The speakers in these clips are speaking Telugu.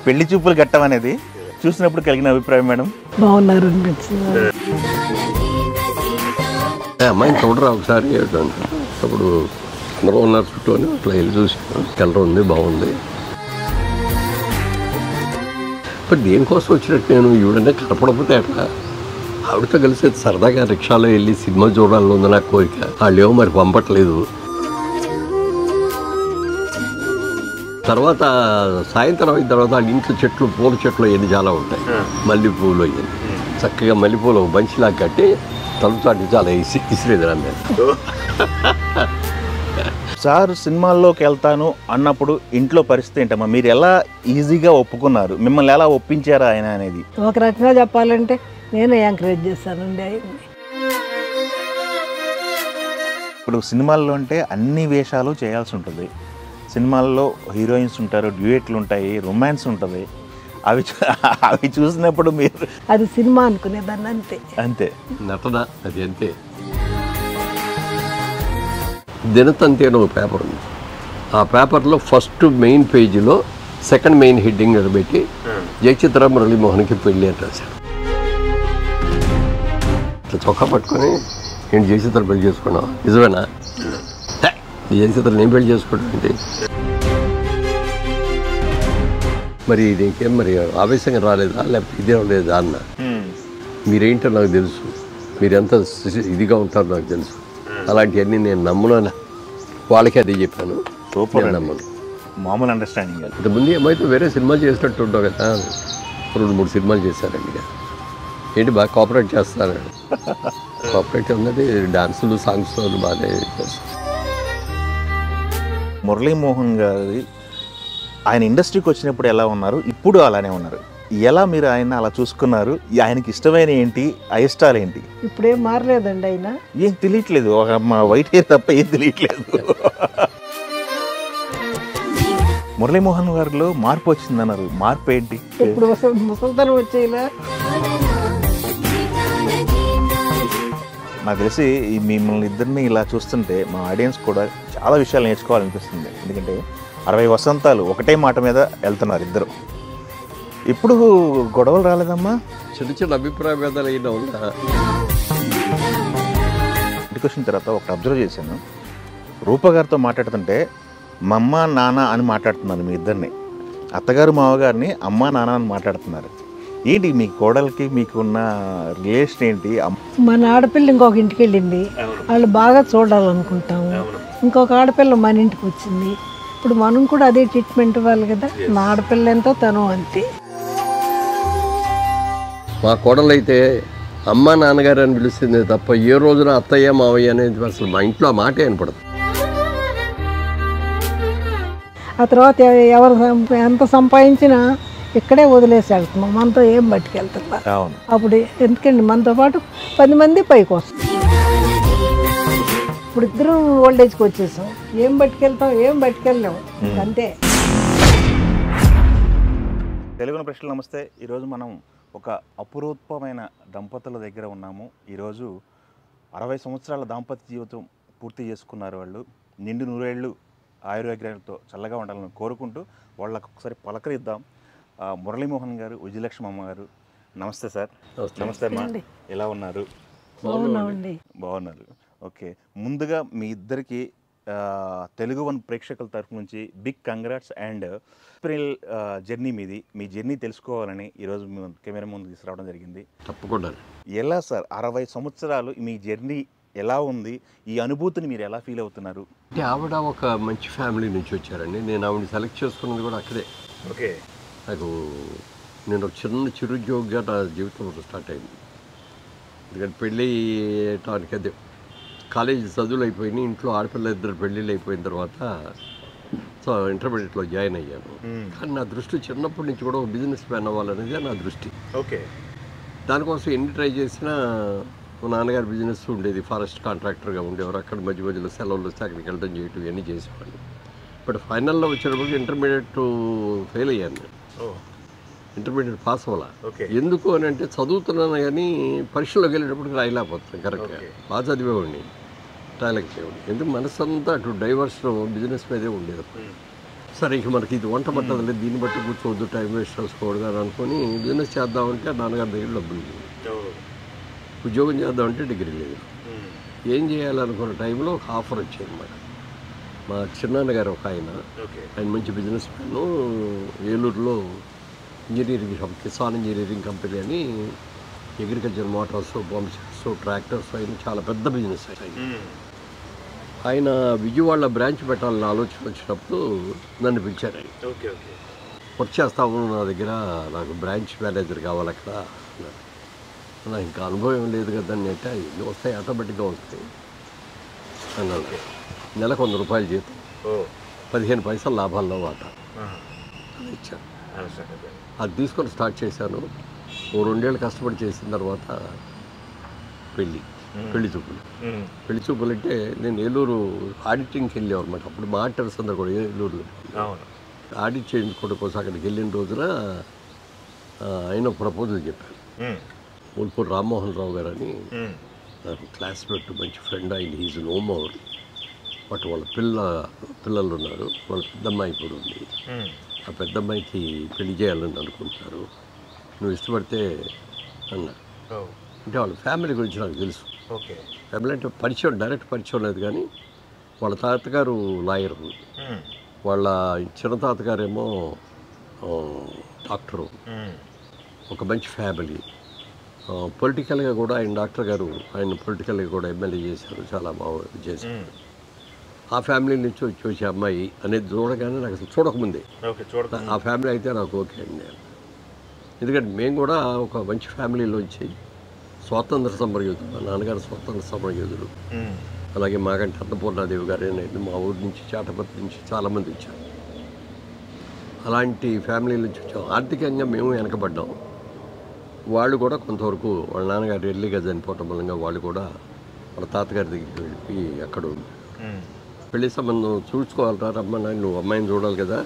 పెళ్లి చూపులు కట్టం అనేది చూసినప్పుడు కలిగిన అభిప్రాయం మేడం? బాగున్నారు అనిపించింది. అమ్మాయిని చూడరా ఒకసారి అప్పుడు అందరూ ఉన్నారు చుట్టూ అని అట్లా వెళ్ళి చూసాను. కలర్ ఉంది, బాగుంది. బట్ దేనికోసం వచ్చినట్టు నేను ఈవిడనే కనపడకపోతే అట్లా ఆవిడతో కలిసి సరదాగా రిక్షాలో వెళ్ళి సినిమా చూడాలని ఉంది నా కోరిక. వాళ్ళు ఏమో మరి పంపట్లేదు. తర్వాత సాయంత్రం అయిన తర్వాత వాళ్ళ ఇంట్లో చెట్లు, పూల చెట్లు అవన్నీ చాలా ఉంటాయి. మల్లెపూలు అవన్నీ చక్కగా మల్లెపూలు బంచిలాగా కట్టి తలుపుతాటి చాలా ఇసిరేదిరా నేను. సార్ సినిమాల్లోకి వెళ్తాను అన్నప్పుడు ఇంట్లో పరిస్థితి ఏంటమ్మా? మీరు ఎలా ఈజీగా ఒప్పుకున్నారు? మిమ్మల్ని ఎలా ఒప్పించారా ఆయన అనేది? ఒక రకంగా చెప్పాలంటే నేను ఎంకరేజ్ చేశానండి ఆయన్ని. ఇప్పుడు సినిమాల్లో అంటే అన్ని వేషాలు చేయాల్సి ఉంటుంది. సినిమాల్లో హీరోయిన్స్ ఉంటారు, డ్యూయెట్లు ఉంటాయి, రొమాన్స్ ఉంటుంది. అవి చూసినప్పుడు మీరు అది సినిమా అనుకునేదాన్ని అంతే. అంతే నటన అది అంతే. దినతంతి అని ఒక పేపర్ ఉంది. ఆ పేపర్లో ఫస్ట్ మెయిన్ పేజీలో సెకండ్ మెయిన్ హెడ్డింగ్ పెట్టి జయచిత్ర మురళీమోహన్కి పెళ్ళి అని రాశారు. ఇట్లా చొక్కా పట్టుకొని నేను జయచిత్ర పెళ్లి చేసుకున్నావు నిజమేనా? జయచిత్ర నేను పెళ్లి చేసుకోవడం ఏంటి? మరి నీకేం మరి ఆవేశంగా రాలేదా లేకపోతే ఇదే లేదా అన్న. మీరేంటో నాకు తెలుసు, మీరు ఎంత ఇదిగా ఉంటారో నాకు తెలుసు. అలాంటివన్నీ నేను నమ్మను. వాళ్ళకి అదే చెప్పాను. సూపర్, నమ్మను. మామూలు అండర్స్టాండింగ్. ఇంతకుముందు ఏమైతే వేరే సినిమా చేసినట్టు ఉంటావు కదా. 2-3 సినిమాలు చేశారండి. ఏంటి బాగా కోఆపరేట్ చేస్తారు. కోఆపరేట్ ఉన్నది డాన్సులు, సాంగ్స్ బాగానే చేస్తారు. మురళీమోహన్ గారి ఆయన ఇండస్ట్రీకి వచ్చినప్పుడు ఎలా ఉన్నారు, ఇప్పుడు అలానే ఉన్నారు. ఎలా మీరు ఆయన అలా చూసుకున్నారు? ఆయనకి ఇష్టమైన ఏంటి, అయిష్టాలు ఏంటి? ఇప్పుడేం మారలేదండి ఆయన. ఏం తెలియట్లేదు, ఒక మా వైట్ హెయిర్ తప్ప ఏం తెలియట్లేదు. మురళీమోహన్ గారిలో మార్పు వచ్చిందన్నారు. మార్పు ఏంటి? ఇప్పుడు ముసల్తనం వచ్చేలా. నాకు తెలిసి మిమ్మల్ని ఇద్దరిని ఇలా చూస్తుంటే మా ఆడియన్స్ కూడా చాలా విషయాలు నేర్చుకోవాలనిపిస్తుంది. ఎందుకంటే 60 వసంతాలు ఒకటే మాట మీద వెళ్తున్నారు ఇద్దరు. ఇప్పుడు గొడవలు రాలేదమ్మా? చిన్న చిన్న అభిప్రాయ భేదాలు అయినా ఉన్నా. ఇంటికి వచ్చిన తర్వాత ఒకటి అబ్జర్వ్ చేశాను. రూప గారితో మాట్లాడుతుంటే మమ్మ నాన్న అని మాట్లాడుతున్నాను మీ ఇద్దరిని. అత్తగారు మామగారిని అమ్మ నాన్న అని మాట్లాడుతున్నారు. ఏంటి మీ కోడలికి మీకున్న రిలేషన్ ఏంటి? మన ఆడపిల్ల ఇంకొక ఇంటికి వెళ్ళింది, వాళ్ళు బాగా చూడాలనుకుంటాము. ఇంకొక ఆడపిల్ల మన ఇంటికి వచ్చింది. ఇప్పుడు మనం కూడా అదే ట్రీట్మెంట్ ఇవ్వాలి కదా. నా ఆడపిల్ల ఎంతో తను అంతే. మా కోడలు అయితే అమ్మ నాన్నగారు అని పిలుస్తుంది తప్ప ఏ రోజున అత్తయ్య మావయ్య అనేది అసలు మా ఇంట్లో ఆ మాటే వినపడదు. ఆ తర్వాత ఎవరు ఎంత సంపాదించినా ఇక్కడే వదిలేసి వెళ్తున్నాం, మనతో ఏం పట్టుకెళ్తున్నా. అప్పుడు ఎందుకండి మనతో పాటు 10 మంది పైకి వస్తాం. ఇప్పుడు ఇద్దరం ఓల్డేజ్కి వచ్చేసాం, ఏం పట్టుకెళ్తాం, ఏం పట్టుకెళ్ళాము అంతే. తెలుగు ప్రశ్నలు నమస్తే. ఈరోజు మనం ఒక అపురూపమైన దంపతుల దగ్గర ఉన్నాము. ఈరోజు 60 సంవత్సరాల దాంపత్య జీవితం పూర్తి చేసుకున్నారు. వాళ్ళు నిండు 100 ఏళ్ళు ఆయుర్వేగ్యంతో చల్లగా ఉండాలని కోరుకుంటూ వాళ్ళకు ఒకసారి పలకరిద్దాం. మురళీమోహన్ గారు, విజయలక్ష్మి అమ్మ గారు, నమస్తే సార్. నమస్తే అమ్మా, ఎలా ఉన్నారు? బాగున్నారు. ఓకే, ముందుగా మీ ఇద్దరికి తెలుగు వన్ ప్రేక్షకుల తరఫు నుంచి big congrats and April journey మీది. మీ జర్నీ తెలుసుకోవాలని ఈరోజు కెమెరా ముందు తీసుకురావడం జరిగింది. తప్పకుండా. ఎలా సార్ 60 సంవత్సరాలు మీ జర్నీ ఎలా ఉంది? ఈ అనుభూతిని మీరు ఎలా ఫీల్ అవుతున్నారు? అంటే ఆవిడ ఒక మంచి ఫ్యామిలీ నుంచి వచ్చారండి. నేను ఆవిడని సెలెక్ట్ చేసుకున్నది కూడా అక్కడే. ఓకే, నాకు నేను ఒక చిన్న చిరుద్యోగిగా నా జీవితం స్టార్ట్ అయింది. ఎందుకంటే పెళ్ళి అయ్యేటానికి అదే కాలేజీ చదువులు అయిపోయినాయి. ఇంట్లో ఆడపిల్ల 2 పెళ్ళిళ్ళు అయిపోయిన తర్వాత సో ఇంటర్మీడియట్లో జాయిన్ అయ్యాను. కానీ నా దృష్టి చిన్నప్పటి నుంచి కూడా ఒక బిజినెస్ మ్యాన్ అవ్వాలనేది నా దృష్టి. ఓకే, దానికోసం ఎన్ని ట్రై చేసినా మా నాన్నగారు బిజినెస్ ఉండేది, ఫారెస్ట్ కాంట్రాక్టర్గా ఉండేవారు. అక్కడ మధ్య మధ్యలో సెలవులు వస్తే అక్కడికి వెళ్ళడం చేయటం ఇవన్నీ చేసేవాళ్ళు. బట్ ఫైనల్లో వచ్చేటప్పటికి ఇంటర్మీడియట్ ఫెయిల్ అయ్యాను నేను. ఇంటర్మీడియట్ పాస్ అవ్వాలా. ఎందుకు అని అంటే చదువుతున్నాను కానీ పరీక్షలోకి వెళ్ళేటప్పటికి రాయలేకపోతున్నాను. కరెక్ట్గా బాగా చదివేవాడిని, రాయలేకపోయాడు. ఎందుకు మనసంతా అటు డైవర్స్ బిజినెస్ మీదే ఉండేది. సరే ఇక మనకి ఇది వంట పట్టదు, దీన్ని బట్టి కూర్చోవద్దు, టైం వేస్ట్ చేసుకోవద్దు అని అనుకుని బిజినెస్ చేద్దామంటే నాన్నగారి దగ్గర డబ్బులు లేవు, ఉద్యోగం చేద్దామంటే డిగ్రీ లేదు. ఏం చేయాలనుకున్న టైంలో ఒక ఆఫర్ వచ్చింది అన్నమాట. మా చిన్నాన్నగారు ఒక ఆయన మంచి బిజినెస్ మ్యాన్, ఏలూరులో ఇంజనీరింగ్ కిసాన్ ఇంజనీరింగ్ కంపెనీ అని అగ్రికల్చర్ మోటార్స్, పంప్స్, ట్రాక్టర్స్ అయిన చాలా పెద్ద బిజినెస్ ఆయన విజయవాడలో బ్రాంచ్ పెట్టాలని ఆలోచన వచ్చినప్పుడు నన్ను పిలిచారు. ఆయన వర్క్ చేస్తాము నా దగ్గర, నాకు బ్రాంచ్ మేనేజర్ కావాలి అక్కడ అన్నారు. నాకు ఇంకా అనుభవం లేదు కదా అంటే ఇన్ని వస్తాయి, ఆటోమేటిక్గా వస్తాయి అన్నాడు. నెలకు 100 రూపాయలు జీతం, 15 పైసలు లాభాల్లో వాటా అది ఇచ్చాను. అది తీసుకొని స్టార్ట్ చేశాను. ఓ 2 ఏళ్ళు కష్టపడి చేసిన తర్వాత పెళ్లి చూపులు అంటే నేను ఏలూరు ఆడిటింగ్కి వెళ్ళాను అనమాట. అప్పుడు మా ఆడిటర్స్ అందరూ కూడా ఏలూరులో ఆడిట్ చేయించుకోవడం కోసం అక్కడికి వెళ్ళిన రోజున ఆయన ప్రపోజల్ చెప్పాను. మూల్పూర్ రామ్మోహన్ రావు గారు అని నాకు క్లాస్మేట్, మంచి ఫ్రెండ్. ఆయన ఈజ్ నో మోర్, బట్ వాళ్ళ పిల్లలు ఉన్నారు. వాళ్ళ పెద్దమ్మాయి ఇప్పుడు ఉంది. ఆ పెద్దమ్మాయికి పెళ్లి చేయాలని అనుకుంటున్నారు, నువ్వు ఇష్టపడితే అన్నారు. అంటే వాళ్ళ ఫ్యామిలీ గురించి నాకు తెలుసు. ఫ్యామిలీ అంటే పరిచయం, డైరెక్ట్ పరిచయం లేదు, కానీ వాళ్ళ తాతగారు లాయరు, వాళ్ళ చిన్న తాతగారేమో డాక్టరు. ఒక మంచి ఫ్యామిలీ. పొలిటికల్గా కూడా ఆయన డాక్టర్ గారు, ఆయన పొలిటికల్గా కూడా ఎమ్మెల్యే చేశారు, చాలా బాగా చేశారు. ఆ ఫ్యామిలీ నుంచి వచ్చే అమ్మాయి అనేది చూడగానే నాకు అసలు చూడకముందే ఆ ఫ్యామిలీ అయితే నాకు ఓకే అండి. ఎందుకంటే మేము కూడా ఒక మంచి ఫ్యామిలీలోంచి స్వాతంత్ర సమరయోధులు, మా నాన్నగారు స్వాతంత్ర సమరయోధులు. అలాగే మాకంటే అన్నపూర్ణాదేవి గారు అనేది మా ఊరి నుంచి, చాటపర్తి నుంచి చాలామంది వచ్చారు. అలాంటి ఫ్యామిలీ నుంచి వచ్చాం. ఆర్థికంగా మేము వెనకబడ్డాం. వాళ్ళు కూడా కొంతవరకు వాళ్ళ నాన్నగారు ఎర్లీగా చనిపోవటం వల్ల వాళ్ళు కూడా వాళ్ళ తాతగారి దగ్గరికి వెళ్ళి అక్కడ పెళ్లి సంబంధం చూసుకోవాలరా, రమ్మన్నా, నువ్వు అమ్మాయిని చూడాలి కదా,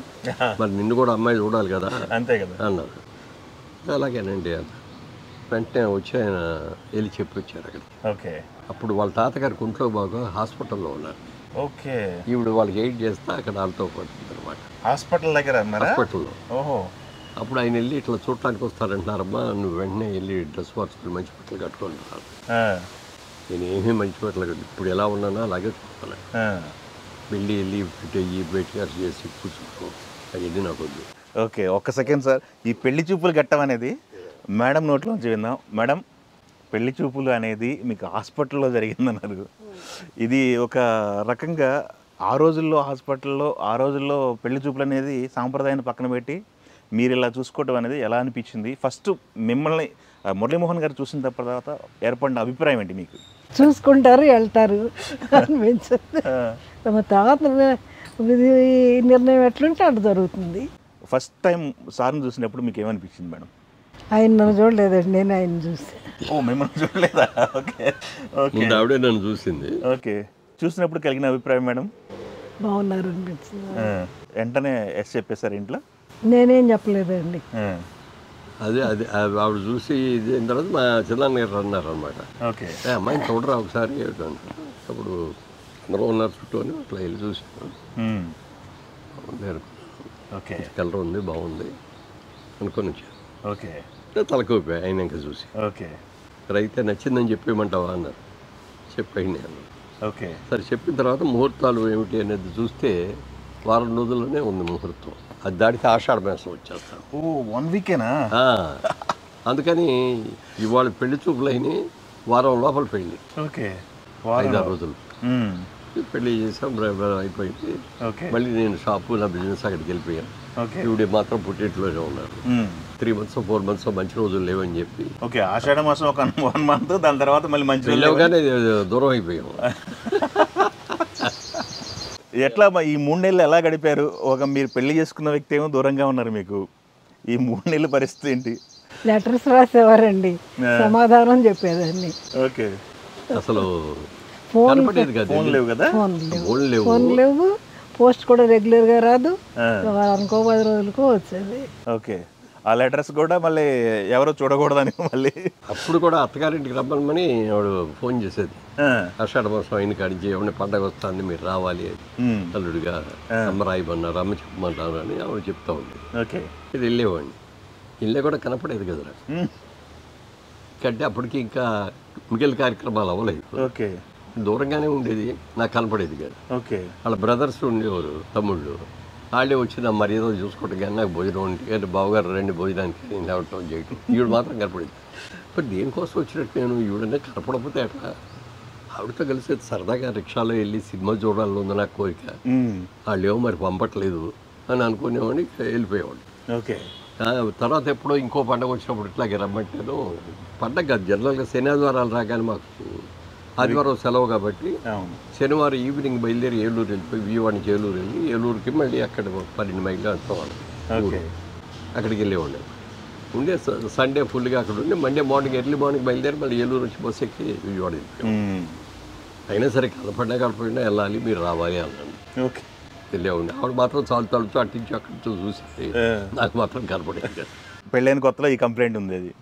మరి నిన్ను కూడా అమ్మాయి చూడాలి కదా అంతే కదా అన్నారు. అలాగేనండి అన్న. వెంటనే వచ్చి ఆయన వెళ్ళి చెప్పి వచ్చారు అక్కడ. అప్పుడు వాళ్ళ తాతగారికి ఒంట్లో బాగా హాస్పిటల్లో ఉన్నారు. ఈవిడ వాళ్ళకి ఎయిడ్ చేస్తా అక్కడ వాళ్ళతో పడుతుంది అనమాట, హాస్పిటల్ దగ్గర హాస్పిటల్లో. అప్పుడు ఆయన వెళ్ళి ఇట్లా చూడటానికి వస్తారంటున్నారమ్మా, నువ్వు వెంటనే వెళ్ళి డ్రెస్ మార్చుకుని మంచి బట్టలు కట్టుకుంటున్నారు. నేను ఏమీ మంచి బట్టలు కట్టు, ఇప్పుడు ఎలా ఉన్నానో అలాగే చూస్తాను. వెళ్ళి బయటగా చేసి కూర్చుంటాం, అవన్నీ నాకు వద్దు. ఓకే, ఒక్క సెకండ్ సార్. ఈ పెళ్లి చూపులు గట్టం అనేది మేడం నోట్లోంచి విందాం. మేడం, పెళ్లి చూపులు అనేది మీకు హాస్పిటల్లో జరిగిందన్నారు. ఇది ఒక రకంగా ఆ రోజుల్లో హాస్పిటల్లో, ఆ రోజుల్లో పెళ్లి చూపులు అనేది సాంప్రదాయాన్ని పక్కన పెట్టి మీరు ఇలా చూసుకోవడం అనేది ఎలా అనిపించింది? ఫస్ట్ మిమ్మల్ని మురళీమోహన్ గారు చూసిన తర్వాత ఏర్పడిన అభిప్రాయం ఏంటి మీకు? చూసుకుంటారు, వెళ్తారు అనిపించింది. తర్వాత నిర్ణయం ఎట్లుంటే అటు జరుగుతుంది. ఫస్ట్ టైం సార్ని చూసినప్పుడు మీకు ఏమనిపించింది మేడం? ఆయన నన్ను చూడలేదండి, నేను ఆయన చూసి. ఓ, మిమ్మల్ని చూడలేదా? ఓకే ఓకే, ఆవిడే నన్ను చూసింది. ఓకే, చూసినప్పుడు కలిగిన అభిప్రాయం మేడం? బాగున్నారు అనిపించింది. వెంటనే ఎస్ చెప్పేశారు ఇంట్లో? నేనేం చెప్పలేదండి. అదే ఆవిడ చూసి అయిన తర్వాత మా చిన్నాన్న గారు అన్నారు అనమాట, అమ్మాయిని చూడరా ఒకసారి అప్పుడు అందరూ ఉన్నారు చుట్టూ అని అట్లా వెళ్ళి చూసాను. ఓకే, కలర్ ఉంది, బాగుంది అనుకొని వచ్చాను. ఓకే, తలకోపే ఆయన ఇంకా చూసి. ఓకే, అయితే నచ్చిందని చెప్పేయమంటావా అన్నారు. చెప్పేయండి అన్నారు. ఓకే, సరే. చెప్పిన తర్వాత ముహూర్తాలు ఏమిటి అనేది చూస్తే వారం రోజుల్లోనే ఉంది ముహూర్తం. అది దాడితే ఆషాఢ మాసం వచ్చేస్తాను. ఓ, 1 వీకేనా? అందుకని ఇవాళ పెళ్లి చూపులు అయినాయి, వారం లోపల పెళ్ళి. ఓకే, 5-6 రోజులు పెళ్లి చేసాం, అయిపోయింది. మళ్ళీ నేను షాపు, నా బిజినెస్ అక్కడికి వెళ్ళిపోయాను. ఈవిడ మాత్రం పుట్టింట్లోనే ఉన్నారు. 3 months 4 months మంచి రోజులు లేవని చెప్పి. ఓకే, ఆషాఢ మాసం ఒక 1 month, దాని తర్వాత మళ్ళీ మంచి వెళ్ళగానే దూరం అయిపోయాము. ఎట్లా ఈ 3 నెలలు ఎలా గడిపారు? ఒక మీరు పెళ్లి చేసుకున్న వ్యక్తి ఏమో దూరంగా ఉన్నారు, మీకు ఈ 3 నెలల పరిస్థితి ఏంటి? లెటర్స్ రాసేవారండి, సమాధానం చెప్పేదాన్ని. ఓకే, అసలు ఫోన్ లేవు కదా? ఫోన్ లేవు, పోస్ట్ కూడా రెగ్యులర్గా రాదు, వారానికో 10 రోజులకో వచ్చేది. ఓకే, ఆ లెటర్స్ కూడా మళ్ళీ ఎవరో చూడకూడదని మళ్ళీ అప్పుడు కూడా అత్తగారింటికి రమ్మని ఆవిడ ఫోన్ చేసేది. ఆషాఢ మాసం అయిన కాడించి ఎవరిని పండగ వస్తుంది మీరు రావాలి అల్లుడిగా, అమ్మ రాయమన్నారు, అమ్మ చెప్పమన్నారు అని ఆవిడ చెప్తా ఉంది. ఓకే. ఇది వెళ్ళేవాడిని. ఇల్లే కూడా కనపడేది కదరా, కంటే అప్పటికి ఇంకా మిగిలిన కార్యక్రమాలు అవ్వలేదు. ఓకే. దూరంగానే ఉండేది, నాకు కనపడేది కాదు. ఓకే. వాళ్ళ బ్రదర్స్ ఉండేవారు, తమ్ముళ్ళు, వాళ్ళే వచ్చి నా మర్యాద చూసుకోవటం కానీ నాకు భోజనం ఉంటే కానీ బావగారు రండి భోజనానికి నేను లేవటం చేయటం, ఈవిడ మాత్రం కనపడేది. బట్ దేనికోసం వచ్చినట్టు నేను ఈవిడనే కనపడకపోతే అట్లా ఆవిడతో కలిసి సరదాగా రిక్షాలో వెళ్ళి సినిమా చూడాలని ఉంది నాకు కోరిక. వాళ్ళు ఏమో మరి పంపట్లేదు అని అనుకునేవాడిని, వెళ్ళిపోయేవాడు. ఓకే. తర్వాత ఎప్పుడో ఇంకో పండగ వచ్చినప్పుడు ఇట్లాగే రమ్మంటాను. పండగ కాదు, జనరల్గా శనివారాలు రాగానే మాకు ఆదివారం సెలవు కాబట్టి శనివారం ఈవినింగ్ బయలుదేరి ఏలూరు వెళ్ళిపోయి విజయవాడ నుంచి ఏలూరు వెళ్ళి ఏలూరుకి మళ్ళీ అక్కడ 12 మైళ్ళు అంటాం అక్కడికి వెళ్ళేవాళ్ళు. ఉండే సండే ఫుల్గా అక్కడ ఉండి మండే మార్నింగ్ ఎర్లీ మార్నింగ్ బయలుదేరి మళ్ళీ ఏలూరు వచ్చి బస్సు ఎక్కి విజయవాడ వెళ్ళిపోయాం. అయినా సరే కలపడినా కలపడినా వెళ్ళాలి, మీరు రావాలి అన్నాను. వెళ్ళేవాడిని. ఆవిడ మాత్రం చాలు తలుపుతూ అట్టించి అక్కడి నుంచి చూసి నాకు మాత్రం కనపడేది. పెళ్ళైన కొత్తలో ఈ కంప్లైంట్ ఉంది. అది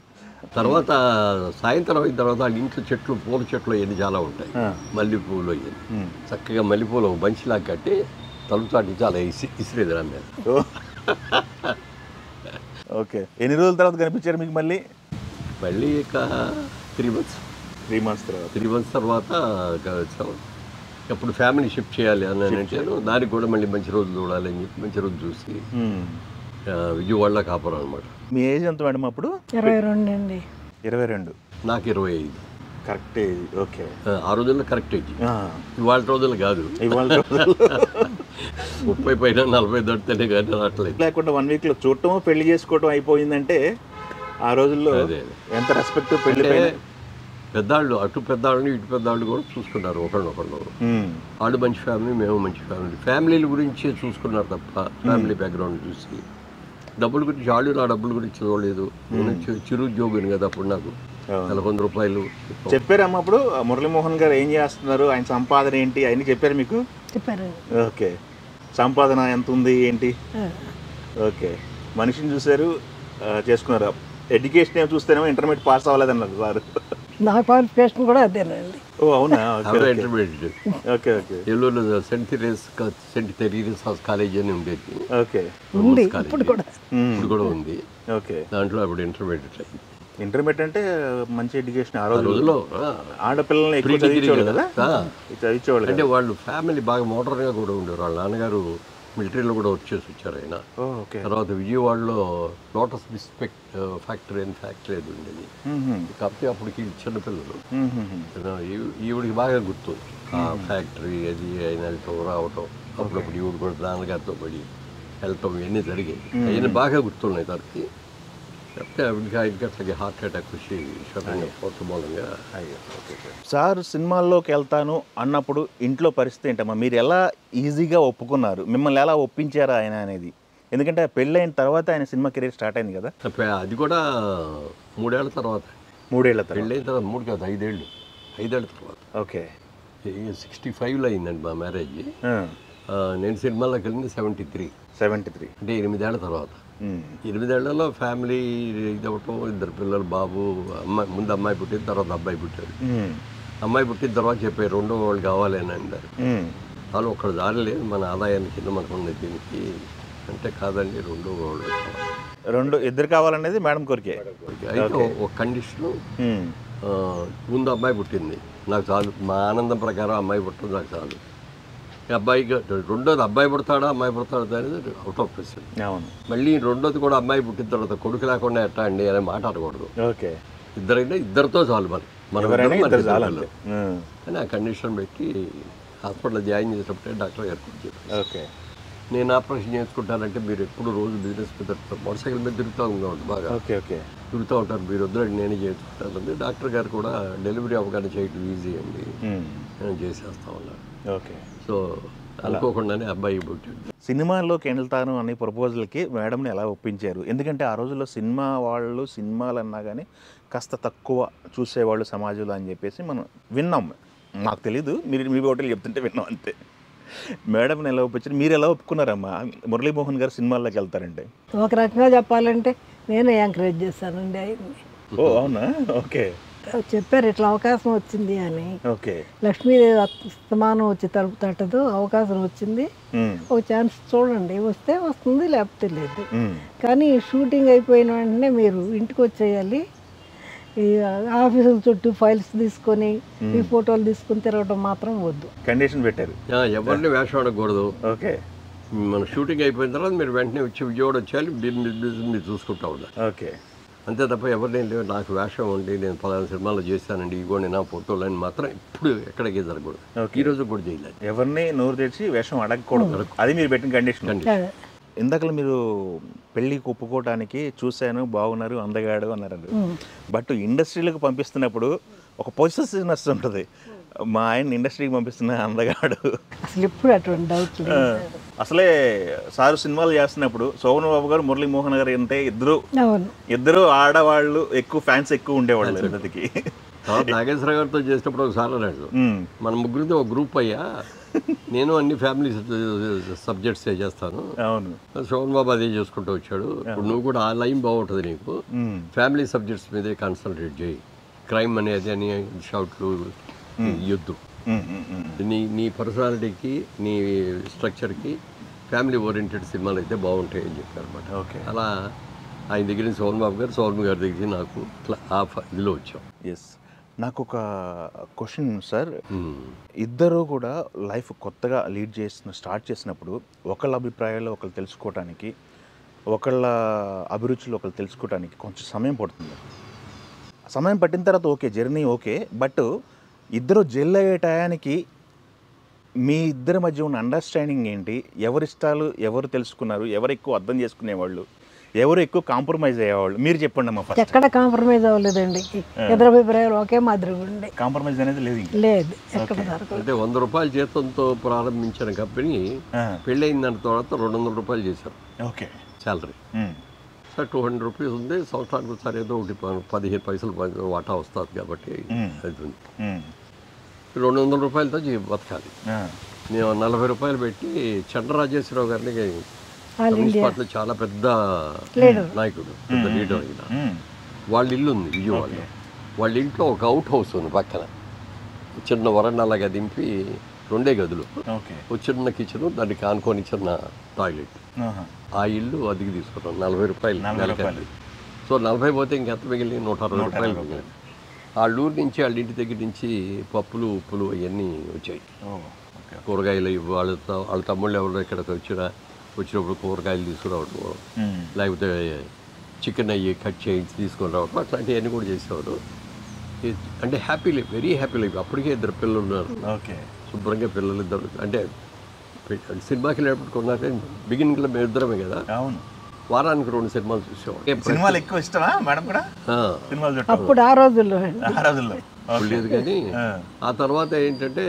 తర్వాత సాయంత్రం అయిన తర్వాత వాళ్ళ ఇంట్లో చెట్లు, పూల చెట్లు అవన్నీ చాలా ఉంటాయి, మల్లెపూలు అవన్నీ. చక్కగా మల్లెపూలు బంచిలాగా కట్టి తలుపుతో అట్టి చాలా ఇసిరేది రా మీద. ఓకే. ఎన్ని రోజుల తర్వాత కనిపించారు మీకు మళ్ళీ? మళ్ళీ ఇక 3 months. 3 months తర్వాత. 3 months తర్వాత వచ్చాము. అప్పుడు ఫ్యామిలీ షిఫ్ట్ చేయాలి అని అంటాను. దానికి కూడా మళ్ళీ మంచి రోజు చూడాలి అని చెప్పి మంచి రోజు చూసి విజయవాడలో కాపురం అనమాట. మీ ఏజ్ ఎంత మేడం అప్పుడు? 22 అండి. 22. నాకు 25. Correct age. ఓకే. ఆ రోజుల్లో కరెక్ట్ ఏజ్, ఇవాళ రోజుల్లో కాదు. ఇవాళ 30 పైన 40 దాటితేనే కానీ రావట్లేదు. లేకుండా 1 weekలో చూడటం పెళ్లి చేసుకోవటం అయిపోయిందంటే ఆ రోజుల్లో ఎంత రెస్పెక్ట్. పెళ్లి పెద్దాళ్ళు, అటు పెద్దాళ్ళని ఇటు పెద్దాళ్ళు కూడా చూసుకున్నారు ఒకళ్ళనొకళ్ళు. వాళ్ళు మంచి ఫ్యామిలీ, మేము మంచి ఫ్యామిలీ. ఫ్యామిలీల గురించి చూసుకున్నారు తప్ప ఫ్యామిలీ బ్యాక్గ్రౌండ్ చూసి డబ్బుల గురించి వాళ్ళు నా డబ్బుల గురించి చూడలేదు. నేను చిరుద్యోగిని కదా అప్పుడు, నాకు 100 రూపాయలు చెప్పారమ్మా. అప్పుడు మురళీమోహన్ గారు ఏం చేస్తున్నారు, ఆయన సంపాదన ఏంటి అవన్నీ చెప్పారు మీకు? చెప్పారు. ఓకే. సంపాదన ఎంత ఉంది ఏంటి? ఓకే. మనిషిని చూశారు, చేసుకున్నారు. ఎడ్యుకేషన్ ఏమో చూస్తేనేమో ఇంటర్మీడియట్ పాస్ అవ్వలేదన్నారు సార్. నా క్వాలిఫికేషన్ కూడా అదేనండి. ఓ అవునా? ఇంటర్మీడియట్. ఓకే. ఓకే. ఏలూరులో సెంట్ తెరీస్ కాలేజ్ అని ఉండేది. ఓకే. ఉంది, ఇప్పుడు కూడా ఉంది. ఓకే. దాంట్లో అప్పుడు ఇంటర్మీడియట్ అయింది. ఇంటర్మీడియట్ అంటే మంచి ఎడ్యుకేషన్ ఆ రోజుల్లో. ఆడపిల్లల్ని ఎక్కువ చదివించేవాళ్ళు కదా, చదివించేవాళ్ళు. అంటే వాళ్ళు ఫ్యామిలీ బాగా మోడర్న్గా కూడా ఉండేవారు. వాళ్ళ నాన్నగారు మిలిటరీలో కూడా వర్క్ చేసి వచ్చారు ఆయన. తర్వాత విజయవాడలో లోటస్ బిస్పెక్ట్ ఫ్యాక్టరీ అని ఫ్యాక్టరీ అది ఉండేది. కాకపోతే అప్పటికి చిన్నపిల్లలు. ఈవిడికి బాగా గుర్తు ఆ ఫ్యాక్టరీ అది ఆయన వెళ్ళటం రావటం. అప్పుడప్పుడు ఈవిడ కూడా నాన్నగారితో పడి వెళ్ళటం ఇవన్నీ జరిగాయి. అవన్నీ బాగా గుర్తున్నాయి తనకి. కాకపోతే ఆవిడకి ఆయనకి అట్లాగే హార్ట్ అటాక్ వచ్చి మూలంగా. సార్ సినిమాల్లోకి వెళ్తాను అన్నప్పుడు ఇంట్లో పరిస్థితి ఏంటమ్మా? మీరు ఎలా ఈజీగా ఒప్పుకున్నారు, మిమ్మల్ని ఎలా ఒప్పించారా ఆయన అనేది? ఎందుకంటే పెళ్ళైన తర్వాత ఆయన సినిమా కెరీర్ స్టార్ట్ అయింది కదా. అది కూడా 3 ఏళ్ల తర్వాత. 3 ఏళ్ల తర్వాత? పెళ్ళైన తర్వాత 3 కాదు 5 ఏళ్ళు. 5 ఏళ్ల తర్వాత. ఓకే. 65లో అయిందండి మా మ్యారేజ్. నేను సినిమాలోకి వెళ్ళింది 73 అంటే 8 ఏళ్ల తర్వాత. 8 ఏళ్లలో ఫ్యామిలీ ఇదవటం, 2 పిల్లలు, బాబు, అమ్మాయి. ముందు అమ్మాయి పుట్టిన తర్వాత అబ్బాయి పుట్టాడు. అమ్మాయి పుట్టిన తర్వాత చెప్పారు 2వ వాళ్ళు కావాలి అని అన్నారు. వాళ్ళు ఒక్కడు దారి లేదు, మన ఆదాయాన్ని కింద మనకు ఉంది దీనికి అంటే కాదండి 2వ వాళ్ళు. 2 కావాలనేది మేడం కోరికే. అయితే ఒక కండిషను, ముందు అమ్మాయి పుట్టింది నాకు చాలు, మా ఆనందం ప్రకారం అమ్మాయి పుట్టింది నాకు చాలు. అబ్బాయికి రెండోది అబ్బాయి పుడతాడా అమ్మాయి పుడతాడా అనేది అవుట్ ఆఫ్ క్వశ్చన్. మళ్ళీ రెండోది కూడా అమ్మాయి పుట్టిన తర్వాత కొడుకు లేకుండా ఎట్టా అండి అనే మాట అనకూడదు. ఇద్దరైనా ఇద్దరితో చాలు అని ఆ కండిషన్ పెట్టి హాస్పిటల్లో జాయిన్ చేసినప్పుడే డాక్టర్ గారు చెప్పారు నేను ఆపరేషన్ చేసుకుంటానంటే మీరు ఎప్పుడు రోజు బిజినెస్ మీద మోటార్ సైకిల్ మీద తిరుగుతూ ఉన్నాడు, బాగా తిరుగుతూ ఉంటారు, మీరు వద్దులండి నేనే చేసుకుంటాను. డాక్టర్ గారు కూడా డెలివరీ అవగానే చేయటం ఈజీ అండి, నేను చేసేస్తా ఉన్నాను. సో అనుకోకుండానే అబ్బాయి పుట్టాడు. సినిమాల్లోకి వెళ్తాను అనే ప్రపోజల్కి మేడంని ఎలా ఒప్పించారు? ఎందుకంటే ఆ రోజుల్లో సినిమా వాళ్ళు సినిమాలు అన్నా కానీ కాస్త తక్కువ చూసేవాళ్ళు సమాజంలో అని చెప్పేసి మనం విన్నాం. నాకు తెలీదు, మీరు మీ హోటల్ చెప్తుంటే విన్నాం అంతే. మేడంని ఎలా ఒప్పించారు, మీరు ఎలా ఒప్పుకున్నారమ్మా మురళీమోహన్ గారు సినిమాల్లోకి వెళ్తారంటే? ఒక రకంగా చెప్పాలంటే నేనే ఎంకరేజ్ చేశానండి ఆయన్ని. ఓ అవునా? ఓకే చెప్పారు ఇట్లా అవకాశం వచ్చింది అని. ఓకే. లక్ష్మీదేవి అస్తమానం వచ్చి తలుపు తట్టదు, అవకాశం వచ్చింది, ఉమ్, ఒక ఛాన్స్ చూడండి, వస్తే వస్తుంది లేకపోతే లేదు. ఉమ్, కానీ షూటింగ్ అయిపోయిన వెంటనే మీరు ఇంటికి వచ్చేయాలి, ఈ ఆఫీసుల చుట్టూ ఫైల్స్ తీసుకొని ఈ ఫోటోలు తీసుకొని తిరగడం మాత్రం వద్దు. కండిషన్ పెట్టారు. ఎవరిని వేషం ఆడకూడదు. ఓకే మన షూటింగ్ అయిపోయిన తర్వాత మీరు వెంటనే వచ్చి విజయవాడ వచ్చేయాలి, మీరు చూసుకుంటా ఉండాలి. ఓకే. అంతే తప్ప ఎవరిని లేవు నాకు వేషం ఉండి నేను 10 సినిమాలు చేశానండి ఇగోండి నా ఫోటోలు అని మాత్రం ఇప్పుడు ఎక్కడికి జరగకూడదు. ఈ రోజు కూడా చేయలేదు. ఎవరిని నోరు తెచ్చి వేషం అడగకూడదు, అది మీరు పెట్టిన కండిషన్. ఇందాక మీరు పెళ్ళికి ఒప్పుకోవడానికి చూశాను, బాగున్నారు, అందగాడు అన్నారు. బట్ ఇండస్ట్రీలకు పంపిస్తున్నప్పుడు ఒక పొజిటివ్నెస్ ఉంటుంది. మా ఆయన ఇండస్ట్రీకి పంపిస్తున్న అందగాడు అసలు ఎప్పుడు అటువంటి డౌట్ లేదు. అసలే సారు సినిమాలు చేస్తున్నప్పుడు శోభన్ బాబు గారు, మురళీమోహన్ గారు అంటే ఇద్దరు ఆడవాళ్ళు ఎక్కువ ఫ్యాన్స్ ఎక్కువ ఉండేవాళ్ళు ఇద్దరికి. నాగేశ్వర గారితో చేసినప్పుడు ఒకసారి అన్నాడు, మన ముగ్గురితో ఒక గ్రూప్ అయ్యా, నేను అన్ని ఫ్యామిలీ సబ్జెక్ట్స్ చేస్తాను, అవును శోభన్ బాబు అదే చేసుకుంటూ వచ్చాడు, ఇప్పుడు నువ్వు కూడా ఆ లైన్ బాగుంటుంది, నీకు ఫ్యామిలీ సబ్జెక్ట్స్ మీదే కాన్సన్ట్రేట్ చేయి, క్రైమ్ అనేది అని షౌట్లు యుద్ధం, నీ పర్సనాలిటీకి నీ స్ట్రక్చర్కి ఫ్యామిలీ ఓరియంటెడ్ సినిమాలు అయితే బాగుంటాయి అని చెప్పారు అనమాట. ఓకే. అలా ఆయన దగ్గర నుంచి శోభన్ బాబు గారు, శోభన్ గారి దగ్గర నాకు ఇదిలో వచ్చాం. ఎస్. నాకు ఒక క్వశ్చన్ సార్, ఇద్దరు కూడా లైఫ్ కొత్తగా స్టార్ట్ చేసినప్పుడు ఒకళ్ళ అభిప్రాయాలు ఒకళ్ళు తెలుసుకోవటానికి, ఒకళ్ళ అభిరుచులు ఒకళ్ళు తెలుసుకోవటానికి కొంచెం సమయం పడుతుంది. సమయం పట్టిన తర్వాత ఓకే, జర్నీ ఓకే, బట్ ఇద్దరు జెల్ అయ్యే టయానికి మీ ఇద్దరి మధ్య ఉన్న అండర్స్టాండింగ్ ఏంటి? ఎవరి ఇష్టాలు ఎవరు తెలుసుకున్నారు? ఎవరు ఎక్కువ అర్థం చేసుకునేవాళ్ళు? ఎవరు ఎక్కువ కాంప్రమైజ్ అయ్యేవాళ్ళు? మీరు చెప్పండి అమ్మా. ఫస్ట్ ఎక్కడ కాంప్రమైజ్ అవ్వలేదండి, ఇద్దరు అభిప్రాయాలు ఒకే మాదిరిగా ఉండే. కాంప్రమైజ్ అనేది లేదు లేదు ఎక్కడ దొరకలేదు. అంటే 100 రూపాయల జీతంతో ప్రారంభించిన కంపెనీ పెళ్ళైన దాని తర్వాత 200 రూపాయలు చేశారు. ఓకే. శాలరీ సార్ 200 రూపీస్ ఉంది, సంవత్సరానికి ఒకసారి ఏదో ఒకటి 15 పైసలు వాటా వస్తుంది కాబట్టి అది ఉంది. 200 రూపాయలతో బతకాలి. నేను 40 రూపాయలు పెట్టి చంద్రరాజేశ్వరరావు గారిని కమ్యూనిస్ట్ పార్టీలో చాలా పెద్ద నాయకుడు, పెద్ద లీడర్ అయిన, వాళ్ళ ఇల్లు ఉంది విజయవాడలో. వాళ్ళ ఇంట్లో ఒక అవుట్ హౌస్ ఉంది పక్కన, చిన్న వరండాలాగా దింపి 2 గదులు, ఒక చిన్న కిచెన్, దానికి ఆనుకొని చిన్న టాయిలెట్. ఆ ఇల్లు అదిగి తీసుకున్నాం 40 రూపాయలు నెలకి. సో 40 పోతే ఇంకెంత మిగిలి 160 రూపాయలు మిగిలింది. వాళ్ళ ఊరి నుంచి వాళ్ళ ఇంటి దగ్గర నుంచి పప్పులు ఉప్పులు అవన్నీ వచ్చాయి, కూరగాయలు. వాళ్ళ తమ్ముళ్ళు ఎవరు ఇక్కడికి వచ్చినప్పుడు కూరగాయలు తీసుకురావడం, లేకపోతే చికెన్ అయ్యి కట్ చేయించి తీసుకొని రావడం, అట్లాంటివన్నీ కూడా చేసేవారు. అంటే happy life, very happy life. అప్పటికే 2 పిల్లలు ఉన్నారు, శుభ్రంగా పిల్లలు 2. అంటే సినిమాకి వెళ్ళేటప్పుడు కొన్నాక బిగినింగ్లో మేము ఇద్దరమే కదా, వారానికి 2 సినిమాలు చూసేవాడు. సినిమాలు ఎక్కువ ఇష్టమా మేడం కూడా? అప్పుడు ఆ రోజుల్లో లేదు. కానీ ఆ తర్వాత ఏంటంటే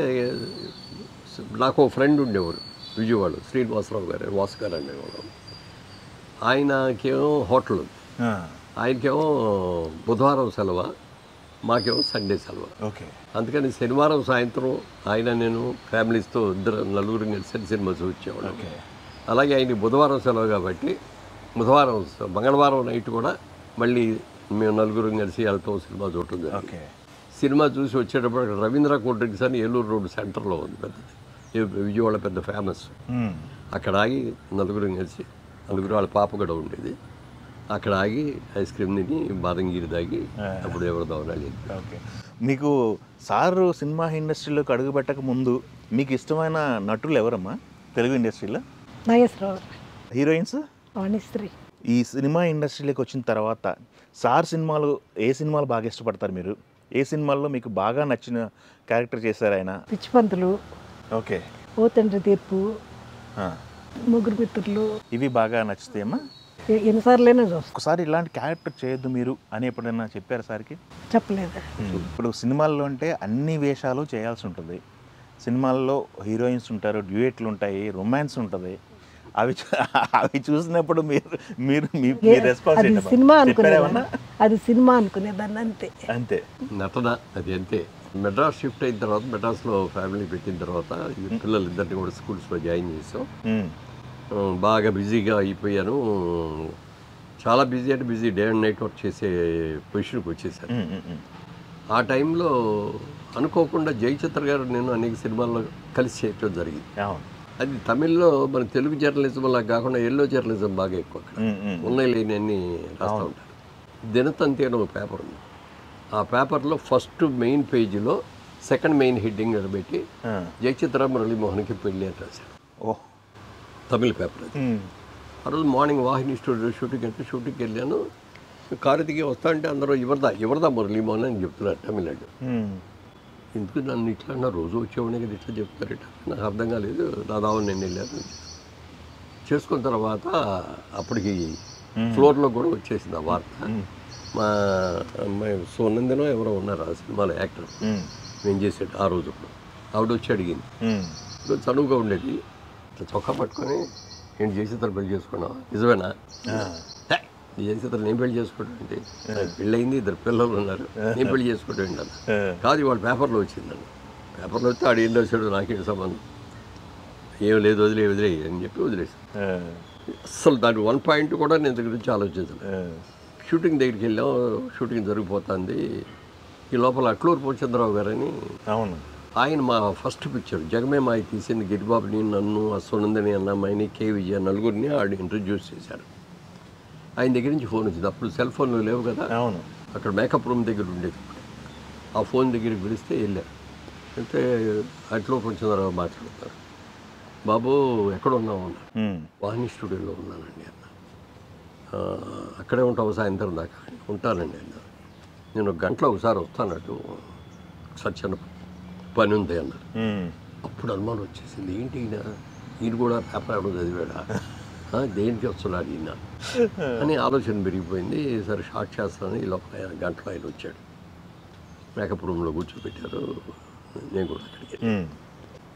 నాకు ఒక ఫ్రెండ్ ఉండేవారు విజయవాడ, శ్రీనివాసరావు గారు, వాసు గారు అనేవాడు. ఆయనకేమో హోటల్ ఉంది, ఆయనకేమో బుధవారం సెలవు, మాకేమో సండే సెలవు. అందుకని శనివారం సాయంత్రం నేను ఫ్యామిలీస్తో 4 కలిసి సినిమా చూసేవాడు. అలాగే ఆయనకి బుధవారం సెలవు కాబట్టి మంగళవారం నైట్ కూడా మళ్ళీ మేము 4 కలిసి వెళ్తాం సినిమా చూడటం. సినిమా చూసి వచ్చేటప్పుడు అక్కడ రవీంద్ర కూల్ డ్రింక్స్ అని ఏలూరు రోడ్ సెంటర్లో ఉంది, పెద్దది, విజయవాడ పెద్ద ఫేమస్. అక్కడ ఆగి 4 కలిసి, 4 వాళ్ళ పాప కూడా ఉండేది, అక్కడ ఆగి ఐస్ క్రీమ్ తిని బాదంగిరి తాగి అప్పుడు ఎవరు దవనాలి. మీకు సారు సినిమా ఇండస్ట్రీలోకి అడుగు పెట్టక ముందు మీకు ఇష్టమైన నటులు ఎవరమ్మా తెలుగు ఇండస్ట్రీలో? నాగేశ్వరరావు. హీరోయిన్స్? వాణిశ్రీ. ఈ సినిమా ఇండస్ట్రీలోకి వచ్చిన తర్వాత సార్ సినిమాలు ఏ సినిమాలు బాగా ఇష్టపడతారు మీరు? ఏ సినిమాల్లో మీకు బాగా నచ్చిన క్యారెక్టర్ చేశారు ఆయన? పిచ్చిపంతులు, ఓకే, ఓ తండ్రి తీర్పు, ముగ్గురు మిత్రులు, ఇవి బాగా నచ్చుతాయమ్మా? ఎన్నిసార్లైనా చూస్తాం. ఒకసారి ఇలాంటి క్యారెక్టర్ చేయొద్దు మీరు అని ఎప్పుడైనా చెప్పారు సార్కి? చెప్పలేదు. ఇప్పుడు సినిమాల్లో అంటే అన్ని వేషాలు చేయాల్సి ఉంటుంది. సినిమాల్లో హీరోయిన్స్ ఉంటారు, డ్యూయెట్లు ఉంటాయి, రొమాన్స్ ఉంటుంది. అవి చూసినప్పుడు మీరు రెస్పాన్స్ సినిమా అనుకునేదాన్ని, అది సినిమా అనుకునేదాన్ని అంతే. అంతే నటన అది అంతే. మెడ్రాస్ షిఫ్ట్ అయిన తర్వాత, మెడ్రాస్లో ఫ్యామిలీ పెట్టిన తర్వాత పిల్లలిద్దరిని కూడా స్కూల్స్లో జాయిన్ చేసాం. బాగా బిజీగా అయిపోయాను, చాలా బిజీ అంటే busy, day and night work చేసే పొజిషన్కి వచ్చేసాను. ఆ టైంలో అనుకోకుండా జయచిత్ర గారు నేను అనేక సినిమాల్లో కలిసి చేయటం జరిగింది. అది తమిళ్లో మన తెలుగు జర్నలిజం అలా కాకుండా ఎల్లో జర్నలిజం బాగా ఎక్కువ అక్కడ ఉన్నాయి లేని అన్ని రాస్తూ ఉంటారు. దినతంతి అని ఒక పేపర్ ఉంది. ఆ పేపర్లో ఫస్ట్ మెయిన్ పేజీలో సెకండ్ మెయిన్ హెడ్డింగ్ పెట్టి జయచిత్ర మురళీమోహన్కి పెళ్ళి అని రాశాడు. తమిళ పేపర్ అది. ఆ రోజు మార్నింగ్ వాహిని స్టూడియో షూటింగ్ అంటే షూటింగ్కి వెళ్ళాను. కారు దిగి వస్తా అంటే అందరూ ఎవరిదా మురళీమోహన్ అని చెప్తున్నారు తమిళనాడు. ఎందుకు నన్ను ఇట్లా అన్నా, రోజు వచ్చేవాడిని కదా ఇట్లా చెప్తారట, నాకు అర్థం కాలేదు. దాదాపు నేను వెళ్ళాను. చేసుకున్న తర్వాత అప్పటికి ఫ్లోర్లో కూడా వచ్చేసింది ఆ వార్త. మా అమ్మాయి సునందనో ఎవరో ఉన్నారు ఆ సినిమాలో యాక్టర్, నేను చేసాడు ఆ రోజు. ఆవిడ వచ్చి అడిగింది, చనువుగా ఉండేది, ఇట్లా చొక్కా పట్టుకొని నేను జయచిత్ర పెళ్లి చేసుకున్నావా, నిజమేనా? జయచిత్ర నేను పెళ్లి చేసుకోవడం ఏంటి, పెళ్ళయింది, 2 పిల్లలు ఉన్నారు, నేను పెళ్లి చేసుకోవడం ఏంటి అన్న. కాదు ఇవాళ పేపర్లో వచ్చిందండి. పేపర్లో వస్తే ఆడు ఏం రాశాడు నాకేంటి సంబంధం, ఏం లేదు వదిలే అని చెప్పి వదిలేసాను. అస్సలు దాని 1 పాయింట్ కూడా నేను దగ్గర నుంచి ఆలోచించాను. షూటింగ్ దగ్గరికి వెళ్ళాం, షూటింగ్ జరిగిపోతుంది. ఈ లోపల అట్లూరు పూర్చంద్రరావు గారని, అవును, ఆయన మా ఫస్ట్ పిక్చర్ జగమే మాయ తీసింది. గిరిబాబుని, నన్ను, సునందని అన్న అమ్మాయిని, కే విజయ, నలుగురిని ఆడు ఇంట్రడ్యూస్ చేశారు. ఆయన దగ్గర నుంచి ఫోన్ వచ్చింది. అప్పుడు సెల్ ఫోన్లు లేవు కదా, అవును, అక్కడ మేకప్ రూమ్ దగ్గర ఉండేది. ఆ ఫోన్ దగ్గరికి పిలిస్తే వెళ్ళారు. అంటే అట్లూరు పూర్చంద్రరావు మాట్లాడతారు. బాబు ఎక్కడ ఉన్నావు అన్నారు. వాహిని స్టూడియోలో ఉన్నానండి అన్న. అక్కడే ఉంటావు సాయంత్రం దాకా? ఉంటానండి అన్నారు. నేను 1 గంటలో ఒకసారి వస్తానట్టు, ఒకసారి చిన్న పని ఉంది అన్నారు. అప్పుడు అనుమానం వచ్చేసింది, ఏంటి ఈయన కూడా పేపర్ ఎవడో చదివాడా, దేనికి వస్తున్నాడు ఈయన అని ఆలోచన పెరిగిపోయింది. సరే షార్ట్ చేస్తానని ఈ లోపల 1 గంటలో ఆయన వచ్చాడు. మేకప్ రూమ్లో కూర్చోబెట్టారు. నేను కూడా అక్కడికి,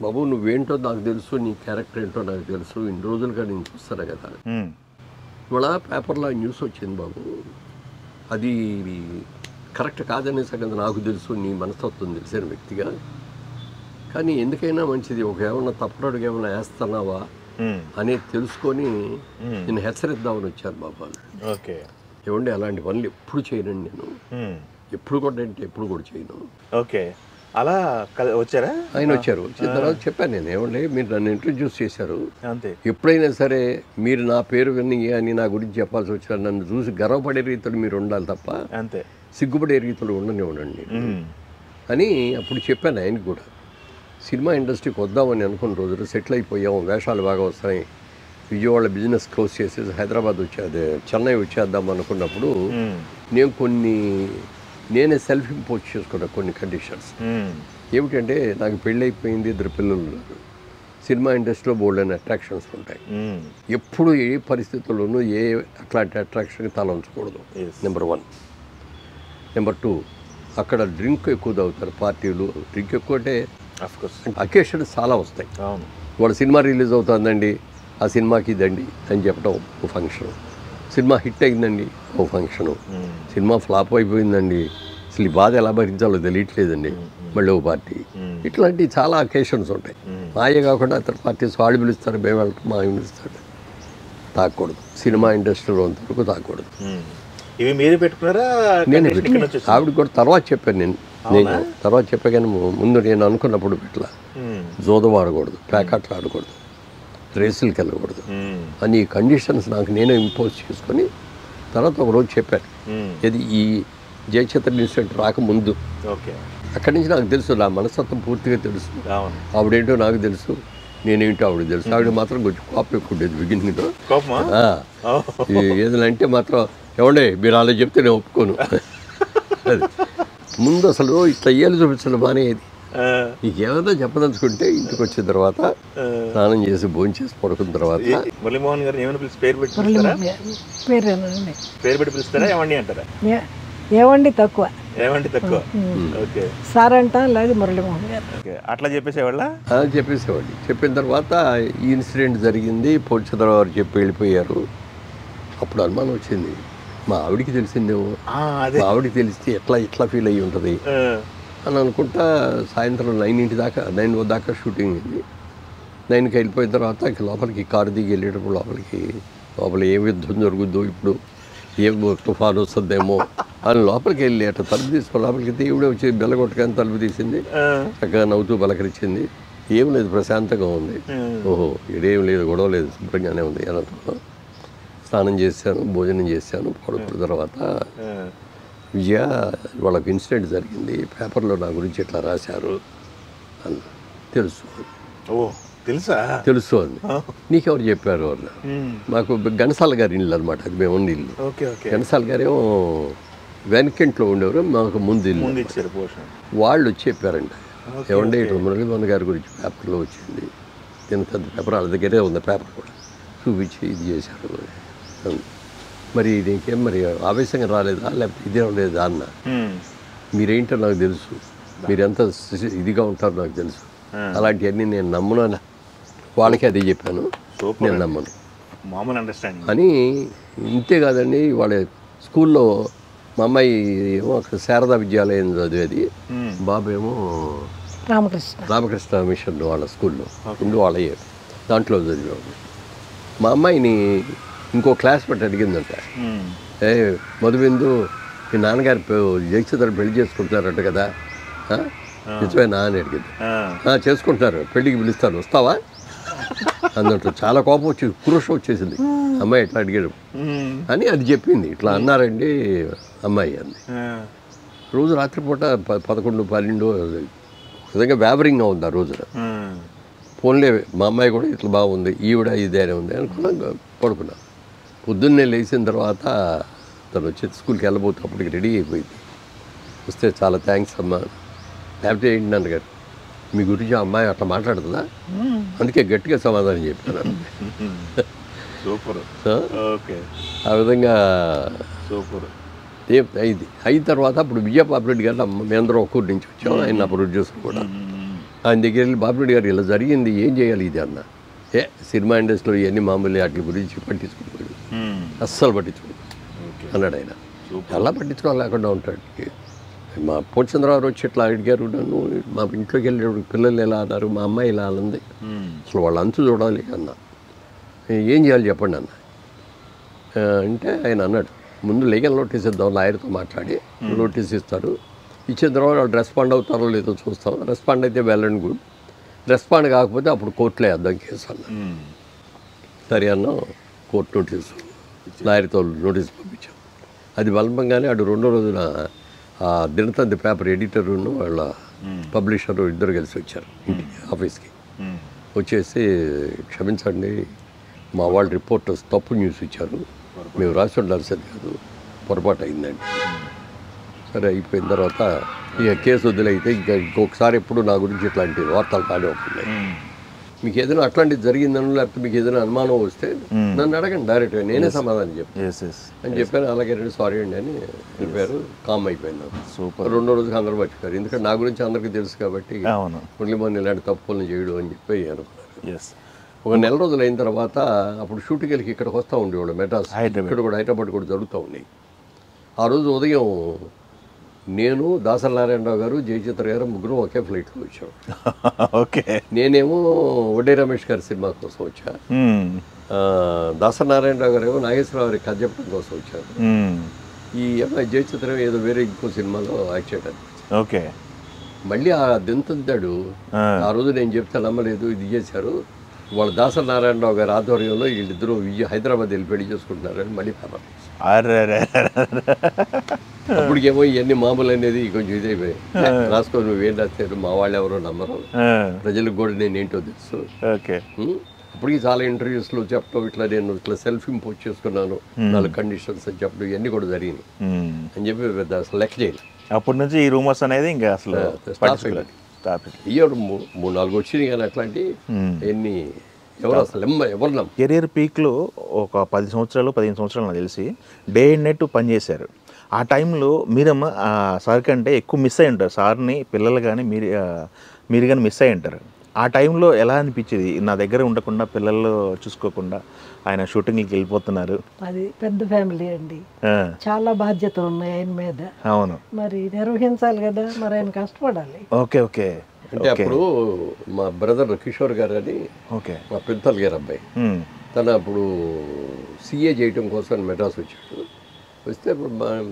బాబు నువ్వేంటో నాకు తెలుసు, నీ క్యారెక్టర్ ఏంటో నాకు తెలుసు, ఇన్ని రోజులుగా నేను చూస్తాను కదా, ఇవాళ పేపర్లో న్యూస్ వచ్చింది బాబు, అది కరెక్ట్ కాదనే సంగతి నాకు తెలుసు, నీ మనస్తత్వం తెలిసిన వ్యక్తిగా, కానీ ఎందుకైనా మంచిది ఒక ఏమన్నా తప్పుడుగా ఏమన్నా వేస్తున్నావా అనేది తెలుసుకొని నేను హెచ్చరిద్దామని వచ్చాను బాబా. ఓకే, ఏమండి అలాంటి పనులు ఎప్పుడు చేయనండి నేను, ఎప్పుడు కూడా అంటే ఎప్పుడు కూడా చేయను. ఓకే, అలా వచ్చారా? ఆయన వచ్చారు. వచ్చిన తర్వాత చెప్పాను నేను, ఏమండి మీరు నన్ను ఇంట్రడ్యూస్ చేశారు, అంతే, ఎప్పుడైనా సరే మీరు నా పేరు విని అని నా గురించి చెప్పాల్సి వచ్చారు, నన్ను చూసి గర్వపడే రీతిలో మీరు ఉండాలి తప్ప అంతే సిగ్గుపడే రీతిలో ఉండనివ్వండి అని అప్పుడు చెప్పాను ఆయనకి కూడా. సినిమా ఇండస్ట్రీకి వద్దామని అనుకున్న రోజులు సెటిల్ అయిపోయాం, వేషాలు బాగా వస్తాయి, విజయవాడ బిజినెస్ క్లోజ్ చేసేసి హైదరాబాద్ వచ్చేది, చెన్నై వచ్చేద్దాం అనుకున్నప్పుడు నేనే సెల్ఫ్ ఇంపోజ్ చేసుకున్నా కొన్ని కండిషన్స్. ఏమిటంటే నాకు పెళ్ళి అయిపోయింది, 2 పిల్లలు ఉన్నారు, సినిమా ఇండస్ట్రీలో బోల్డ్ అయిన అట్రాక్షన్స్ ఉంటాయి, ఎప్పుడు ఏ పరిస్థితుల్లోనూ ఏ అట్లాంటి అట్రాక్షన్కి తల ఉంచకూడదు, నెంబర్ 1. నెంబర్ 2, అక్కడ డ్రింక్ ఎక్కువ తాగుతారు, పార్టీలు, డ్రింక్ ఎక్కువ అంటే అకేషన్స్ చాలా వస్తాయి. వాళ్ళ సినిమా రిలీజ్ అవుతుందండి, ఆ సినిమాకి ఇదండి అని చెప్పడం ఓ ఫంక్షన్, సినిమా హిట్ అయిందండి ఓ ఫంక్షను, సినిమా ఫ్లాప్ అయిపోయిందండి, అసలు ఈ బాధ ఎలా భరించాలో తెలియట్లేదండి మళ్ళీ ఓ పార్టీ, ఇట్లాంటి చాలా అకేషన్స్ ఉంటాయి. మాయే కాకుండా ఇతర పార్టీస్ వాళ్ళు పిలుస్తారు, మేము వెళ్తాం, మా పిలుస్తాడు, తాగకూడదు, సినిమా ఇండస్ట్రీలో అంతవరకు తాగకూడదు. ఇవి మీరే పెట్టుకున్నారా? నేను ఆవిడ కూడా తర్వాత చెప్పాను, నేను తర్వాత చెప్పా, కానీ ముందు నేను అనుకున్నప్పుడు ఇట్లా జోదం ఆడకూడదు, ప్యాకెట్లు ఆడకూడదు, రేసులకి వెళ్ళకూడదు అని కండిషన్స్ నాకు నేనే ఇంపోజ్ చేసుకొని తర్వాత ఒకరోజు చెప్పాను. ఇది ఈ జయచిత్ర ఇన్సిడెంట్ రాకముందు. అక్కడి నుంచి నాకు తెలుసు, నా మనస్తత్వం పూర్తిగా తెలుసు, ఆవిడేంటో నాకు తెలుసు, నేనేంటో ఆవిడ తెలుసు. ఆవిడ మాత్రం కొంచెం కోపం ఎక్కువ ఉండేది బిగినింగ్లో, ఏదైనా అంటే మాత్రం ఏమండే మీరు అలా చెప్తే నేను ఒప్పుకోను, అది ముందు అసలు ఇట్లా ఏళ్ళు చూపించడం మానేది. నీకు ఏమైనా చెప్పదలుచుకుంటే ఇంటికి వచ్చిన తర్వాత స్నానం చేసి భోజనం చేసి పడుకున్న తర్వాత మురళీమోహన్ గారు ఏమైనా పిలిచి పేరు పెట్టి పిలుస్తారా, ఏమండి అంటారా? ఏవండి తక్కువ, ఏమండి తక్కువ, సార్ అంటా లేదు మురళీమోహన్ గారు అట్లా చెప్పేసేవాళ్ళ. చెప్పేసేవాళ్ళు. చెప్పిన తర్వాత ఈ ఇన్సిడెంట్ జరిగింది, పూర్చంద్రరావు గారు చెప్పి వెళ్ళిపోయారు. అప్పుడు అనుమానం వచ్చింది, మా ఆవిడికి తెలిసిందేమో, మా ఆవిడికి తెలిస్తే ఎట్లా ఫీల్ అయ్యి ఉంటుంది అని అనుకుంటా. సాయంత్రం 9 దాకా షూటింగ్ అయింది. 9కి వెళ్ళిపోయిన తర్వాత లోపలికి కారు దిగి వెళ్ళేటప్పుడు లోపల ఏం యుద్ధం జరుగుద్దో ఇప్పుడు ఏమో తుఫాను వస్తుందేమో అని లోపలికి వెళ్ళి అట్లా తలుపు తీసుకుని లోపలికి దేవుడే వచ్చి బెల్లగొట్టగానే తలుపు తీసింది, చక్కగా నవ్వుతూ పలకరించింది. ఏం లేదు, ప్రశాంతంగా ఉంది. ఓహో ఇదేం లేదు, గొడవ లేదు, శుభ్రంగానే ఉంది అని అనుకున్నాను. స్నానం చేశాను, భోజనం చేశాను. పడుకున్న తర్వాత విజయ వాళ్ళకి ఇన్సిడెంట్ జరిగింది, పేపర్లో నా గురించి ఇట్లా రాశారు అని తెలుసు. తెలుసు అండి. నీకెవరు చెప్పారు అన్న? మాకు ఘనసాల గారి ఇల్లు అనమాట, అది మేము ఉన్న ఇల్లు. ఘనసాల గారేమో వెనకింట్లో ఉండేవారు, మాకు ముందు ఇల్లు. వాళ్ళు వచ్చి చెప్పారండి, ఏమంటే ఇటు మురళీమోహన్ గారి గురించి పేపర్లో వచ్చింది, ఇంత పేపర్ వాళ్ళ దగ్గరే ఉంది, పేపర్ కూడా చూపించి ఇది చేశారు. మరి నీకేం మరి ఆవేశంగా రాలేదా లేకపోతే ఇదే లేదా అన్న. మీరేంటో నాకు తెలుసు, మీరు ఎంత ఇదిగా ఉంటారో నాకు తెలుసు, అలాంటివన్నీ నేను నమ్మను. వాళ్ళకి అదే చెప్పాను, నేను నమ్మను మామూలు అండర్స్టాండింగ్ అని. ఇంతే కాదండి, వాళ్ళ స్కూల్లో మా అమ్మాయి ఏమో అక్కడ శారదా విద్యాలయం చదివేది, బాబు ఏమో రామకృష్ణ మిషన్ వాళ్ళ స్కూల్లో ఉండి వాళ్ళ దాంట్లో చదివేవాడు. మా అమ్మాయిని ఇంకో క్లాస్ పెట్టి అడిగిందంట, మధుబిందు మీ నాన్నగారు జయచిత్ర పెళ్లి చేసుకుంటున్నారట కదా, నిజమేనా అని అడిగింది. చేసుకుంటున్నారు, పెళ్ళికి పిలుస్తాను వస్తావా అన్నట్టు. చాలా కోపం వచ్చి క్రూషం వచ్చేసింది, అమ్మాయి ఇట్లా అడిగాడు అని అది చెప్పింది. ఇట్లా అన్నారండి అమ్మాయి అంది. రోజు రాత్రిపూట 11, 12 విధంగా వ్యాపరింగ్గా ఉంది ఆ రోజున. ఫోన్లే మా అమ్మాయి కూడా ఇట్లా బాగుంది, ఈవిడ ఇదేనే ఉంది అనుకున్నా. పడుకున్నాను. పొద్దున్నే లేచిన తర్వాత తను వచ్చి స్కూల్కి వెళ్ళబోతే అప్పటికి రెడీ అయిపోయింది. వస్తే చాలా థ్యాంక్స్ అమ్మా, లేకపోతే ఏంటి నాన్నగారు మీ గురించి ఆ అమ్మాయి అట్లా మాట్లాడుతుందా, అందుకే గట్టిగా సమాధానం చెప్పాను. సూపర్. ఆ విధంగా సూపర్ అయింది. అయిన తర్వాత అప్పుడు విజయ బాబురెడ్డి గారు మేమందరం ఒక్కూరి నుంచి వచ్చాము, ఆయన నా ప్రొడ్యూసర్ కూడా. ఆయన దగ్గర వెళ్ళి బాబురెడ్డి గారు ఇలా జరిగింది, ఏం చేయాలి ఇది అన్న. సినిమా ఇండస్ట్రీలో ఇవన్నీ మామూలు వాటి గురించి పట్టించుకోడు, అస్సలు పట్టించుకోడు అన్నాడు ఆయన. ఎలా పట్టించుకోవాలి లేకుండా ఉంటాడు. మా పూర్ణచంద్రరావు వచ్చి ఇట్లా అడిగారు నన్ను, మా ఇంట్లోకి వెళ్ళేటప్పుడు పిల్లలు ఎలా అన్నారు, మా అమ్మాయి ఇలా అన్నది, అసలు వాళ్ళ అంచు చూడాలి అన్న. ఏం చేయాలి చెప్పండి అన్న అంటే ఆయన అన్నాడు, ముందు లీగల్ నోటీస్ ఇద్దాం, లాయర్తో మాట్లాడి నోటీస్ ఇస్తారు, ఇచ్చిన తర్వాత వాళ్ళు రెస్పాండ్ అవుతారో లేదో చూస్తాం, రెస్పాండ్ అయితే వెల్ అండ్ గుడ్, రెస్పాండ్ కాకపోతే అప్పుడు కోర్టులో వేద్దాం కేసు అన్న. సరే అన్న, కోర్టు నోటీసు లాయర్తో నోటీస్ పంపించాం. అది బలపంగానే అటు రెండో రోజున ఆ దినతంది పేపర్ ఎడిటరును వాళ్ళ పబ్లిషరు ఇద్దరు కలిసి వచ్చారు ఇంటికి, ఆఫీస్కి. వచ్చేసి క్షమించండి మా వాళ్ళ రిపోర్టర్స్ తప్పు న్యూస్ ఇచ్చారు, మేము రాసి ఉండాల్సింది కాదు, పొరపాటు అయిందండి. సరే అయిపోయిన తర్వాత ఇక కేసు వదిలైతే ఇంకా ఇంకొకసారి ఎప్పుడు నా గురించి ఇట్లాంటి వార్తలు కానీ అవుతున్నాయి. మీకు ఏదైనా అట్లాంటిది జరిగిందనో లేకపోతే మీకు ఏదైనా అనుమానం వస్తే నన్ను అడగండి డైరెక్ట్గా, నేనే సమాధానం చెప్పాను అని చెప్పాను. అలాగే రండి సారీ అండి అని వెళ్ళిపోయారు. కామ్ అయిపోయింది నాకు. సూపర్. రెండో రోజుకి అందరూ మర్చిపోయారు, ఎందుకంటే నా గురించి అందరికీ తెలుసు కాబట్టి మురళీమోహన్ ఇలాంటి తప్పులను చేయడం అని చెప్పి అనుకున్నారు. ఒక నెల రోజులు అయిన తర్వాత అప్పుడు షూటింగ్ వెళ్ళి ఇక్కడికి వస్తూ ఉండేవాడు మెడ్రాస్, ఇక్కడ కూడా హైదరాబాద్ కూడా జరుగుతూ ఉన్నాయి. ఆ రోజు ఉదయం నేను, దాసరి నారాయణరావు గారు, జయచిత్ర గారు ముగ్గురు ఒకే ఫ్లైట్లో వచ్చాం. ఓకే. నేనేమో వడ్డే రమేష్ గారి సినిమా కోసం వచ్చా, దాసరి నారాయణరావు గారు ఏమో నాగేశ్వరరావు గారి కథ చెప్పడం కోసం వచ్చారు. ఈ అమ్మాయి జయచిత్ర ఏదో వేరే ఇంకో సినిమాలో యాక్ట్ చేయడానికి. ఓకే. మళ్ళీ ఆ దింతాడు ఆ రోజు నేను చెప్తే నమ్మలేదు, ఇది చేశారు వాళ్ళు దాసరి నారాయణరావు గారి ఆధ్వర్యంలో వీళ్ళిద్దరూ హైదరాబాద్ వెళ్ళి పెళ్లి చేసుకుంటున్నారని మళ్ళీ పేపర్. అప్పటికేమో ఇవన్నీ మామూలు అనేది కొంచెం ఇదైపోయి రాసుకో, నువ్వేం రాస్తారు, మా వాళ్ళు ఎవరో నమ్మరు, ప్రజలకు కూడా నేను ఏంటో తెలుసు. అప్పటికి చాలా ఇంటర్వ్యూస్లో చెప్పడం, ఇట్లా నేను ఇట్లా సెల్ఫ్ ఇంపోజ్ చేసుకున్నాను, 4 కండిషన్స్ అని చెప్పడం, ఇవన్నీ కూడా జరిగినాయి అని చెప్పి పెద్ద అసలు లెక్క చేయాలి. అప్పటి నుంచి ఈ రూమర్స్ అనేది ఇంకా అసలు ఇయ్యాడు 3-4 వచ్చినాయి కానీ అట్లాంటి ఎన్ని ఎవరు అసలు ఎవరు. కెరీర్ పీక్లో ఒక 10 సంవత్సరాలు 15 సంవత్సరాలు నాకు తెలిసి డే అండ్ నైట్ పనిచేశారు. ఆ టైంలో మీరేమో సార్ కంటే ఎక్కువ మిస్ అయి ఉంటారు, సార్ని పిల్లలు కానీ మీరు కానీ మిస్ అయి ఉంటారు. ఆ టైంలో ఎలా అనిపించేది, నా దగ్గర ఉండకుండా పిల్లలు చూసుకోకుండా ఆయన షూటింగ్కి వెళ్ళిపోతున్నారు? అది పెద్ద ఫ్యామిలీ అండి, చాలా బాధ్యతలు ఉన్నాయి ఆయన మీద. అవును, మరి నిర్వహించాలి కదా, మరి ఆయన కష్టపడాలి. Okay okay. అంటే అప్పుడు మా బ్రదర్ కిషోర్ గారు అని, మా పెద్దలు గారు అబ్బాయి, తను అప్పుడు CA చేయటం కోసం మెడ్రాస్ వచ్చాడు. వస్తే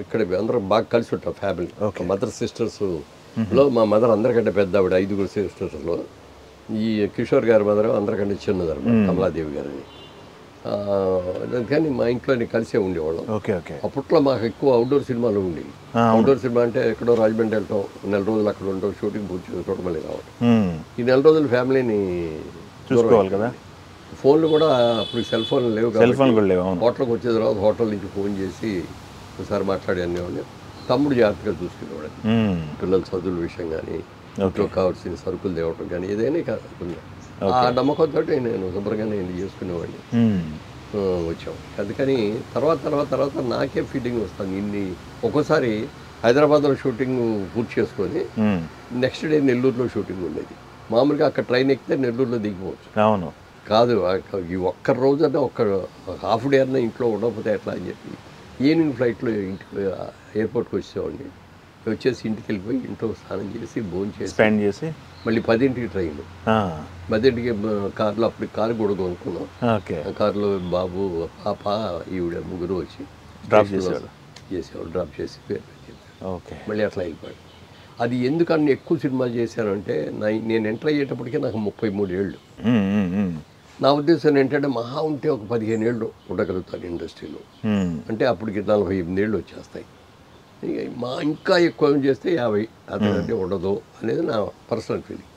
ఇక్కడ అందరం బాగా కలిసి ఉంటాం ఫ్యామిలీ. మదర్ సిస్టర్స్లో మా మదర్ అందరికంటే పెద్ద ఆవిడ, 5 సిస్టర్స్లో. ఈ కిషోర్ గారి మదర్ అందరికంటే చిన్నది అనమాట, కమలాదేవి గారని. కానీ మా ఇంట్లో కలిసే ఉండేవాళ్ళం. అప్పట్లో మాకు ఎక్కువ అవుట్డోర్ సినిమాలు ఉండేవి. అవుట్డోర్ సినిమా అంటే ఎక్కడో రాజమండ్రి వెళ్ళటం, 4 రోజులు అక్కడ ఉండటం, షూటింగ్ పూర్తి చేసుకోవడం, మళ్ళీ రావడం. ఈ 4 రోజులు ఫ్యామిలీని చూసుకోవాలి కదా. ఫోన్లు కూడా అప్పుడు సెల్ ఫోన్లు లేవు, హోటల్కి వచ్చే తర్వాత హోటల్ నుంచి ఫోన్ చేసి ఒకసారి మాట్లాడి అనేవాడిని. తమ్ముడు జాగ్రత్తగా చూసుకునేవాడు, పిల్లల చదువుల విషయం కానీ, ఇంట్లో కావాల్సిన సరుకులు తేవటం కానీ, ఏదైనా కాకుండా ఆ నమ్మకంతో నేను శుభ్రంగా నేను చేసుకునేవాడిని. వచ్చాం. అందుకని తర్వాత నాకే ఫీలింగ్ వస్తుంది. ఒక్కోసారి హైదరాబాద్లో షూటింగ్ పూర్తి చేసుకొని నెక్స్ట్ డే నెల్లూరులో షూటింగ్ ఉండేది. మామూలుగా అక్కడ ట్రైన్ ఎక్కితే నెల్లూరులో దిగిపోవచ్చు. అవును కాదు, ఈ ఒక్క రోజన్నా ఒక్క హాఫ్ డే అన్నా ఇంట్లో ఉండకపోతే ఎట్లా అని చెప్పి ఈవినింగ్ ఫ్లైట్లో ఇంటికి ఎయిర్పోర్ట్కి వచ్చేవాడిని. వచ్చేసి ఇంటికి వెళ్ళిపోయి ఇంట్లో స్నానం చేసి భోజనం చేసి మళ్ళీ 10ంటికి ట్రైన్. 10ంటికి కార్లో, అప్పుడు కారు కూడా కొనుక్కున్నాం. కారులో బాబు, పాప, ఈవిడ ముగ్గురు వచ్చి డ్రాప్ చేసేవాళ్ళు. డ్రాప్ చేసి మళ్ళీ అట్లా వెళ్ళిపోయాడు. అది ఎందుకని ఎక్కువ సినిమాలు చేశానంటే నేను ఎంటర్ అయ్యేటప్పటికే నాకు 33 ఏళ్ళు. నా ఉద్దేశం ఏంటంటే మహా ఉంటే ఒక 15 ఏళ్ళు ఉండగలుగుతాను ఇండస్ట్రీలో. అంటే అప్పటికి 48 ఏళ్ళు వచ్చేస్తాయి. ఇంకా ఎక్కువ చేస్తే 50 అంతకంటే ఉండదు అనేది నా పర్సనల్ ఫీలింగ్.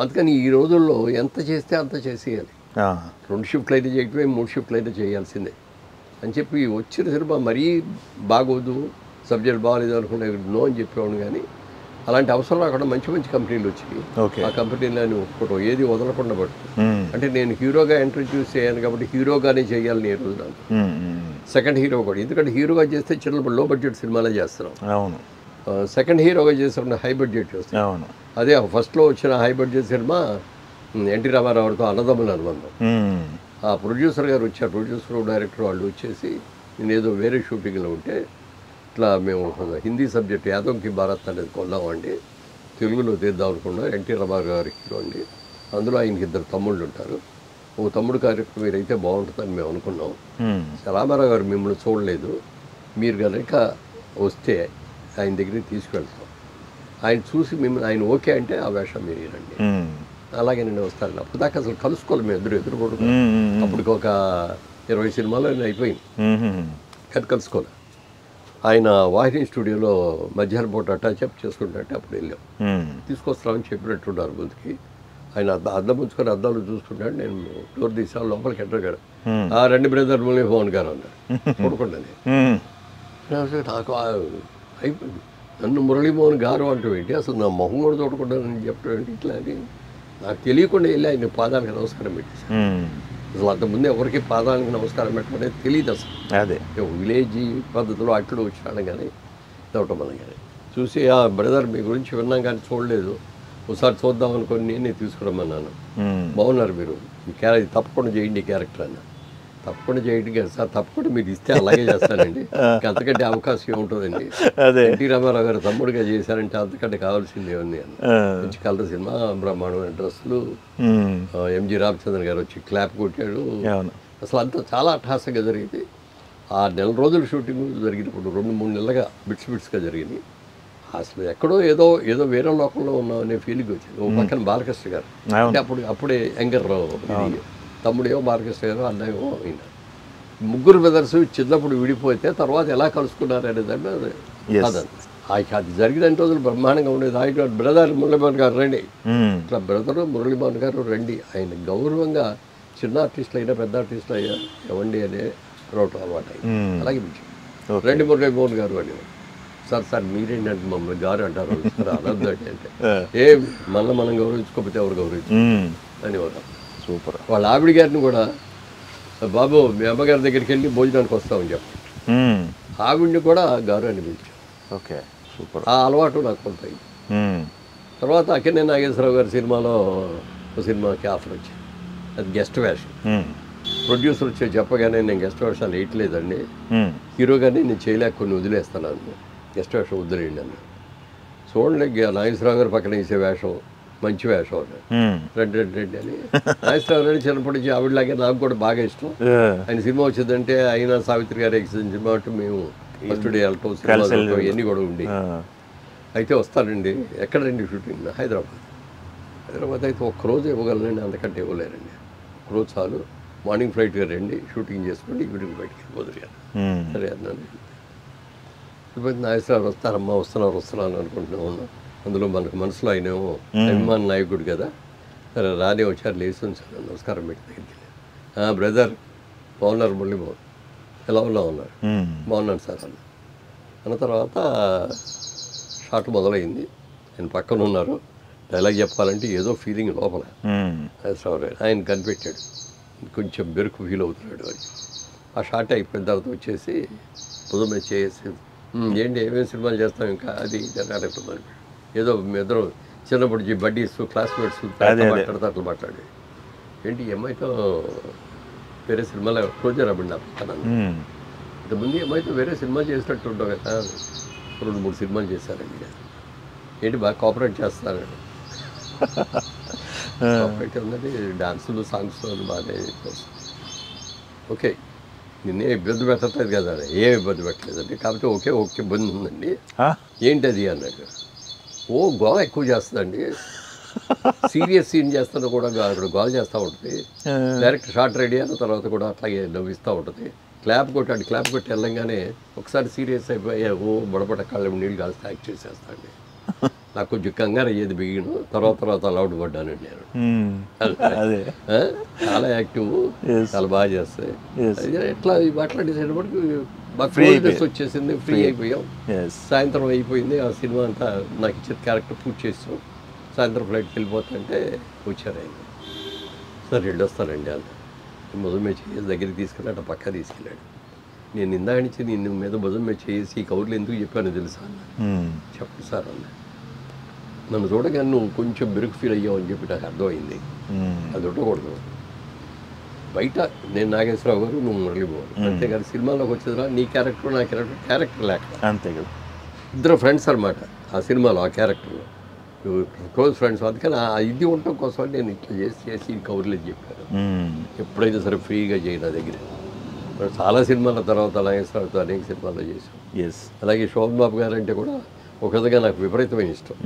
అందుకని ఈ రోజుల్లో ఎంత చేస్తే అంత చేసేయాలి. 2 షిఫ్ట్లు అయితే చేయకపోయి 3 షిఫ్ట్లు అయితే చేయాల్సిందే అని చెప్పి వచ్చిన సినిమా మరీ బాగోదు, సబ్జెక్ట్ బాగాలేదు అనుకుంటే నో అని చెప్పేవాడు. కానీ అలాంటి అవసరం అక్కడ మంచి కంపెనీలు వచ్చి ఆ కంపెనీలను ఒప్పుకోవడం, ఏది వదలకుండా పట్టు. అంటే నేను హీరోగా ఇంట్రడ్యూస్ చేయాను కాబట్టి హీరోగానే చేయాలని ఈ రోజు నాకు సెకండ్ హీరో కూడా. ఎందుకంటే హీరోగా చేస్తే చిన్న లో బడ్జెట్ సినిమాలే చేస్తున్నాం. సెకండ్ హీరోగా చేస్తున్న హై బడ్జెట్ చేస్తాం. అదే ఫస్ట్లో వచ్చిన హై బడ్జెట్ సినిమా ఎన్టీ రామారావుతో అన్నదమ్ముల అనుబంధం. ఆ ప్రొడ్యూసర్ గారు వచ్చారు, ప్రొడ్యూసర్ డైరెక్టర్ వాళ్ళు వచ్చేసి నేను ఏదో వేరే షూటింగ్లో ఉంటే ఇట్లా మేము హిందీ సబ్జెక్ట్ యాదవ్కి భారత్ అనేది కొన్నామండి, తెలుగులో తీద్దాం అనుకున్నాం. ఎన్టీ రామారావు గారి హీరో అండి, అందులో ఆయనకి 2 తమ్ముళ్ళు ఉంటారు. ఒక తమ్ముడు క్యారెక్టర్ మీరైతే బాగుంటుందని మేము అనుకున్నాం. రామారావు గారు మిమ్మల్ని చూడలేదు, మీరు కనుక వస్తే ఆయన దగ్గరికి తీసుకెళ్తాం, ఆయన చూసి మిమ్మల్ని ఆయన ఓకే అంటే ఆ వేషం మీరు ఇరండి. అలాగే నేను వస్తాను. అప్పుడు దాకా అసలు కలుసుకోవాలి మేము ఎదురుకోవడం. అప్పటికి ఒక 20 సినిమాలు అయిపోయింది, కలుసుకోవాలి. ఆయన వాహిని స్టూడియోలో మధ్యాహ్నం పూట టచ్అప్ చేసుకుంటే అప్పుడు వెళ్ళాం. తీసుకొస్తామని చెప్పినట్టున్నారు ముందుకి. ఆయన అద్దం ఉంచుకొని అద్దాలు చూసుకుంటాడు. నేను డోర్ తీసాను, లోపలికి ఎంటర్ గారు రండి బ్రదర్ మురళీమోహన్ గారు అన్నారు. చూడకుండా నాకు అయిపోయింది. నన్ను మురళీమోహన్ గారు అంటూ ఏంటి, అసలు నా మొహం కూడా చూడకుండా నేను చెప్పడం ఏంటి ఇట్లా అని నాకు తెలియకుండా వెళ్ళి ఆయన పాదానికి నమస్కారం పెట్టేసాను. అసలు అంతకుముందు ఎవరికి పాదానికి నమస్కారం పెట్టమనేది తెలియదు అసలు. అదే విలేజ్ పద్ధతిలో అట్లు వచ్చాను కానీ చదవటం మనం కానీ చూసి ఆ బ్రదర్ మీ గురించి విన్నాం కానీ చూడలేదు, ఒకసారి చూద్దాం అనుకొని నేనే తీసుకురమ్మన్నాను. బాగున్నారు మీరు, ఈ క్యారెక్టర్ తప్పకుండా చేయండి, ఈ క్యారెక్టర్ అన్న. తప్పకుండా చేయండి కదా సార్, తప్పకుండా మీరు ఇస్తే అలాగే చేస్తానండి, అంతకంటే అవకాశం ఉంటుందండి. ఎన్టీ రామారావు గారు తమ్ముడుగా చేశారంటే అంతకంటే కావాల్సిందే ఉంది అని. మంచి కలర్ సినిమా, బ్రహ్మాండమైన డ్రెస్సులు, ఎంజి రామచంద్రన్ గారు వచ్చి క్లాప్ కొట్టాడు. అసలు అంతా చాలా అట్టహాసంగా జరిగింది. ఆ 4 రోజులు షూటింగ్ జరిగినప్పుడు 2-3 నెలలుగా బిట్స్గా జరిగింది. అసలు ఎక్కడో ఏదో వేరే లోకంలో ఉన్నాం అనే ఫీలింగ్ వచ్చింది. ఓ పక్కన బాలకృష్ణ గారు అంటే అప్పుడే యంగర్ తమ్ముడేమో బాలకృష్ణ గారు, అన్నయ్యేమో అయినా. 3 బ్రదర్స్ చిన్నప్పుడు విడిపోతే తర్వాత ఎలా కలుసుకున్నారు అనేదాన్ని అది జరిగిన రోజులు బ్రహ్మాండంగా ఉండేది. ఆయన బ్రదర్ మురళీమోహన్ గారు రండి, ఇట్లా బ్రదరు మురళీమోహన్ గారు రండి, ఆయన గౌరవంగా చిన్న ఆర్టిస్టులు అయినా పెద్ద ఆర్టిస్టులు అయినా ఇవ్వండి అనే రోడ్డు అలవాటు అయింది. అలాగే పిలిచి రండి మురళీమోహన్ గారు అని. సార్ మీరేంటంటే మమ్మల్ని గారు అంటారు, సార్ అనొద్దండి అంటే మనం గౌరవించుకోకపోతే ఎవరు గౌరవించు అనేవారు. సూపర్. వాళ్ళ ఆవిడ గారిని కూడా బాబు మీ అమ్మగారి దగ్గరికి వెళ్ళి భోజనానికి వస్తామని చెప్పి ఆవిడ్ని కూడా గారు అని పిలిచాం. Okay, super. ఆ అలవాటు నాకు కొంత అయింది. తర్వాత అక్కినేని నాగేశ్వరరావు గారి సినిమాలో ఒక సినిమాకి ఆఫర్ వచ్చింది, అది గెస్ట్ వేషం. ప్రొడ్యూసర్ వచ్చి చెప్పగానే నేను గెస్ట్ వేషాలు వేయట్లేదండి, హీరోగానే నేను చేయలేక కొన్ని వదిలేస్తాను, గెస్ట్ వేషం వదిలేయండి అన్న. చూడండి నాగేశ్వరరావు గారు పక్కన వేసే వేషం మంచి వేషం రెడ్డి అని. నాగేశ్వరరావు గారు చిన్నప్పటి నుంచి ఆవిడలాగే నాకు కూడా బాగా ఇష్టం. ఆయన సినిమా వచ్చిందంటే అయినా సావిత్రి గారు సినిమా అంటే మేము ఫస్ట్ డే వెళ్ళటం సినిమా చూడటం ఇవన్నీ కూడా ఉండి అయితే వస్తానండి. ఎక్కడండి షూటింగ్? హైదరాబాద్ అయితే ఒక్కరోజు ఇవ్వగలనండి, అంతకంటే ఇవ్వలేరండి. ఒక్కరోజు చాలు, మార్నింగ్ ఫ్లైట్గా రండి, షూటింగ్ చేసుకోండి, ఈవినింగ్ బయటికి వెళ్ళిపోదురు. సరే అన్నాను. ఇప్పుడు నాగేశ్వరరావు వస్తున్నారు అనుకుంటున్నా ఉన్నాం. అందులో మనకు మనసులో ఆయనేమో అభిమాన్ నాయకుడు కదా, సరే రానే వచ్చారు, లేచి ఉంచారు, నమస్కారం పెట్టి దగ్గరికి. బ్రదర్ బాగున్నారు, మళ్ళీ బాగున్నారు, ఎలా ఉన్నారు? బాగున్నాను సార్ అన్న తర్వాత షాట్ మొదలైంది. ఆయన పక్కన ఉన్నారు, డైలాగ్ చెప్పాలంటే ఏదో ఫీలింగ్ లోపల. ఆయన కనిపెట్టాడు, కొంచెం బెరుకు ఫీల్ అవుతున్నాడు అని. ఆ షాట్ అయిపోయిన తర్వాత వచ్చేసి పొద్దున్న చేసి ఏంటి ఏమేమి సినిమాలు చేస్తాం ఇంకా అది అడుగుతున్నాను. ఏదో ఇద్దరు చిన్నప్పుడు బడ్డీస్ క్లాస్మేట్స్ మాట్లాడితే అట్లా మాట్లాడి ఏంటి అమ్మాయితో వేరే సినిమాలో క్లోజర్ అవ్వండి నా పక్కన. ఇంతకుముందు అమ్మాయితో వేరే సినిమా చేసినట్టు ఉంటాం కదా, 2-3 సినిమాలు చేశారండి. ఏంటి బాగా కోఆపరేట్ చేస్తారు, కోఆపరేట్ ఉన్నది డాన్సులు సాంగ్స్ బాగానే ఓకే. నిన్నే ఇబ్బంది పెట్టట్లేదు కదా, ఏం ఇబ్బంది పెట్టలేదండి, కాకపోతే ఓకే ఇబ్బంది ఉందండి. ఏంటది అన్నాడు. గోల ఎక్కువ చేస్తుందండి, సీరియస్ సీన్ చేస్తాను కూడా అక్కడ గోల చేస్తూ ఉంటుంది. డైరెక్ట్ షార్ట్ రెడీ అయిన తర్వాత కూడా అట్లాగే నవ్విస్తూ ఉంటుంది. క్లాప్ కొట్టి వెళ్ళంగానే ఒకసారి సీరియస్ అయిపోయి బడబడ కళ్ళ నీళ్ళు కాస్త యాక్ట్ చేసేస్తాండి. నాకు కొంచెం కంగారు అయ్యేది బిగిను, తర్వాత అలవాటు పడ్డానండి నేను. చాలా యాక్టివ్, చాలా బాగా చేస్తాయి. ఎట్లా మాట్లాడేసేటప్పటికి బాగా ఫ్రీనెస్ వచ్చేసింది, ఫ్రీ అయిపోయాం. సాయంత్రం అయిపోయింది, ఆ సినిమా అంతా నాకు ఇచ్చిన క్యారెక్టర్ పూర్తి చేసాం. సాయంత్రం ఫ్లైట్కి వెళ్ళిపోతుంటే వచ్చారు ఆయన. సార్ వెళ్ళొస్తానండి అన్న. భుజం మీద చేసి దగ్గరికి తీసుకెళ్ళి అట్లా పక్క తీసుకెళ్ళాడు. నేను ఇందాక నుంచి నిన్ను మీద భుజం మీద చేసి ఈ కౌర్లు ఎందుకు చెప్పానో తెలుసా అన్న. చెప్పండి సార్ అన్న. నన్ను చూడగానే నువ్వు కొంచెం బెరుకు ఫీల్ అయ్యావు అని చెప్పి నాకు అర్థమైంది. అది ఉండకూడదు. బయట నేను నాగేశ్వరరావు గారు, నువ్వు మురళీబాబు, అంతేగాని సినిమాలోకి వచ్చేదిరా నీ క్యారెక్టర్ నా క్యారెక్టర్ లేక అంతే కదా, ఇద్దరు ఫ్రెండ్స్ అనమాట ఆ సినిమాలో, ఆ క్యారెక్టర్లో క్లోజ్ ఫ్రెండ్స్. అందుకని ఇది ఉండటం కోసం నేను ఇట్లా చేసి కవర్లేదు చెప్పాను. ఎప్పుడైతే సరే ఫ్రీగా చేయి నా దగ్గర. చాలా సినిమాల తర్వాత నాగేశ్వరరావుతో అనేక సినిమాల్లో చేశాం. అలాగే శోభన్ బాబు గారు అంటే కూడా ఒక విధంగా నాకు విపరీతమైన ఇష్టం.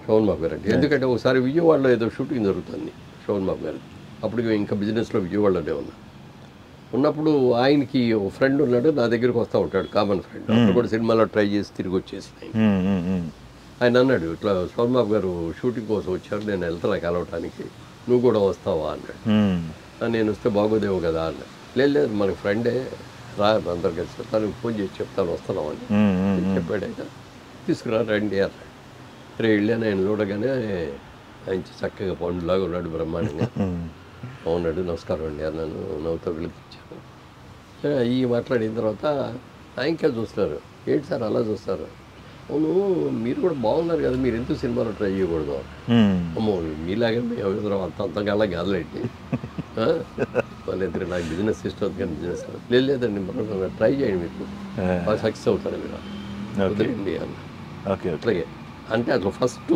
శోభన్ బాబు గారు అంటే ఎందుకంటే ఒకసారి విజయవాడలో ఏదో షూటింగ్ జరుగుతుంది శోభన్ బాబు గారు. అప్పుడు ఇంకా బిజినెస్లో విజయవాడలోనే ఉన్నప్పుడు ఆయనకి ఒక ఫ్రెండ్ ఉన్నాడు, నా దగ్గరికి వస్తూ ఉంటాడు, కామన్ ఫ్రెండ్. అప్పుడు కూడా సినిమాలో ట్రై చేసి తిరిగి వచ్చేసి ఆయన అన్నాడు, ఇట్లా శోభన్ బాబు గారు షూటింగ్ కోసం వచ్చారు, నేను వెళ్తాను కలవటానికి, నువ్వు కూడా వస్తావా అన్నాడు. నేను వస్తే బాగోదేమో కదా అన్నాడు. లేదు మనకి ఫ్రెండే, రా అందరు కలిసి తనకు ఫోన్ చేసి చెప్తాను వస్తున్నావు అని చెప్పాడు. ఆయన తీసుకురా రండి అన్నాడు. సరే వెళ్ళాను. ఆయన చూడగానే ఆయన చక్కగా పండులాగా ఉన్నాడు, బ్రహ్మాండంగా బాగున్నాడు. నమస్కారం అండి అన్నాను, నవ్వుతో పిలిపించాను. ఈ మాట్లాడిన తర్వాత ఆయనకే చూస్తారు. ఏంటి సార్ అలా చూస్తారు? అవును మీరు కూడా బాగున్నారు కదా, మీరు ఎందుకు సినిమాలో ట్రై చేయకూడదు? అమ్మో మీలాగే మేము అంతగా అలా కాదులేండి, వాళ్ళిద్దరు నాకు బిజినెస్ సిస్టమ్ కానీ బిజినెస్ లేదండి, మనం ట్రై చేయండి, మీకు బాగా సక్సెస్ అవుతారు మీరు వదిలేండి అన్న. అట్లాగే అంటే అసలు ఫస్ట్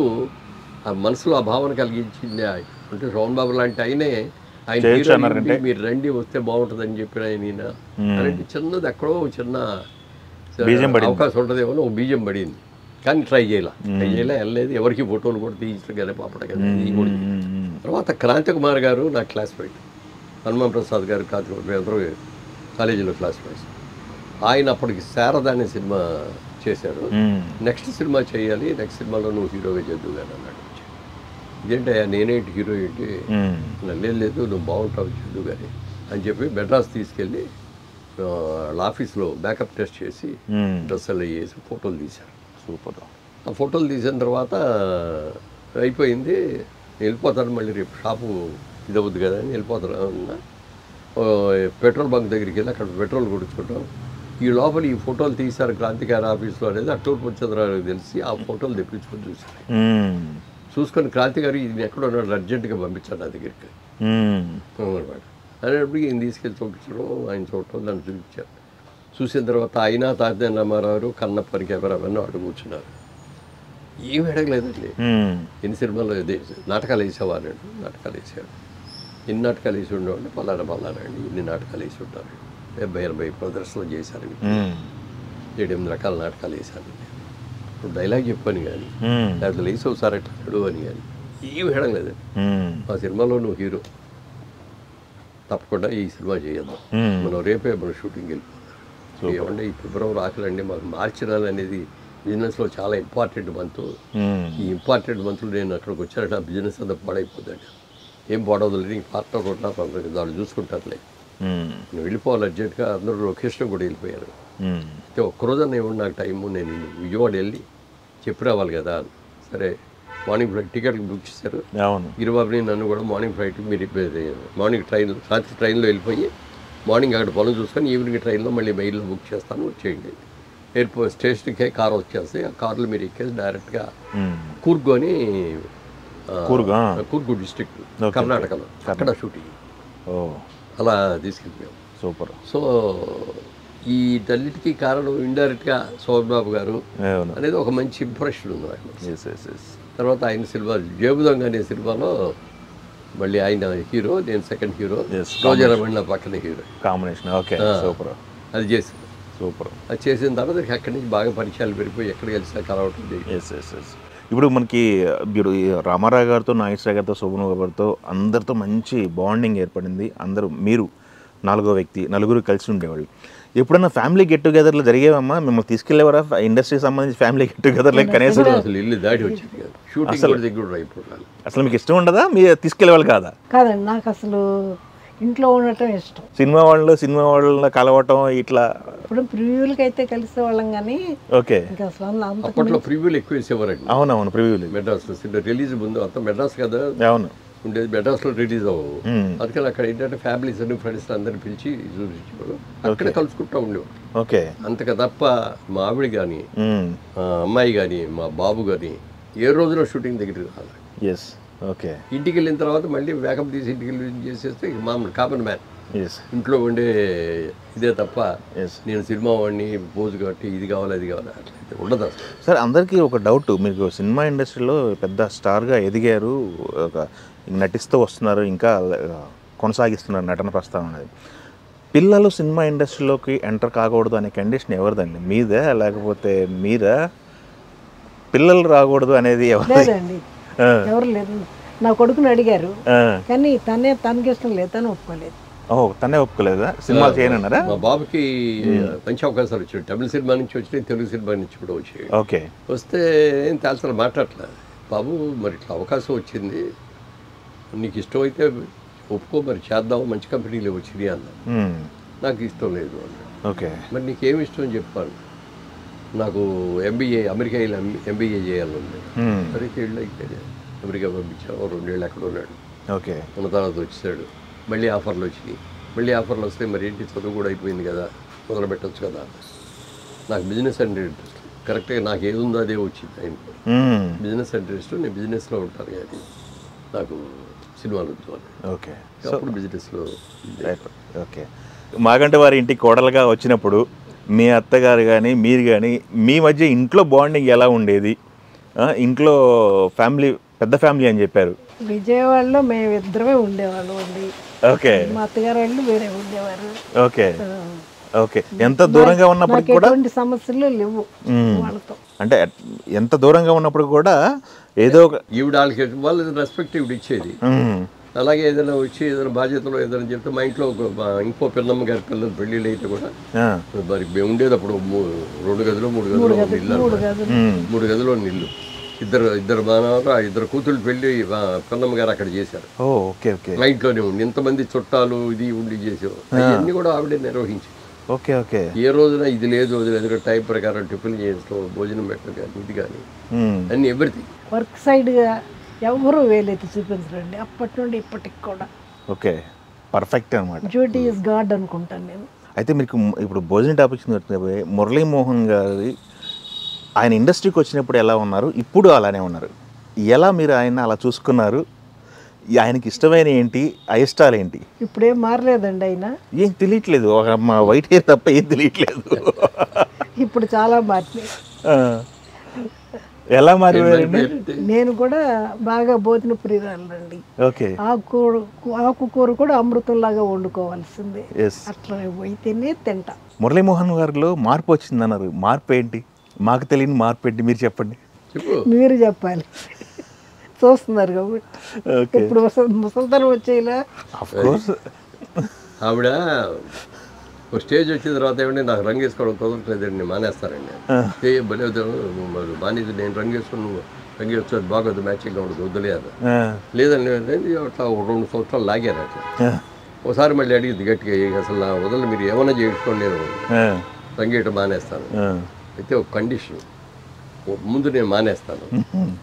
ఆ మనసులో ఆ భావన కలిగించింది. అంటే శోభన్ బాబు లాంటి ఆయనే ఆయన మీరు రండి వస్తే బాగుంటుందని చెప్పిన ఆయన అలాంటి చిన్నది ఎక్కడో చిన్న అవకాశం ఉంటుందేమో ఒక బీజం పడింది. కానీ ట్రై చేయలే వెళ్ళలేదు, ఎవరికి ఫోటోలు కూడా తీయించడం కదా పాపడ కదా. తర్వాత క్రాంతి కుమార్ గారు నా క్లాస్మేట్, హనుమాన్ ప్రసాద్ గారు కాదు, మేమందరూ కాలేజీలో క్లాస్మేట్స్. ఆయన అప్పటికి శారద అనే సినిమా చేశారు. నెక్స్ట్ సినిమా చేయాలి, నెక్స్ట్ సినిమాలో నువ్వు హీరోగా చేద్దు కానీ అన్నాడు. ఇదేంటే నేనేంటి హీరో ఏంటి? లేదు నువ్వు బాగుంటావు చేద్దు కానీ అని చెప్పి మెడ్రాస్ తీసుకెళ్ళి వాళ్ళ ఆఫీస్లో బ్యాకప్ టెస్ట్ చేసి డ్రెస్సులు వేసి ఫోటోలు తీశారు. సూపర్. ఆ ఫోటోలు తీసిన తర్వాత అయిపోయింది, వెళ్ళిపోతాను మళ్ళీ రేపు షాపు ఇది అవుద్ది కదా అని వెళ్ళిపోతాను. పెట్రోల్ బంక్ దగ్గరికి వెళ్ళి అక్కడ పెట్రోల్ కొడుచుకుంటాం. ఈ లోపల ఈ ఫోటోలు తీశారు క్రాంతికారి ఆఫీస్లో అనేది అట్టూరు పుచ్చంద్రరావు తెలిసి ఆ ఫోటోలు తెప్పించుకొని చూశారు. చూసుకొని క్రాంతికారి ఇది ఎక్కడ ఉన్నాడు, అర్జెంటుగా పంపించాడు నా దగ్గరికి అనమాట. అనేటప్పటికి ఈయన తీసుకెళ్ళి చూపించడం, ఆయన చూడటం, దాన్ని చూపించారు. చూసిన తర్వాత ఆయన తాతయ్య రామారావు కన్నప్పని కెమెరామెన్ అటు కూర్చున్నారు. ఏమి అడగలేదండి, ఎన్ని సినిమాల్లో నాటకాలు వేసావా అన్నాడు. నాటకాలు వేసాడు. ఎన్ని నాటకాలు వేసి ఉండేవాడిని? పలానా అండి, ఇన్ని నాటకాలు వేసి ఉంటారు, 70-80 ప్రదర్శనలు చేశారు. 7-8 రకాల నాటకాలు వేశాను. ఇప్పుడు డైలాగ్ చెప్పాను కానీ లేకపోతే లేసి ఒకసారి అట్లా నడు అని కానీ ఏమి వేయడం లేదండి. మా సినిమాలో నువ్వు హీరో, తప్పకుండా ఈ సినిమా చేయొద్దాం, మనం రేపే మనం షూటింగ్కి వెళ్ళిపోతాం. ఏమంటే ఈ ఫిబ్రవరి ఆఖరండి మాకు మార్చి నెల అనేది బిజినెస్లో చాలా ఇంపార్టెంట్ మంత్. ఈ ఇంపార్టెంట్ మంత్లో నేను అక్కడికి వచ్చానంటే ఆ బిజినెస్ అంతా పాడైపోతాడు. ఏం పాడవదు లేదు, ఇంక పార్ట్నర్ కొట్టినా వాళ్ళు చూసుకుంటారులే. నేను వెళ్ళిపోవాలి అర్జెంట్గా. అందరూ లొకేషన్ కూడా వెళ్ళిపోయారు. అయితే ఒక్కరోజన్నా ఇవ్వండి నాకు టైము, నేను విజయవాడ వెళ్ళి చెప్పి రావాలి కదా. సరే మార్నింగ్ ఫ్లైట్ టికెట్లు బుక్ చేశారు. గిరిబాబుని నన్ను కూడా మార్నింగ్ ఫ్లైట్ మీరు మార్నింగ్ ట్రైన్ రాత్రి ట్రైన్లో వెళ్ళిపోయి మార్నింగ్ అక్కడ పనులు చూసుకొని ఈవినింగ్ ట్రైన్లో మళ్ళీ మెయిల్లో బుక్ చేస్తాను, వచ్చేయండి. ఎయిర్పోర్ట్ స్టేషన్కే కార్ వచ్చేస్తాయి. ఆ కార్లో మీరు ఎక్కేసి డైరెక్ట్గా కూర్గు అని కూర్గు డిస్ట్రిక్ట్ కర్ణాటకలో అక్కడ షూటింగ్ అలా తీసుకెళ్ళిపోయాం. సూపర్. సో ఈ తల్లిటికి కారణం ఇండైరెక్ట్గా శోభన్ బాబు గారు అనేది ఒక మంచి ఇంప్రెషన్ ఉంది నాకు. తర్వాత ఆయన సినిమా జేబుదొంగ అనే సినిమాలో మళ్ళీ ఆయన హీరో, నేను సెకండ్ హీరో, రోజా రమణ పక్కన హీరో కాంబినేషన్. Okay, super. అది చేసాను. సూపర్. అది చేసిన తర్వాత అక్కడి నుంచి బాగా పరిచయాలు పెరిగిపోయి ఎక్కడ కలిసినా కలవటం. ఇప్పుడు మనకి ఇప్పుడు రామారావు గారితో, నాగేశ్వర గారితో, శోభన్ గారితో అందరితో మంచి బాండింగ్ ఏర్పడింది. అందరూ మీరు 4వ వ్యక్తి, నలుగురు కలిసి ఉండేవాళ్ళు. ఎప్పుడన్నా ఫ్యామిలీ గెట్ టుగెదర్లు జరిగేవమ్మా? మిమ్మల్ని తీసుకెళ్ళేవారా ఇండస్ట్రీకి సంబంధించి ఫ్యామిలీ గెట్ టుగెదర్లు? కనీసం అసలు ఇల్లు దాటి వచ్చింది కాదు, షూటింగ్ దగ్గర అయిపోతాను. అసలు మీకు ఇష్టం ఉండదా? మీరు తీసుకెళ్ళేవాళ్ళు కాదా? కాదండి, నాకు అసలు ఇంట్లో ఉండటం ఇష్టం. సినిమా వాళ్ళ కలవటం ఇట్లా ఇప్పుడు ప్రివ్యూలకి అయితే కలిసేవాళ్ళం కానీ. ఓకే. అప్పట్లో ప్రివ్యూలు ఎక్కువ వేసేవారండి. అవునవును, ప్రివ్యూలు మెడ్రాస్లో రిలీజ్ ముందు అంతా మెడ్రాస్ కదా. అవును, ఉండేది మెడ్రాస్లో రిలీజ్ అవ్వవు. అందుకని అక్కడ ఏంటంటే ఫ్యామిలీస్ అని ఫ్రెండ్స్ అందరిని పిలిచి చూపించేవాడు, అక్కడ కలుసుకుంటూ ఉండేవాడు. ఓకే. అంతగా తప్ప మా ఆవిడ కానీ, అమ్మాయి కానీ, మా బాబు కానీ ఏ రోజులో షూటింగ్ దగ్గరికి రావాలి. ఎస్. ఓకే. ఇంటికి వెళ్ళిన తర్వాత మళ్ళీ వేకప్ తీసి ఇంటికి వెళ్ళి చేసేస్తే మామూలు కామన్ మ్యాన్ ఇంట్లో ఉండే ఇదే తప్ప నేను సినిమా వాడిని పోజు కట్టి ఇది కావాలి అది కావాలి అట్లయితే ఉండదు. సార్, అందరికీ ఒక డౌట్, మీకు సినిమా ఇండస్ట్రీలో పెద్ద స్టార్గా ఎదిగారు, ఒక నటిస్తూ వస్తున్నారు, ఇంకా కొనసాగిస్తున్నారు నటన ప్రస్థానం అనేది. పిల్లలు సినిమా ఇండస్ట్రీలోకి ఎంటర్ కాకూడదు అనే కండిషన్ ఎవరిదండి? మీదే లేకపోతే మీరా? పిల్లలు రాకూడదు అనేది లేదండి, ఎవరు లేదు. నా కొడుకుని అడిగారు కానీ తనకి ఇష్టం లేదు, తను ఒప్పుకోలేదు. తనే ఒప్పుకోలేదా? సినిమా చేయనన్నారా? మా బాబుకి మంచి అవకాశాలు వచ్చాయి. తమిళ సినిమా నుంచి వచ్చినాయి, తెలుగు సినిమా నుంచి కూడా వచ్చాయి. ఓకే. వస్తే ఏం తెలుసా మాట్లాడలే. బాబు మరి ఇట్లా అవకాశం వచ్చింది, నీకు ఇష్టం అయితే ఒప్పుకో, మరి చేద్దాం, మంచి కంపెనీలో వచ్చినాయి అన్న. నాకు ఇష్టం లేదు అన్నాడు. ఓకే. మరి నీకేమి ఇష్టం అని చెప్పాను. నాకు ఎంబీఏ అమెరికా ఎంబీఏ చేయాలని. సరే ఏళ్ళు అయితే అమెరికా పంపించాను. 2 ఏళ్ళు అక్కడ ఉన్నాడు. ఓకే. ఉన్న తర్వాత వచ్చేసాడు. మళ్ళీ ఆఫర్లు వచ్చినాయి. మళ్ళీ ఆఫర్లు వస్తే మరి ఏంటి, చదువు కూడా అయిపోయింది కదా, మొదలు పెట్టచ్చు కదా. నాకు బిజినెస్ అంటే ఇంట్రెస్ట్, కరెక్ట్గా నాకు ఏది ఉందో అదే వచ్చింది. ఆయన బిజినెస్ ఇంట్రెస్ట్, నేను బిజినెస్లో ఉంటాను కానీ నాకు సినిమాలు వద్దు అని. ఓకే. అప్పుడు బిజినెస్లో. ఓకే. మాగంటి వారి ఇంటికి కోడలుగా వచ్చినప్పుడు మీ అత్తగారు కానీ మీరు కానీ మీ మధ్య ఇంట్లో బాండింగ్ ఎలా ఉండేది? ఇంట్లో ఫ్యామిలీ పెద్ద ఫ్యామిలీ అని చెప్పారు. విజయవాడలో మేము ఇద్దరమే ఉండేవాళ్ళం అండి. ఓకే. మా అత్తగారు వాళ్ళు వేరే ఉండేవారు. ఓకే. ఓకే. ఎంత దూరంగా ఉన్నప్పటికీ కూడా ఎటువంటి సమస్యలు లేవు వాళ్ళతో. అంటే ఎంత దూరంగా ఉన్నప్పుడు కూడా ఏదో ఒక ఈవిడ వాళ్ళకి వాళ్ళు రెస్పెక్ట్ ఈవిడ ఇచ్చేది. అలాగే ఏదైనా వచ్చి ఏదైనా బాధ్యతలో ఏదైనా చెప్తే మా ఇంట్లో ఇంకో పిల్లమ్మ గారి పిల్లలు పెళ్ళిళ్ళు అయితే కూడా మరి మేము ఉండేది అప్పుడు 2 గదులు 3 గదులు ఇల్లు, 3 గదులు ఇల్లు. ఇద్దరు మానవారు, 2 కూతుళ్ళు పెళ్ళి పిల్లమ్మ గారు అక్కడ చేశారు. మా ఇంట్లోనే ఉండి ఇంతమంది చుట్టాలు ఇది ఉండి చేసేవారు. అవన్నీ కూడా ఆవిడే నిర్వహించి. ఓకే. ఓకే. ఏ రోజున ఇది లేదు ఎందుకంటే టైం ప్రకారం టిఫిన్ చేస్తాం, భోజనం పెట్టడం కానీ ఇది కానీ అన్ని ఎవ్రీథింగ్. వర్క్ సైడ్గా ఎవరు వేలైతే చూపించరండి అప్పటి నుండి ఇప్పటికి కూడా. ఓకే. పర్ఫెక్ట్ అనమాట. డ్యూటీ ఈజ్ గాడ్ అనుకుంటాను నేను. అయితే మీకు ఇప్పుడు భోజన టాపిక్స్ మురళీమోహన్ గారి ఆయన ఇండస్ట్రీకి వచ్చినప్పుడు ఎలా ఉన్నారు, ఇప్పుడు అలానే ఉన్నారు. ఎలా మీరు ఆయన అలా చూసుకున్నారు? ఆయనకి ఇష్టమైన ఏంటి, అయిష్టాలు ఏంటి? ఇప్పుడేం మారలేదండి. ఆయన ఏం తెలియట్లేదు, మా వైట్ హెయిర్ తప్ప ఏం తెలియట్లేదు. ఇప్పుడు చాలా మారినాయి. ఎలా మారిపోయారండి? నేను కూడా బాగా భోజన ప్రియురాలండి. ఓకే. ఆకుకూర కూడా అమృతంలాగా వండుకోవాల్సిందే. ఎస్. అట్లా అయితేనే తింటా. మురళీమోహన్ గారిలో మార్పు వచ్చిందన్నారు. మార్పు ఏంటి? మాకు తెలియని మార్పు ఏంటి మీరు చెప్పండి. మీరు చెప్పాలి, చూస్తున్నారు కాబట్టి. ఓకే. ఇప్పుడు ముసలితనం వచ్చేలా. Of course. ఆవిడ ఒక స్టేజ్ వచ్చిన తర్వాత ఏమంటే నాకు రంగు వేసుకోవడం కుదరట్లేదండి, మానేస్తారండి. మానేది నేను రంగు వేసుకుని నువ్వు రంగు వేసుకోవద్దు, బాగోదు, మ్యాచింగ్గా ఉండదు, వద్దులేదు లేదండి. అట్లా 2 సంవత్సరాలు లాగారు అట్లా. ఒకసారి మళ్ళీ అడిగింది గట్టిగా, అసలు నా వదలు మీరు ఏమైనా చేయించుకోండి, నేను రంగు వేయటం మానేస్తాను. అయితే ఒక కండిషన్, ముందు నేను మానేస్తాను,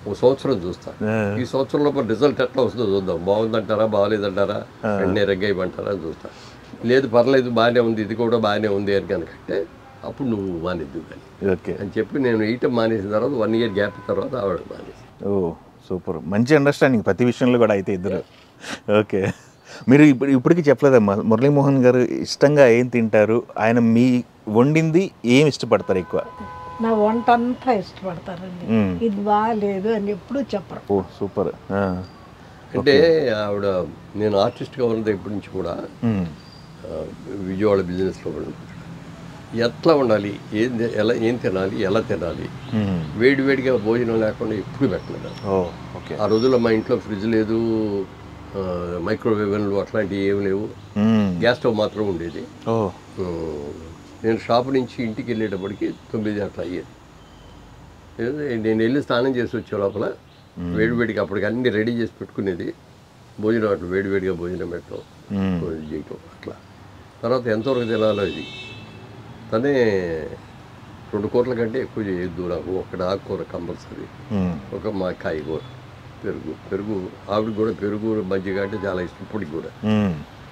1 సంవత్సరం చూస్తాను, ఈ సంవత్సరం లోపల రిజల్ట్ ఎట్లా వస్తుందో చూద్దాం, బాగుందంటారా బాగాలేదంటారా, వెంటనే రంగేయమంటారా అని చూస్తాను. లేదు పర్లేదు బాగానే ఉంది, ఇది కూడా బాగానే ఉంది అని కనుకంటే అప్పుడు నువ్వు మానేద్దు కానీ ఓకే అని చెప్పి నేను వేయటం మానేసిన తర్వాత 1 ఇయర్ గ్యాప్ తర్వాత ఆవిడ మానేసి. ఓ సూపర్, మంచి అండర్స్టాండింగ్ ప్రతి విషయంలో కూడా అయితే ఇద్దరు. ఓకే. మీరు ఇప్పటికీ చెప్పలేదమ్మా, మురళీమోహన్ గారు ఇష్టంగా ఏం తింటారు, ఆయన మీ వండింది ఏం ఇష్టపడతారు ఎక్కువ? నా వంట అంతా ఇష్టపడతారండి, ఇది బాగాలేదు అని ఎప్పుడు చెప్పరు. ఓ సూపర్. అంటే ఆవిడ, నేను ఆర్టిస్ట్గా ఉన్నది ఇప్పటి నుంచి కూడా విజయవాడ బిజినెస్లో ఎట్లా ఉండాలి, ఏం తినాలి, ఎలా తినాలి, వేడివేడిగా భోజనం లేకుండా ఎప్పుడు పెట్టలేదు. ఆ రోజుల్లో మా ఇంట్లో ఫ్రిడ్జ్ లేదు, మైక్రోవేవెన్లు అట్లాంటివి ఏమి లేవు, గ్యాస్ స్టవ్ మాత్రం ఉండేది. నేను షాప్ నుంచి ఇంటికి వెళ్ళేటప్పటికి 9 అట్లా అయ్యేది. నేను వెళ్ళి స్నానం చేసి వచ్చే లోపల వేడివేడిగా అప్పటికి అన్ని రెడీ చేసి పెట్టుకునేది, భోజనం అట్లా వేడివేడిగా భోజనం పెట్టడం చేయటం అట్లా. తర్వాత ఎంతవరకు తినాలో ఇది తనే 2 కూరల కంటే ఎక్కువ చేయొద్దు నాకు, ఒకటి ఆకుకూర కంపల్సరీ, ఒక మా కాయగూర, పెరుగు ఆవిడకి కూడా పెరుగు మజ్జిగ అంటే చాలా ఇష్టం ఇప్పటికి కూడా.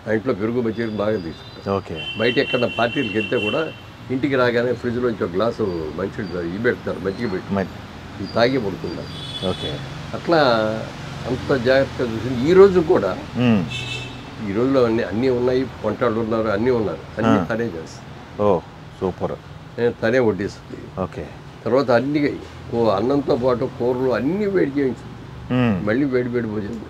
ఆ ఇంట్లో పెరుగు మజ్జిగ బాగా తీసుకుంటాం. ఓకే. బయట ఎక్కడ పార్టీలకు వెళ్తే కూడా ఇంటికి రాగానే ఫ్రిడ్జ్లోంచి ఒక గ్లాసు మంచిగా ఇవి పెడతారు, మజ్జిగ పెట్టి తాగి పడుకుంటారు. ఓకే. అట్లా అంత జాగ్రత్తగా చూసింది. ఈ రోజు కూడా ఈ రోజులో అన్నీ ఉన్నాయి, వంటలు ఉన్నారు, అన్నీ ఉన్నారు, అన్నీ తనే చేస్తుంది. ఓ సూపర్. తనే వడ్డిస్తుంది. ఓకే. తర్వాత అన్ని అన్నంతో పాటు కూరలు అన్నీ వేడి చేయించుతుంది, మళ్ళీ వేడి భోజనం.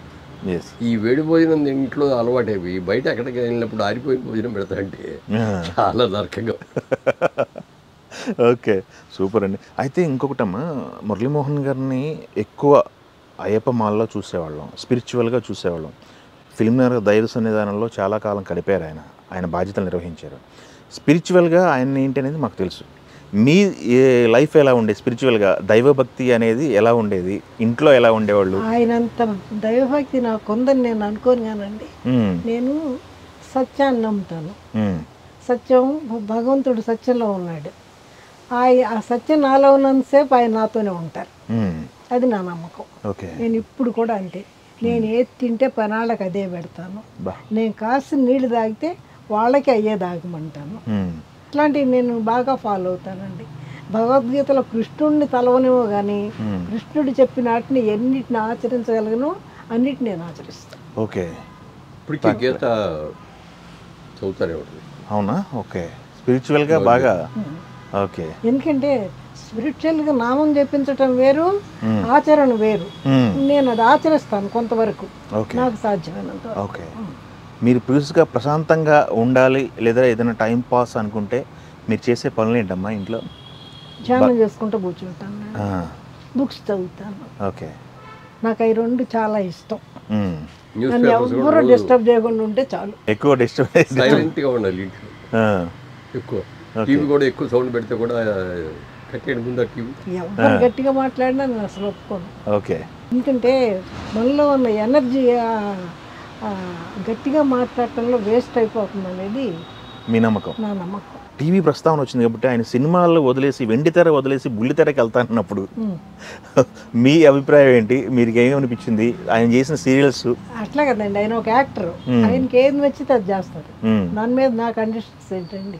ఈ వేడి భోజనం ఇంట్లో అలవాటైపోయి బయట ఎక్కడికి వెళ్ళినప్పుడు ఆరిపోయిన భోజనం పెడతాంటే చాలా నరకంగా. ఓకే సూపర్ అండి. అయితే ఇంకొకటమ్మా, మురళీమోహన్ గారిని ఎక్కువ అయ్యప్ప మాల్లో చూసేవాళ్ళం, స్పిరిచువల్గా చూసేవాళ్ళం. ఫిల్మ్నగర్ దైవ సన్నిధానంలో చాలా కాలం గడిపారు, ఆయన బాధ్యతలు నిర్వహించారు. స్పిరిచువల్గా ఆయన ఏంటి అనేది మాకు తెలుసు. మీ లైఫ్ ఎలా ఉండేది స్పిరిచువల్గా, దైవభక్తి అనేది ఎలా ఉండేది, ఇంట్లో ఎలా ఉండేవాళ్ళు? ఆయనంత దైవభక్తి నాకు ఉందని నేను అనుకోను కానండి. నేను సత్యాన్ని నమ్ముతాను. సత్యం, భగవంతుడు సత్యంలో ఉన్నాడు. ఆ సత్యం నాలో ఉన్నంతసేపు ఆయన నాతోనే ఉంటారు, అది నా నమ్మకం. నేను ఇప్పుడు కూడా అంతే, నేను ఏది తింటే పనాళ్ళకి అదే పెడతాను. నేను కాసి నీళ్ళు తాగితే వాళ్ళకి అయ్యే తాగమంటాను. ఇట్లాంటివి నేను బాగా ఫాలో అవుతానండి. భగవద్గీతలో కృష్ణుడిని తలవనేమో కానీ కృష్ణుడు చెప్పిన వాటిని ఎన్నిటిని ఆచరించగలను అన్నిటిని నేను ఆచరిస్తాను. ఓకే. ఇప్పటికీ గీత చదువుతానే ఉంటుంది. అవునా? ఓకే. స్పిరిచువల్గా బాగా. ఓకే. ఎందుకంటే స్పిరిచువల్గా నామం చెప్పించటం వేరు, ఆచరణ వేరు. నేను అది ఆచరిస్తాను కొంతవరకు, నాకు సాధ్యమైనంత. ఓకే. మీరు పీస్గా ప్రశాంతంగా ఉండాలి లేదా ఏదైనా టైం పాస్ అనుకుంటే మీరు చేసే పనులు ఏంటమ్మా ఇంట్లో? ధ్యానం చేసుకుంటూ కూర్చుంటాను, బుక్స్ చదువుతాను. ఓకే. నాకు అవి 2 చాలా ఇష్టం. నన్ను ఎవరు డిస్టర్బ్ చేయకుండా ఉంటే చాలు. ఎక్కువ డిస్టర్బ్ సైలెంట్గా ఉండాలి ఇంట్లో. ఎక్కువ టీవీ కూడా ఎక్కువ సౌండ్ పెడితే కూడా కట్టేయడం ముందు టీవీ. ఎవరు గట్టిగా మాట్లాడినా నేను అసలు ఒప్పుకోను. ఓకే. ఎందుకంటే మనలో ఉన్న ఎనర్జీ గట్టిగా మాట్లాడటంలో వేస్ట్ అయిపోతుంది అనేది మీ నమ్మకం? నా నమ్మకం. టీవీ ప్రస్తావన వచ్చింది కాబట్టి ఆయన సినిమాల్లో వదిలేసి వెండితెర వదిలేసి బుల్లితెరకి వెళ్తానన్నప్పుడు మీ అభిప్రాయం ఏంటి? మీకు ఏమనిపించింది ఆయన చేసిన సీరియల్స్? అట్లా కదండి, ఆయన ఒక యాక్టర్, ఆయనకి ఏది నచ్చితే అది చేస్తారు. దాని మీద నా కండిషన్స్ ఏంటండి?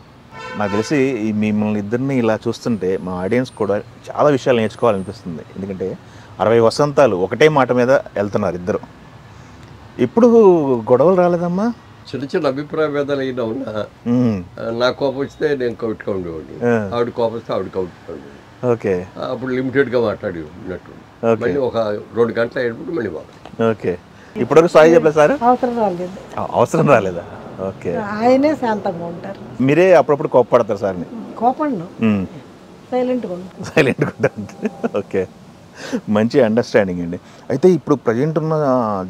నాకు తెలిసి మిమ్మల్ని ఇద్దరిని ఇలా చూస్తుంటే మా ఆడియన్స్ కూడా చాలా విషయాలు నేర్చుకోవాలనిపిస్తుంది. ఎందుకంటే 60 వసంతాలు ఒకటే మాట మీద వెళ్తున్నారు ఇద్దరు. ఇప్పుడు గొడవలు రాలేదమ్మా? చిన్న చిన్న అభిప్రాయ భేదాలు అయినా ఉన్నా, నాకు కోపం వస్తే నేను కౌట్గా ఉండేవాడిని, ఆవిడ కోపం వస్తే ఆవిడ కౌట్గా ఉండేది. ఓకే. అప్పుడు లిమిటెడ్గా మాట్లాడి ఉన్నట్టు, మళ్ళీ ఒక 2 గంటలు అయినప్పుడు మళ్ళీ బాగా. ఓకే. ఇప్పటివరకు సారీ చెప్పలేదు సార్? అవసరం రాలేదు. అవసరం రాలేదా? ఓకే. ఆయనే శాంతంగా ఉంటారు. మీరే అప్పుడప్పుడు కోపపడతారు సార్ని? కోపండు, సైలెంట్గా ఉంటారు. సైలెంట్గా ఉంటారు. ఓకే, మంచి అండర్స్టాండింగ్ అండి. అయితే ఇప్పుడు ప్రజెంట్ ఉన్న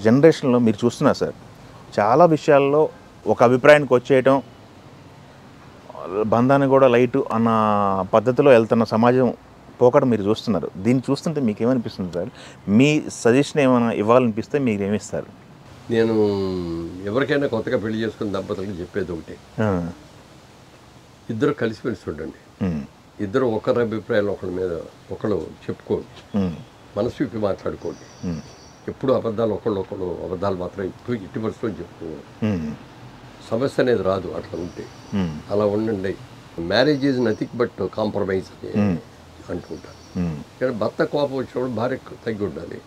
జనరేషన్లో మీరు చూస్తున్నారు సార్, చాలా విషయాల్లో ఒక అభిప్రాయానికి వచ్చేయటం, బంధాన్ని కూడా లైటు అన్న పద్ధతిలో వెళ్తున్న సమాజం పోకడం మీరు చూస్తున్నారు. దీన్ని చూస్తుంటే మీకు ఏమనిపిస్తుంది సార్? మీ సజెషన్ ఏమైనా ఇవ్వాలనిపిస్తే మీరు ఏమిస్తారు? నేను ఎవరికైనా కొత్తగా పెళ్లి చేసుకున్న దంపతులకు చెప్పేది ఒకటే, ఇద్దరు కలిసిమెలిసి చూడండి. ఇద్దరు ఒకరి అభిప్రాయాలు ఒకరి మీద ఒకళ్ళు చెప్పుకోండి, మనసు విప్పి మాట్లాడుకోండి. ఎప్పుడు అబద్ధాలు ఒకళ్ళు అబద్ధాలు మాత్రం ఇట్టి పరిస్థితులు చెప్పుకోండి. సమస్య అనేది రాదు అట్లా ఉంటే. అలా ఉండండి. Marriage is nothing but compromise అని అంటుంటారు. కానీ భర్త కోపం వచ్చినప్పుడు భార్య తగ్గి ఉండాలి,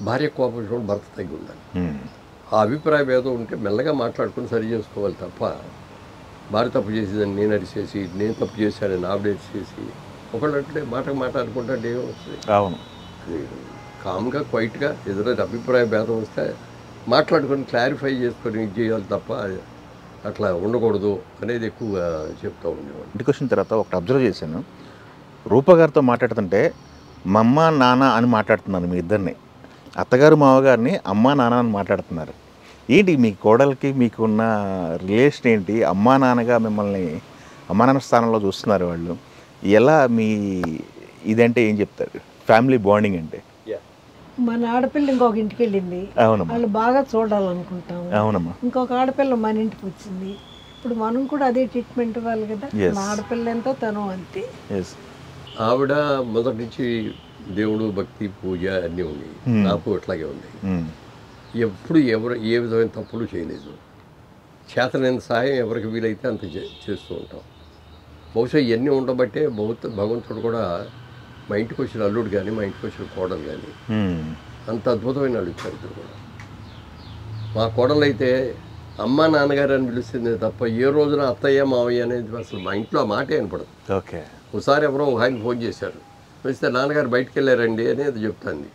భార్య కోపం వచ్చినప్పుడు భర్త తగ్గి ఉండాలి. ఆ అభిప్రాయం ఏదో ఉంటే మెల్లగా మాట్లాడుకుని సరి చేసుకోవాలి తప్ప, భార్య తప్పు చేసేదని నేను అరిచేసి, నేను తప్పు చేశానని ఆవిడేట్ చేసి ఒకళ్ళంటే మాట అనుకుంటే ఏమో వస్తుంది. అవును, అది కామ్గా క్వైట్గా ఎదురైతే అభిప్రాయ భేదం వస్తే మాట్లాడుకొని క్లారిఫై చేసుకొని ఇది చేయాలి తప్ప అట్లా ఉండకూడదు అనేది ఎక్కువగా చెప్తూ ఉండేవాడు. ఇంటికి వచ్చిన తర్వాత ఒకటి అబ్జర్వ్ చేశాను, రూప గారితో మాట్లాడుతుంటే మా అమ్మ నాన్న అని మాట్లాడుతున్నాను మీ ఇద్దరిని, అత్తగారు మామగారిని అమ్మ నాన్న అని మాట్లాడుతున్నారు. ఏంటి మీ కోడలికి మీకున్న రిలేషన్ ఏంటి? అమ్మా నాన్నగా మిమ్మల్ని అమ్మా నాన్న స్థానంలో చూస్తున్నారు వాళ్ళు. ఎలా మీ ఇదంటే ఏం చెప్తారు? ఫ్యామిలీ బాండింగ్ అంటే? మన ఆడపిల్ల ఇంకొక ఇంటికి వెళ్ళింది, అవునమ్మా, వాళ్ళు బాగా చూడాలనుకుంటాము. అవునమ్మా. ఇంకొక ఆడపిల్ల మన ఇంటికి వచ్చింది, ఇప్పుడు మనం కూడా అదే ట్రీట్మెంట్ ఇవ్వాలి కదా. మన ఆడపిల్ల ఎంతో తను అంతే. ఆవిడ మొదటి నుంచి దేవుడు, భక్తి, పూజ అన్నీ ఉన్నాయి. నాకు అట్లాగే ఉన్నాయి. ఎప్పుడు ఎవరు ఏ విధమైన తప్పులు చేయలేదు. చేతనైన సాయం ఎవరికి వీలైతే అంత చేస్తూ ఉంటాం. బహుశా ఇవన్నీ ఉండబట్టే భగవంతుడు కూడా మా ఇంటికి వచ్చిన అల్లుడు కానీ, మా ఇంటికి వచ్చిన కోడలు కానీ అంత అద్భుతమైన వాళ్ళు ఇచ్చారు. ఇద్దరు కూడా. మా కోడలు అయితే అమ్మ నాన్నగారు అని పిలుస్తుంది తప్ప ఏ రోజున అత్తయ్య మావయ్య అనేది అసలు మా ఇంట్లో ఆ మాటే వినపడదు. ఓకే. ఒకసారి ఎవరో ఒక ఆయన ఫోన్ చేశారు, వస్తే నాన్నగారు బయటకు వెళ్ళారండి అని అది చెప్తాంది.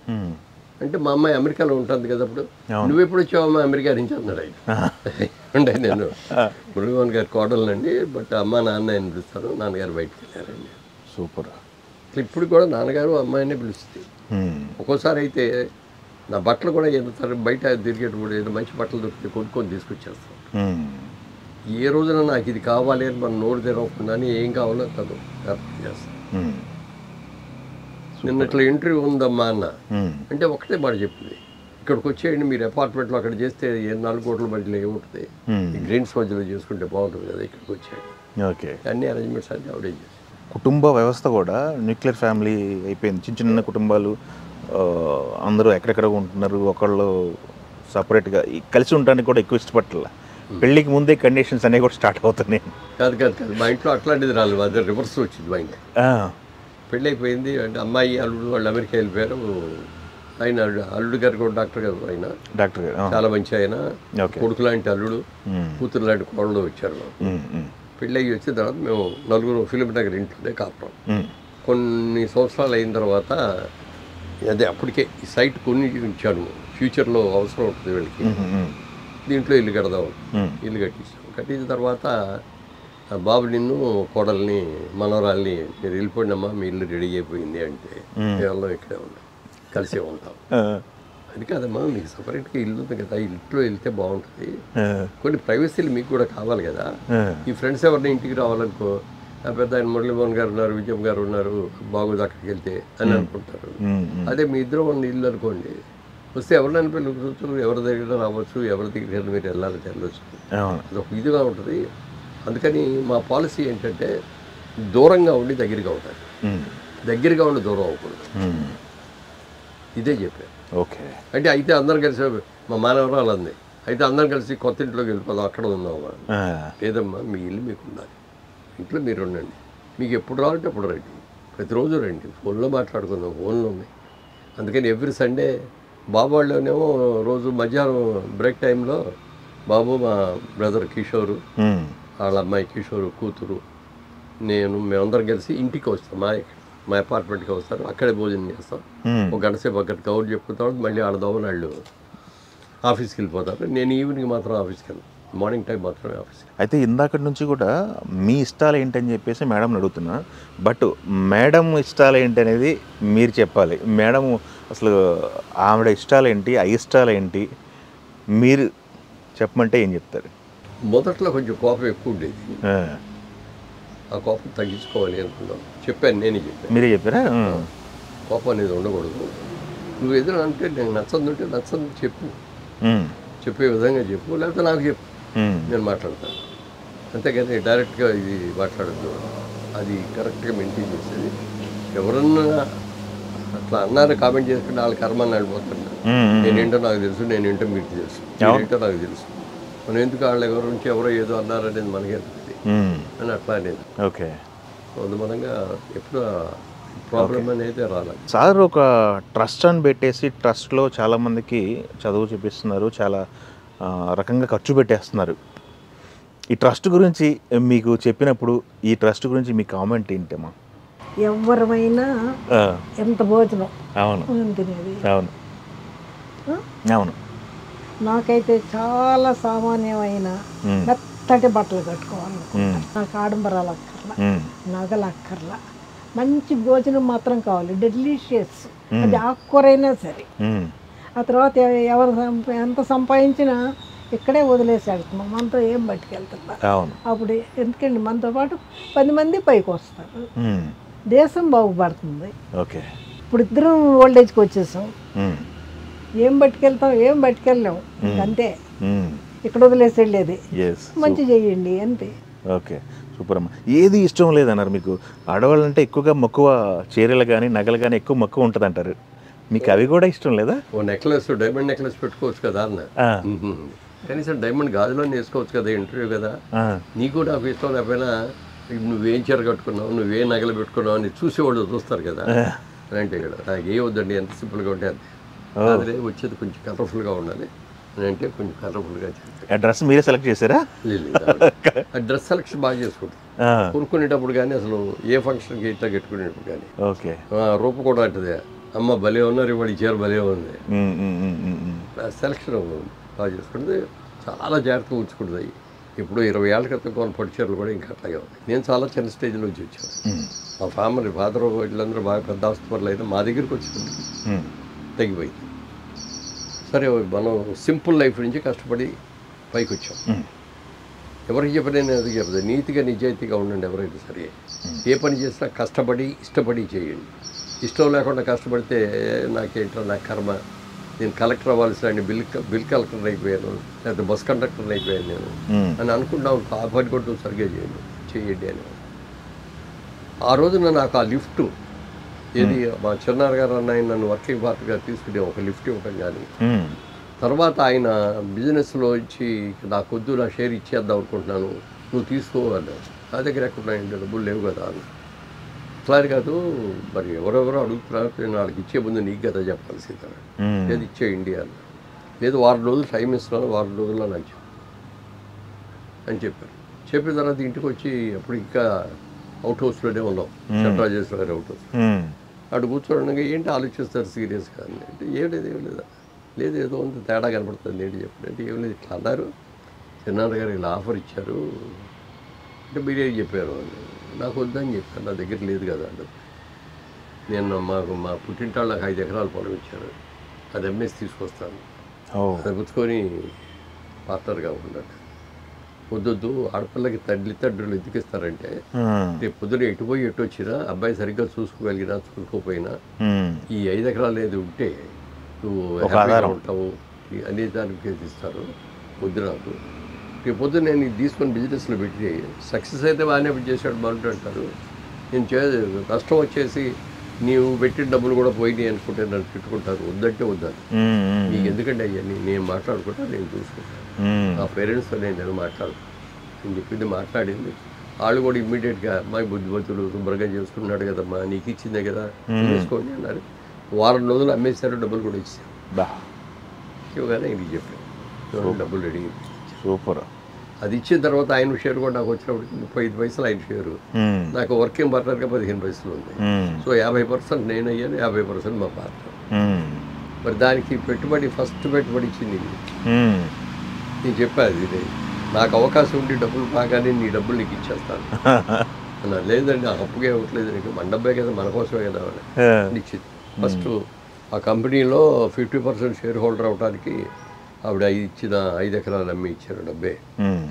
అంటే మా అమ్మాయి అమెరికాలో ఉంటుంది కదా, అప్పుడు నువ్వు ఎప్పుడు వచ్చావమ్మా అమెరికా నుంచి అన్నాడు ఆయన. అంటే నేను మురళీమోహన్ గారి కోడలండి, బట్ అమ్మ నాన్న అని పిలుస్తాను, నాన్నగారు బయటకు వెళ్ళారండి. సూపర్. ఇప్పుడు కూడా నాన్నగారు అమ్మాయినే పిలుస్తుంది. ఒక్కోసారి అయితే నా బట్టలు కూడా ఎంత బయట తిరిగేటప్పుడు ఏదో మంచి బట్టలు దొరికితే కొనుక్కొని తీసుకొచ్చేస్తాను. ఏ రోజున నాకు ఇది కావాలి అని మనం నోరు తెరవకుండానే ఏం కావాలో తను ఏర్పాటు చేస్తాను. నిన్న ఇట్లా ఇంటర్వ్యూ ఉందమ్మా అన్న అంటే ఒకటే మాట చెప్పింది, ఇక్కడికి వచ్చేయండి మీరు అపార్ట్మెంట్లో అక్కడ చేస్తే 4 కోట్ల మధ్యలో ఏముంటుంది, గ్రీన్స్ మధ్యలో చేసుకుంటే బాగుంటుంది కదా, ఇక్కడికి వచ్చేయండి. ఓకే. అన్ని అరేంజ్మెంట్స్ అన్నీ ఆవిడే చేసి. కుటుంబ వ్యవస్థ కూడా న్యూక్లియర్ ఫ్యామిలీ అయిపోయింది. చిన్న కుటుంబాలు, అందరూ ఎక్కడెక్కడ ఉంటున్నారు, ఒకళ్ళు సపరేట్గా కలిసి ఉండడానికి కూడా ఎక్కువ ఇష్టపడాల. పెళ్ళికి ముందే కండిషన్స్ అనేవి కూడా స్టార్ట్ అవుతున్నాయి. కాదు మా ఇంట్లో అట్లాంటిది రాలేదు, అదే రివర్స్ వచ్చింది మా ఇంట్లో. పెళ్ళి అయిపోయింది అంటే అమ్మాయి అల్లుడు వాళ్ళు అమెరికా వెళ్ళిపోయారు. ఆయన అల్లుడు గారు కూడా డాక్టర్ గారు, ఆయన డాక్టర్ గారు చాలా మంచి ఆయన, కొడుకు లాంటి అల్లుడు, కూతురు లాంటి కోడలు వచ్చారు. పెళ్ళి అయ్యి వచ్చిన తర్వాత మేము 4 ఫిలిం నగర్ ఇంట్లోనే కాపురం. కొన్ని సంవత్సరాలు అయిన తర్వాత అదే అప్పటికే ఈ సైట్ కొని ఇచ్చాను, ఫ్యూచర్లో అవసరం ఉంటుంది వీళ్ళకి, దీంట్లో ఇల్లు కడదాం, ఇల్లు కట్టించిన తర్వాత బాబు నిన్ను కోడల్ని మనవరాల్ని మీరు వెళ్ళిపోయినమ్మా మీ ఇల్లు రెడీ అయిపోయింది అంటే కేవలం ఇక్కడే ఉంటాం, కలిసే ఉంటాం. అది కాదమ్మా మీకు సపరేట్గా ఇల్లు ఉంది కదా, ఇంట్లో వెళ్తే బాగుంటుంది, కొన్ని ప్రైవసీలు మీకు కూడా కావాలి కదా. ఈ ఫ్రెండ్స్ ఎవరిని ఇంటికి రావాలనుకో, పెద్ద ఆయన మురళీమోహన్ గారు ఉన్నారు, విజయం గారు ఉన్నారు, బాగోదు అక్కడికి వెళ్తే అని అనుకుంటారు. అదే మీ ఇద్దరు ఉన్న ఇల్లు అనుకోండి, వస్తే ఎవరినైనా పెళ్ళి కూర్చొని ఎవరి దగ్గర రావచ్చు, ఎవరి దగ్గర మీరు వెళ్ళాలని వెళ్ళవచ్చు, అదొక ఇదిగా ఉంటుంది. అందుకని మా పాలసీ ఏంటంటే దూరంగా ఉండి దగ్గరగా ఉండాలి, దగ్గరగా ఉండి దూరం అవ్వకూడదు, ఇదే చెప్పారు. ఓకే. అంటే అయితే అందరం కలిసి మా మానవరాలు అంది, అయితే అందరం కలిసి కొత్త ఇంట్లోకి వెళ్ళిపోదాం, అక్కడ ఉందామా, లేదమ్మా మీ ఇల్లు మీకు ఉండాలి, ఇంట్లో మీరు ఉండండి, మీకు ఎప్పుడు రావాలంటే అప్పుడు రండి, ప్రతిరోజు రండి, ఫోన్లో మాట్లాడుకుందాం, ఫోన్లో ఉన్నాయి. అందుకని ఎవ్రీ సండే బాబు వాళ్ళనేమో రోజు మధ్యాహ్నం బ్రేక్ టైంలో బాబు, మా బ్రదర్ కిషోరు, వాళ్ళ అమ్మాయి కిషోరు కూతురు, మేమందరం కలిసి ఇంటికి వస్తాం, మా అపార్ట్మెంట్కి వస్తారు, అక్కడే భోజనం చేస్తాం, ఒక గంట సేపు అక్కడ కౌరు చెప్పుకుంటాం, మళ్ళీ వాళ్ళ దోమనాళ్ళు ఆఫీస్కి వెళ్ళిపోతాను. నేను ఈవినింగ్ మాత్రం ఆఫీస్కి వెళ్ళను, మార్నింగ్ టైం మాత్రమే ఆఫీస్కి. అయితే ఇందాకటి నుంచి కూడా మీ ఇష్టాలు ఏంటని చెప్పేసి మేడంని అడుగుతున్నా, బట్ మేడం ఇష్టాలు ఏంటి అనేది మీరు చెప్పాలి. మేడం అసలు ఆవిడ ఇష్టాలు ఏంటి, అయిష్టాలు ఏంటి మీరు చెప్పమంటే ఏం చెప్తారు? మొదట్లో కొంచెం కోపం ఎక్కువ ఉండేది, ఆ కోపం తగ్గించుకోవాలి అనుకున్నాను. చెప్పాను, నేనే చెప్పాను. మీరే చెప్పారా? కోపం అనేది ఉండకూడదు. నువ్వు ఏదైనా అంటే నేను నచ్చదుంటే నచ్చదు చెప్పు, చెప్పే విధంగా చెప్పు, లేకపోతే నాకు చెప్పు, నేను మాట్లాడతాను. అంతేగాని డైరెక్ట్గా ఇది మాట్లాడద్దు. అది కరెక్ట్గా మెయింటైన్ చేసేది. ఎవరన్నా అట్లా అన్నారు కామెంట్ చేసుకుంటే వాళ్ళ కర్మాన్ని ఆడిపోతాను. నేనేంటో నాకు తెలుసు, నేనేంటో మీకు తెలుసు, నేనేంటో నాకు తెలుసు. మనం ఎందుకు వాళ్ళ ఎవరి నుంచి ఎవరో ఏదో అన్నారనేది మనకే అని అట్లా అనేది. ఓకే, అందుమూలంగా ఎప్పుడు ప్రాబ్లం అనేది రాలేదు. సార్ ఒక ట్రస్ట్ అని పెట్టేసి ట్రస్ట్లో చాలామందికి చదువు చూపిస్తున్నారు, చాలా రకంగా ఖర్చు పెట్టేస్తున్నారు. ఈ ట్రస్ట్ గురించి మీకు చెప్పినప్పుడు ఈ ట్రస్ట్ గురించి మీ కామెంట్ ఏంటమ్మా? ఎవరమైనా ఎంత భోజనం అవును తినేది. అవును అవును. నాకైతే చాలా సామాన్యమైన మెత్తటి బట్టలు కట్టుకోవాలనుకుంటా. నాకు ఆడంబరాలు అక్కర్లా, నగలు అక్కర్లా, మంచి భోజనం మాత్రం కావాలి, డెలిషియస్. అది ఆకుకూరైనా సరే. ఆ తర్వాత ఎవరు ఎంత సంపాదించినా ఇక్కడే వదిలేసి వెళ్తున్నాం, మనతో ఏం పట్టుకెళ్తున్నా. అప్పుడు ఎందుకండి మనతో పాటు 10 మంది పైకి వస్తారు, దేశం బాగుపడుతుంది. ఓకే, ఇప్పుడు ఇద్దరం ఓల్డేజ్కి వచ్చేసాం, ఏం పట్టుకెళ్తాం, ఏం పట్టుకెళ్ళాం, అంతే. ఇక్కడ వదిలేసి వెళ్ళేది మంచి చెయ్యండి అంతే. ఓకే, సూపర్ అమ్మ. ఏది ఇష్టం లేదన్నారు మీకు? ఆడవాళ్ళంటే ఎక్కువగా మక్కువ, చీరలు కానీ నగలు కానీ ఎక్కువ మక్కువ ఉంటుంది అంటారు. మీకు అవి కూడా ఇష్టం లేదా? ఓ నెక్లెస్, డైమండ్ నెక్లెస్ పెట్టుకోవచ్చు కదా అన్న, కనీసం డైమండ్ గాజులో వేసుకోవచ్చు కదా, ఇంటర్వ్యూ కదా. నీకు నాకు ఇష్టం లేకపోయినా నువ్వేం చీర కట్టుకున్నావు, నువ్వేం నగలు పెట్టుకున్నావు అని చూసేవాళ్ళు చూస్తారు కదా. అంటే ఇక్కడ నాకు ఏ వద్దండి, ఎంత సింపుల్గా ఉంటే అంతే. అదే వచ్చేది కొంచెం కలర్ఫుల్గా ఉండాలి అంటే కొంచెం కలర్ఫుల్గా చేస్తాను. డ్రెస్ మీరే సెలెక్ట్ చేశారా? లేదు, ఆ డ్రెస్ సెలెక్షన్ బాగా చేసుకుంటాను. కొనుక్కునేటప్పుడు కానీ అసలు ఏ ఫంక్షన్కి ఇట్లా కట్టుకునేటప్పుడు కానీ ఓకే, రూపు కూడా అంటదే, అమ్మ భలే ఉన్నారు ఇవాళ, ఈ చీర భలే ఉంది. సెలక్షన్ బాగా చేసుకుంటుంది, చాలా జాగ్రత్తగా ఉంచుకుంటుంది. ఇప్పుడు 20 ఏళ్ళ క్రితం కొన్ని పట్టు చీరలు కూడా ఇంకా అట్లాగే ఉంది. నేను చాలా చిన్న స్టేజ్లో నుంచి వచ్చాను. మా ఫ్యామిలీ ఫాదర్ వీళ్ళందరూ బాగా పెద్ద ఆసుపత్రులు అయితే మా దగ్గరికి వచ్చింది, తగ్గిపోయింది. సరే మనం సింపుల్ లైఫ్ నుంచి కష్టపడి పైకి వచ్చాం. ఎవరికి చెప్పిన అది చెప్పదు, నీతిగా నిజాయితీగా ఉండండి. ఎవరైతే సరే ఏ పని చేసినా కష్టపడి ఇష్టపడి చేయండి. ఇష్టం లేకుండా కష్టపడితే నాకేంటో నా కర్మ, నేను కలెక్టర్ అవ్వాల్సిన బిల్ కలెక్టర్ అయిపోయాను, లేకపోతే బస్ కండక్టర్ అయిపోయాను నేను అని అనుకుంటాం. ఆ పని కూడా సరిగ్గా చేయండి అని. ఆ రోజున నాకు ఆ లిఫ్ట్ ఏది మా చిన్నారు గారు అన్న ఆయన నన్ను వర్కింగ్ పార్ట్గా తీసుకునే ఒక లిఫ్ట్ ఇవ్వటం కానీ, తర్వాత ఆయన బిజినెస్లో ఇచ్చి నాకు వద్దు, నా షేర్ ఇచ్చేద్దాం అనుకుంటున్నాను, నువ్వు తీసుకోవాలి, నా దగ్గర ఎక్కడున్నాయంటే డబ్బులు లేవు కదా అని. అట్లా కాదు, మరి ఎవరెవరో అడుగుతున్నారు, నేను వాళ్ళకి ఇచ్చే ముందు నీకు కదా చెప్పాల్సింది. లేదు ఇచ్చేయండి అని. లేదు 6 రోజులు టైం ఇస్తున్నాను, 6 రోజుల్లో నాకు అని చెప్పారు. చెప్పిన తర్వాత ఇంటికి వచ్చి అప్పుడు ఇంకా అవుట్ హౌస్లోనే ఉన్నాం, సెంట్రాజేశ్వర గారి అవుట్ హౌస్. అటు కూర్చోడానికి ఏంటి ఆలోచిస్తారు సీరియస్గా అంటే, ఏం లేదా, లేదు ఏదో అంత తేడా కనపడుతుంది ఏంటి చెప్పండి అంటే, ఏం లేదు ఇట్లా అన్నారు, చిన్నారు గారు ఇలా ఆఫర్ ఇచ్చారు అంటే మీరేం చెప్పారు అని. నాకు వద్దని చెప్పాను, నా దగ్గర లేదు కదా అంటే. నేను మా పుట్టింటాళ్ళు నాకు 5 ఎకరాల పొలం ఇచ్చారు, అది అమ్మేసి తీసుకొస్తాను, అది పుచ్చుకొని పార్ట్నర్గా ఉన్నాడు. వద్దొద్దు, ఆడపిల్లకి తల్లిదండ్రులు ఎందుకు ఇస్తారంటే, రేపు పొద్దున ఎటు పోయి ఎటు వచ్చినా అబ్బాయి సరిగ్గా చూసుకోగలిగినా చూసుకోపోయినా ఈ 5 ఎకరాలు ఏది ఉంటే నువ్వు హ్యాపీగా ఉంటావు అనే దానికి ఇస్తారు. వద్దు నాకు, రేపు పొద్దున నేను ఇది తీసుకొని బిజినెస్లో పెట్టి సక్సెస్ అయితే బాగానే చేశాడు బాగుంటూ అంటారు, నేను నష్టం వచ్చేసి నీవు పెట్టిన డబ్బులు కూడా పోయినాయి అనుకుంటే నన్ను తిట్టుకుంటారు. వద్దంటే వద్దాను, నీకు ఎందుకంటే అయ్యని నేను మాట్లాడుకుంటా, నేను చూసుకుంటాను, నా పేరెంట్స్తో నేను మాట్లాడుతాను నేను చెప్పింది మాట్లాడింది. వాళ్ళు కూడా ఇమ్మీడియట్గా అమ్మాయి బుద్ధిమంతులు శుభ్రంగా చేసుకున్నాడు కదమ్మా, నీకు ఇచ్చిందే కదా చేసుకోండి అన్నారు. 6 రోజులు అమ్మేశారు, డబ్బులు కూడా ఇచ్చారు. ఇవ్వగానే ఇంటికి చెప్పాను, డబ్బులు రెడీ. సూపర్. అది ఇచ్చిన తర్వాత ఆయన షేర్ కూడా నాకు వచ్చినప్పుడు 35 పైసలు ఆయన షేరు, నాకు వర్కింగ్ పార్ట్నర్గా 15 పైసలు ఉంది. సో 50% నేను అయ్యాను, 50% మా పార్ట్నర్. మరి దానికి పెట్టుబడి ఫస్ట్ పెట్టుబడి ఇచ్చింది నేను చెప్పాను ఇది నాకు అవకాశం ఉండి డబ్బులు బాగానే నీ డబ్బులు నీకు ఇచ్చేస్తాను అన్నా. లేదండి ఆ అప్పుగా ఇవ్వట్లేదు నీకు, మన డబ్బే కదా, మన కోసమే కదా అని ఇచ్చింది. ఫస్ట్ ఆ కంపెనీలో 50% షేర్ హోల్డర్ అవడానికి ఆవిడ ఇచ్చిన 5 ఎకరాలు అమ్మి ఇచ్చారు డబ్బే.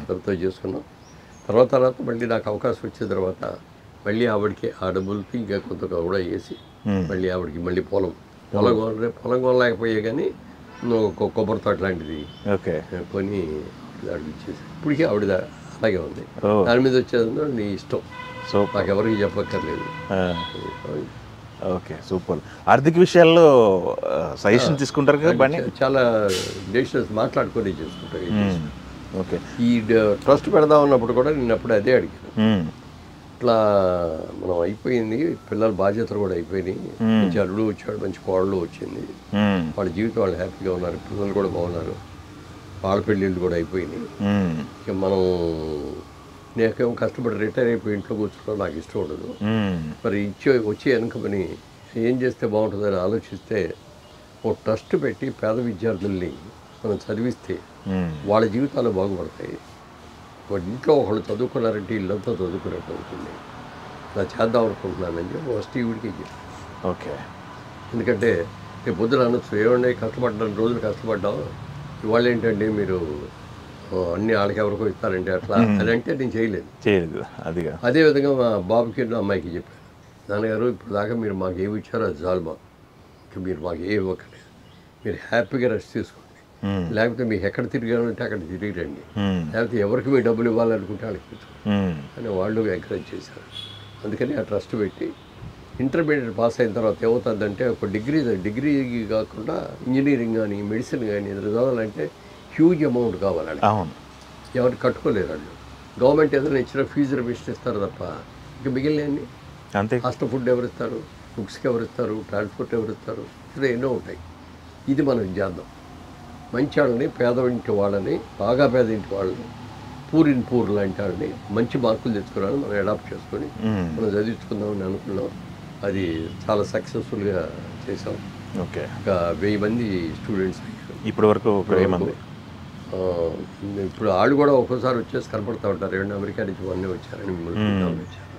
డబ్బుతో చేసుకున్నాం. తర్వాత మళ్ళీ నాకు అవకాశం వచ్చిన తర్వాత మళ్ళీ ఆవిడకి ఆ డబ్బులకి ఇంకా కొంత కూడా వేసి మళ్ళీ ఆవిడకి మళ్ళీ పొలం కొనలేకపోయే కానీ ఒక కొబ్బరి తోట లాంటిది కొని ఆవిడకి ఇచ్చేసి ఇప్పటికీ ఆవిడ అలాగే ఉంది. దాని మీద వచ్చేది నీ ఇష్టం, నాకు ఎవరికి చెప్పక్కర్లేదు. Okay, super. ఆర్థిక విషయాల్లో సజెషన్ తీసుకుంటారు కదా, చాలా డెసిషన్స్ మాట్లాడుకొని చేసుకుంటారు. ఓకే, ఈ ట్రస్ట్ పెడదాం ఉన్నప్పుడు కూడా నేను అప్పుడు అదే అడిగాను. ఇట్లా మనం అయిపోయింది, పిల్లల బాధ్యతలు కూడా అయిపోయినాయి, మంచి అల్లుడు వచ్చాడు, మంచి కోడలు వచ్చింది, వాళ్ళ జీవితం వాళ్ళు హ్యాపీగా ఉన్నారు, పిల్లలు కూడా బాగున్నారు, వాళ్ళ పెళ్ళిళ్ళు కూడా అయిపోయినాయి. ఇక మనం నేకేమో కష్టపడి రిటైర్ అయిపోయి ఇంట్లో కూర్చోవడం నాకు ఇష్టం ఉండదు. మరి వచ్చే వెనుక పని ఏం చేస్తే బాగుంటుందని ఆలోచిస్తే ఓ ట్రస్ట్ పెట్టి పేద విద్యార్థుల్ని మనం చదివిస్తే వాళ్ళ జీవితాలు బాగుపడతాయి. వాళ్ళ ఇంట్లో ఒకళ్ళు చదువుకున్నారంటే ఇల్లంతా చదువుకున్నట్టు అవుతుంది. ఇలా చేద్దాం అనుకుంటున్నానని చెప్పి ఫస్ట్ ఈవిడికి చెప్పి. ఓకే, ఎందుకంటే రేపు పొద్దున అనొచ్చు, ఏమండి కష్టపడ్డాం, రోజులు కష్టపడ్డాం, ఇవాళ ఏంటంటే మీరు అన్ని వాళ్ళకి ఎవరికో ఇస్తారంటే అట్లా అని అంటే నేను చేయలేదు. అదేవిధంగా మా బాబుకి అమ్మాయికి చెప్పాను, నాన్నగారు ఇప్పుడు దాకా మీరు మాకు ఏమి ఇచ్చారో అది చాలు, మాకు ఇంకా మీరు మాకు ఏమి ఇవ్వక్కర్లేదు, మీరు హ్యాపీగా రెస్ట్ తీసుకోండి, లేకపోతే మీకు ఎక్కడ తిరిగారంటే అక్కడ తిరిగి రండి, లేకపోతే ఎవరికి మీ డబ్బులు ఇవ్వాలనుకుంటే వాళ్ళకి తీసుకోండి అని వాళ్ళు ఎంకరేజ్ చేశారు. అందుకని ఆ ట్రస్ట్ పెట్టి ఇంటర్మీడియట్ పాస్ అయిన తర్వాత ఏమవుతుందంటే ఒక డిగ్రీ కాకుండా ఇంజనీరింగ్ కానీ మెడిసిన్ కానీ ఏదైనా చదవాలంటే హ్యూజ్ అమౌంట్ కావాలి. ఎవరు కట్టుకోలేరు వాళ్ళు. గవర్నమెంట్ ఏదైనా ఇచ్చిన ఫీజు రిమిషన్ ఇస్తారు తప్ప ఇంకా మిగిలినవన్నీ అంతే. హాస్టల్ ఫుడ్ ఎవరు ఇస్తారు, బుక్స్కి ఎవరు ఇస్తారు, ట్రాన్స్పోర్ట్ ఎవరు ఇస్తారు, ఇట్లా ఎన్నో ఉంటాయి. ఇది మనం చేద్దాం, మంచి వాళ్ళని, పేద ఇంటి వాళ్ళని, బాగా పేద ఇంటి వాళ్ళని, పూర్ లాంటి వాళ్ళని మంచి మార్కులు తెచ్చుకోవాలని మనం అడాప్ట్ చేసుకొని మనం చదివించుకుందామని అనుకున్నాం. అది చాలా సక్సెస్ఫుల్గా చేసాం. ఓకే, ఒక 1000 మంది స్టూడెంట్స్ ఇప్పటి వరకు. ఇప్పుడు వాళ్ళు కూడా ఒక్కోసారి వచ్చేసి కనపడుతూ ఉంటారు, ఏమన్నా అమెరికా నుంచి మొన్నే వచ్చారని మిమ్మల్ని వచ్చారు,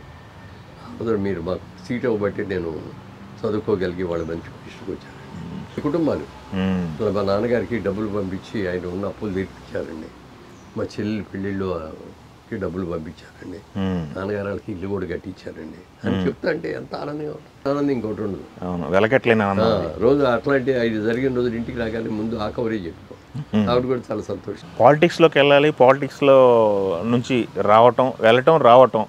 అదే మీరు మాకు సీట్ ఇవ్వబట్టి నేను చదువుకోగలిగి వాళ్ళ మంచి పొజిషన్కి వచ్చారు. కుటుంబాలు మా నాన్నగారికి డబ్బులు పంపించి ఆయన ఉన్న అప్పులు తీర్పించారండి, మా చెల్లి పెళ్ళిళ్ళకి డబ్బులు పంపించారండి, నాన్నగారు వాళ్ళకి ఇల్లు కూడా కట్టించారండి అని చెప్తా అంటే ఎంత ఆనందంగా ఉంటుంది. ఆనందం ఇంకోటి ఉండదు, రోజు అట్లాంటి 5 జరిగిన రోజులు ఇంటికి రాగానే ముందు ఆ కవరేజ్ చెప్పుకో, ఆవిడ కూడా చాలా సంతోషం. పాలిటిక్స్లోకి వెళ్ళాలి, పాలిటిక్స్లో నుంచి వెళ్ళటం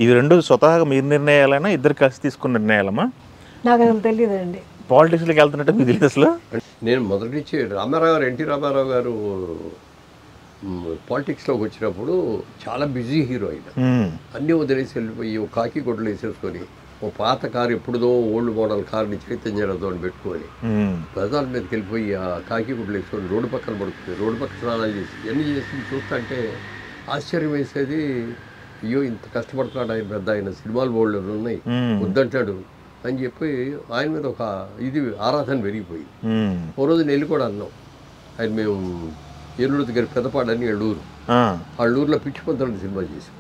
ఇవి రెండు స్వతహాగా మీరు నిర్ణయాలైనా ఇద్దరు కలిసి తీసుకున్న నిర్ణయాలమ్మా? నాకు అసలు తెలియదండి పాలిటిక్స్లోకి వెళ్తున్నట్టు మీకు తెలియదు అసలు. నేను మొదటి నుంచి ఎన్టీ రామారావు గారు పాలిటిక్స్లోకి వచ్చినప్పుడు చాలా బిజీ హీరో అయినా అన్నీ వదిలేసి వెళ్ళిపోయి ఒక కాకి గుడ్డలు వేసేసుకొని ఓ పాత కారు ఎప్పుడుదో ఓల్డ్ మోడల్ కార్ని చైతన్యతో పెట్టుకొని ప్రజల మీదకి వెళ్ళిపోయి ఆ కాకి గుడ్డలు వేసుకొని రోడ్డు పక్కన పడుతుంది, రోడ్డు పక్కన స్నానాలు చేసి ఇవన్నీ చేసి చూస్తుంటే ఆశ్చర్యం వేసేది. అయ్యో ఇంత కష్టపడుతున్నాడు ఆయన, పెద్ద ఆయన సినిమాలు బోల్డ్ ఉన్నాయి వద్దంటాడు అని చెప్పి ఆయన మీద ఒక ఆరాధన పెరిగిపోయి ఓ రోజు నెల్లి కూడా అన్నాం. ఆయన మేము ఏలూరు దగ్గర పెద్దపాడని ఏళ్ళూరు, ఆ ఊరిలో పిచ్చి పంతులని సినిమా చేసాం.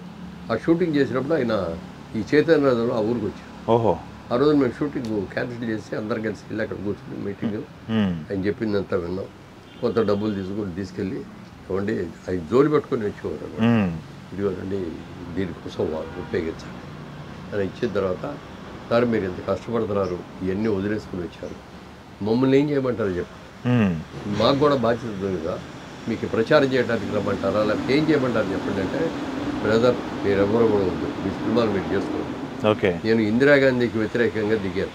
ఆ షూటింగ్ చేసినప్పుడు ఆయన ఈ చైతన్యలో ఆ ఊరికి వచ్చారు. ఆ రోజు మేము షూటింగ్ క్యాన్సిల్ చేసి అందరం కలిసి వెళ్ళి అక్కడ కూర్చుని మీటింగ్ ఆయన చెప్పిందంతా విన్నాం. కొంత డబ్బులు తీసుకెళ్ళి ఇవ్వండి అవి జోలి పెట్టుకొని వచ్చేవారు, ఇదిగోనండి దీనికోసం ఉపయోగించండి అని ఇచ్చిన తర్వాత, సార్ మీరు ఎంత కష్టపడుతున్నారు, ఇవన్నీ వదిలేసుకుని వచ్చారు, మమ్మల్ని ఏం చేయమంటారు చెప్పండి, మాకు కూడా బాధ్యత ఉంది కదా, మీకు ప్రచారం చేయడానికి రమ్మంటారా లేకపోతే ఏం చేయమంటారు చెప్పండి అంటే, బ్రదర్ మీరు ఎవరు కూడా ఉంది, మీ సినిమాలు మీరు చేసుకోండి. ఓకే, నేను ఇందిరాగాంధీకి వ్యతిరేకంగా దిగాను,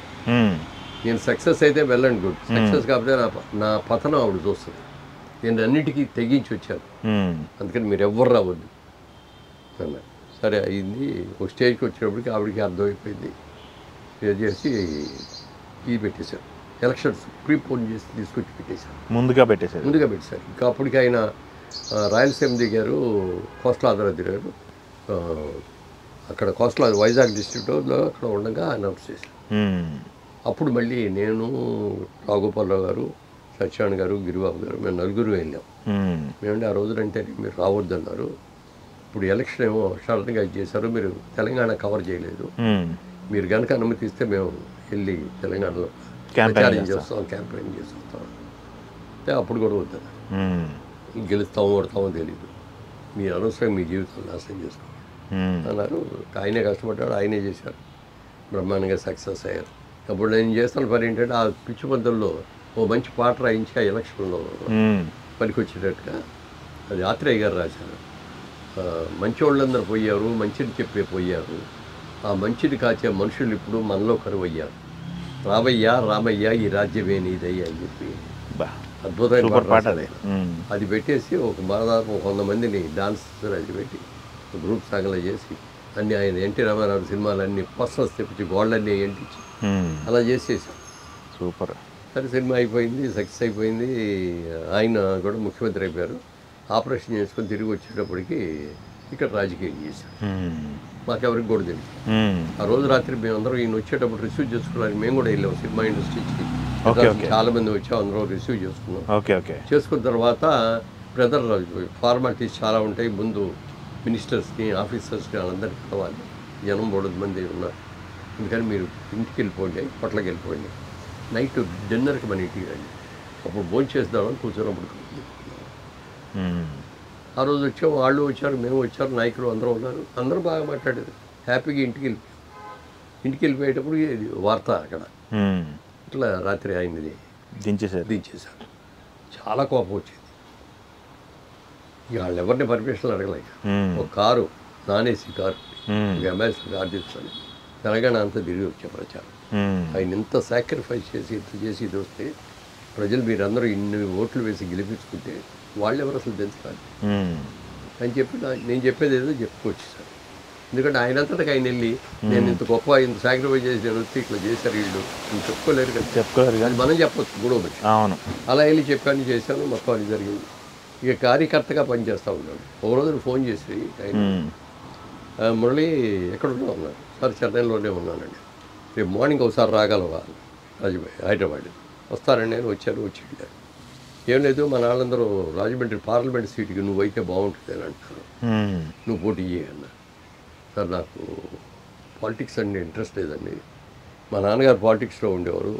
నేను సక్సెస్ అయితే వెళ్ళండి గుడ్, సక్సెస్ కాకపోతే నా పతనం ఆవిడ చూస్తుంది, నేను అన్నిటికీ తెగించి వచ్చాను, అందుకని మీరు ఎవ్వరు రావద్దు అన్నారు. సరే అయింది. ఒక స్టేజ్కి వచ్చినప్పటికి ఆవిడకి అర్థమైపోయింది, ఇది చేసి ఇది పెట్టేశారు, ఎలక్షన్స్ ప్రీపోన్ చేసి తీసుకొచ్చి పెట్టేశారు, ముందుగా పెట్టేశారు. ఇంకా అప్పటికి ఆయన రాయలసీమ దిగారు, కోస్టల్ ఆంధ్ర దిగారు, అక్కడ కోస్టల్ వైజాగ్ డిస్ట్రిక్ట్లో అక్కడ ఉండగా అనౌన్స్ చేశారు. అప్పుడు మళ్ళీ నేను, రాఘోపాలరావు గారు, సత్యనారాయణ గారు, గిరిబాబు గారు, మేము నలుగురు వెళ్ళాం. మేమంటే ఆ రోజులంటే మీరు రావద్దన్నారు, ఇప్పుడు ఎలక్షన్ ఏమో సడన్గా చేశారు, మీరు తెలంగాణ కవర్ చేయలేదు, మీరు కనుక అనుమతిస్తే మేము వెళ్ళి తెలంగాణలో ప్రచారం చేస్తాం, క్యాంపెయిన్ చేస్తాం అంటే అప్పుడు కూడా వద్దన్నారు. గెలుస్తామో ఓడతామో తెలియదు, మీరు అనవసరంగా మీ జీవితాలు నాశనం చేసుకోవాలి అన్నారు. ఆయనే కష్టపడ్డాడు, ఆయనే చేశారు, బ్రహ్మాండంగా సక్సెస్ అయ్యారు. అప్పుడు నేను చేస్తున్న పని ఏంటంటే ఆ పిచ్చి పంతుల్లో ఓ మంచి పాట రాయించి ఆ ఎలక్షన్లో పనికొచ్చేటట్టుగా అది ఆత్రేయ గారు రాశారు. మంచి వాళ్ళందరూ పోయారు, మంచిని చెప్పే పోయారు, ఆ మంచిని కాచే మనుషులు ఇప్పుడు మనలో కరువయ్యారు, రామయ్య రామయ్య ఈ రాజ్యమే నీదయ్యా అని చెప్పి అద్భుతమైన పాట అది. అది పెట్టేసి ఒక దాదాపు 100 మందిని డాన్స్ అది పెట్టి గ్రూప్ సాగలా చేసి అన్నీ ఆయన ఎన్టీ రామారావు సినిమాలన్నీ పోస్టర్స్ తెప్పించి గోళ్ళన్నీ ఎంటించి అలా చేసేసాం. సూపర్. సరే సినిమా అయిపోయింది, సక్సెస్ అయిపోయింది. ఆయన కూడా ముఖ్యమంత్రి అయిపోయారు. ఆపరేషన్ చేసుకొని తిరిగి వచ్చేటప్పటికి ఇక్కడ రాజకీయం చేశారు. మాకెవరికి కూడా తెలియదు. ఆ రోజు రాత్రి మేమందరం ఈయన వచ్చేటప్పుడు రిసీవ్ చేసుకోవడానికి మేము కూడా వెళ్ళాం సినిమా ఇండస్ట్రీకి. చాలా మంది వచ్చాం, అందరూ రిసీవ్ చేసుకున్నాం. చేసుకున్న తర్వాత బ్రదర్ ఫార్మాలిటీస్ చాలా ఉంటాయి, ముందు మినిస్టర్స్ని ఆఫీసర్స్ని వాళ్ళందరికీ కలవాలి, జనం 3 మంది ఉన్నారు, అందుకని మీరు ఇంటికి వెళ్ళిపోండి, పొట్లకి వెళ్ళిపోండి, నైట్ డిన్నర్కి మన ఇంటికి రండి, అప్పుడు భోజనం చేద్దామని కూర్చున్నప్పుడు ఆ రోజు వచ్చాము. వాళ్ళు వచ్చారు, మేము వచ్చారు, నాయకులు అందరూ ఉన్నారు, అందరూ బాగా మాట్లాడారు, హ్యాపీగా ఇంటికి వెళ్ళిపోయేటప్పుడు వార్త అక్కడ ఇట్లా రాత్రి ఆయనది దించేశారు. చాలా కోపం వచ్చేది. ఇక వాళ్ళు ఎవరిని పర్మిషన్ అడగలేక ఒక కారు, నాన్-ఏసీ కారు, ఒక అంబాసిడర్ కారు తీసుకొని తెలంగాణ అంతా తిరిగి వచ్చే ప్రచారం. ఆయన ఇంత సాక్రిఫైస్ చేసి ఇంత చేసి ఇది వస్తే ప్రజలు మీరందరూ ఇన్ని ఓట్లు వేసి గెలిపించుకుంటే వాళ్ళు ఎవరు అసలు తెలుసుకోవాలి అని చెప్పి నేను చెప్పేది ఏదో చెప్పుకోవచ్చు సార్. ఎందుకంటే ఆయనంతటికి ఆయన వెళ్ళి నేను ఇంత గొప్ప ఇంత సాక్రిఫైస్ చేసి నేను వస్తే ఇట్లా చేశారు వీళ్ళు అని చెప్పుకోలేరు కదా, అది మనం చెప్పొచ్చు గొడవ పెట్టి. అలా వెళ్ళి చెప్పాను, చేశాను, మొత్తం అది జరిగింది. ఇక కార్యకర్తగా పనిచేస్తూ ఉన్నాడు. ఒక రోజు ఫోన్ చేసి ఆయన మురళి ఎక్కడున్నా ఉన్నారు సార్, చెన్నైలోనే ఉన్నానండి, రేపు మార్నింగ్ ఒకసారి రాగలవా రాజుబాయ్, హైదరాబాద్ వస్తారండి. నేను వచ్చాను, వచ్చి వెళ్ళాను. ఏం లేదు, మన వాళ్ళందరూ రాజమండ్రి పార్లమెంట్ సీటుకి నువ్వైతే బాగుంటుంది అని అంటారు, నువ్వు పోటీ చేయి అన్నారు. సార్ నాకు పాలిటిక్స్ అంటే ఇంట్రెస్ట్ లేదండి, మా నాన్నగారు పాలిటిక్స్లో ఉండేవారు,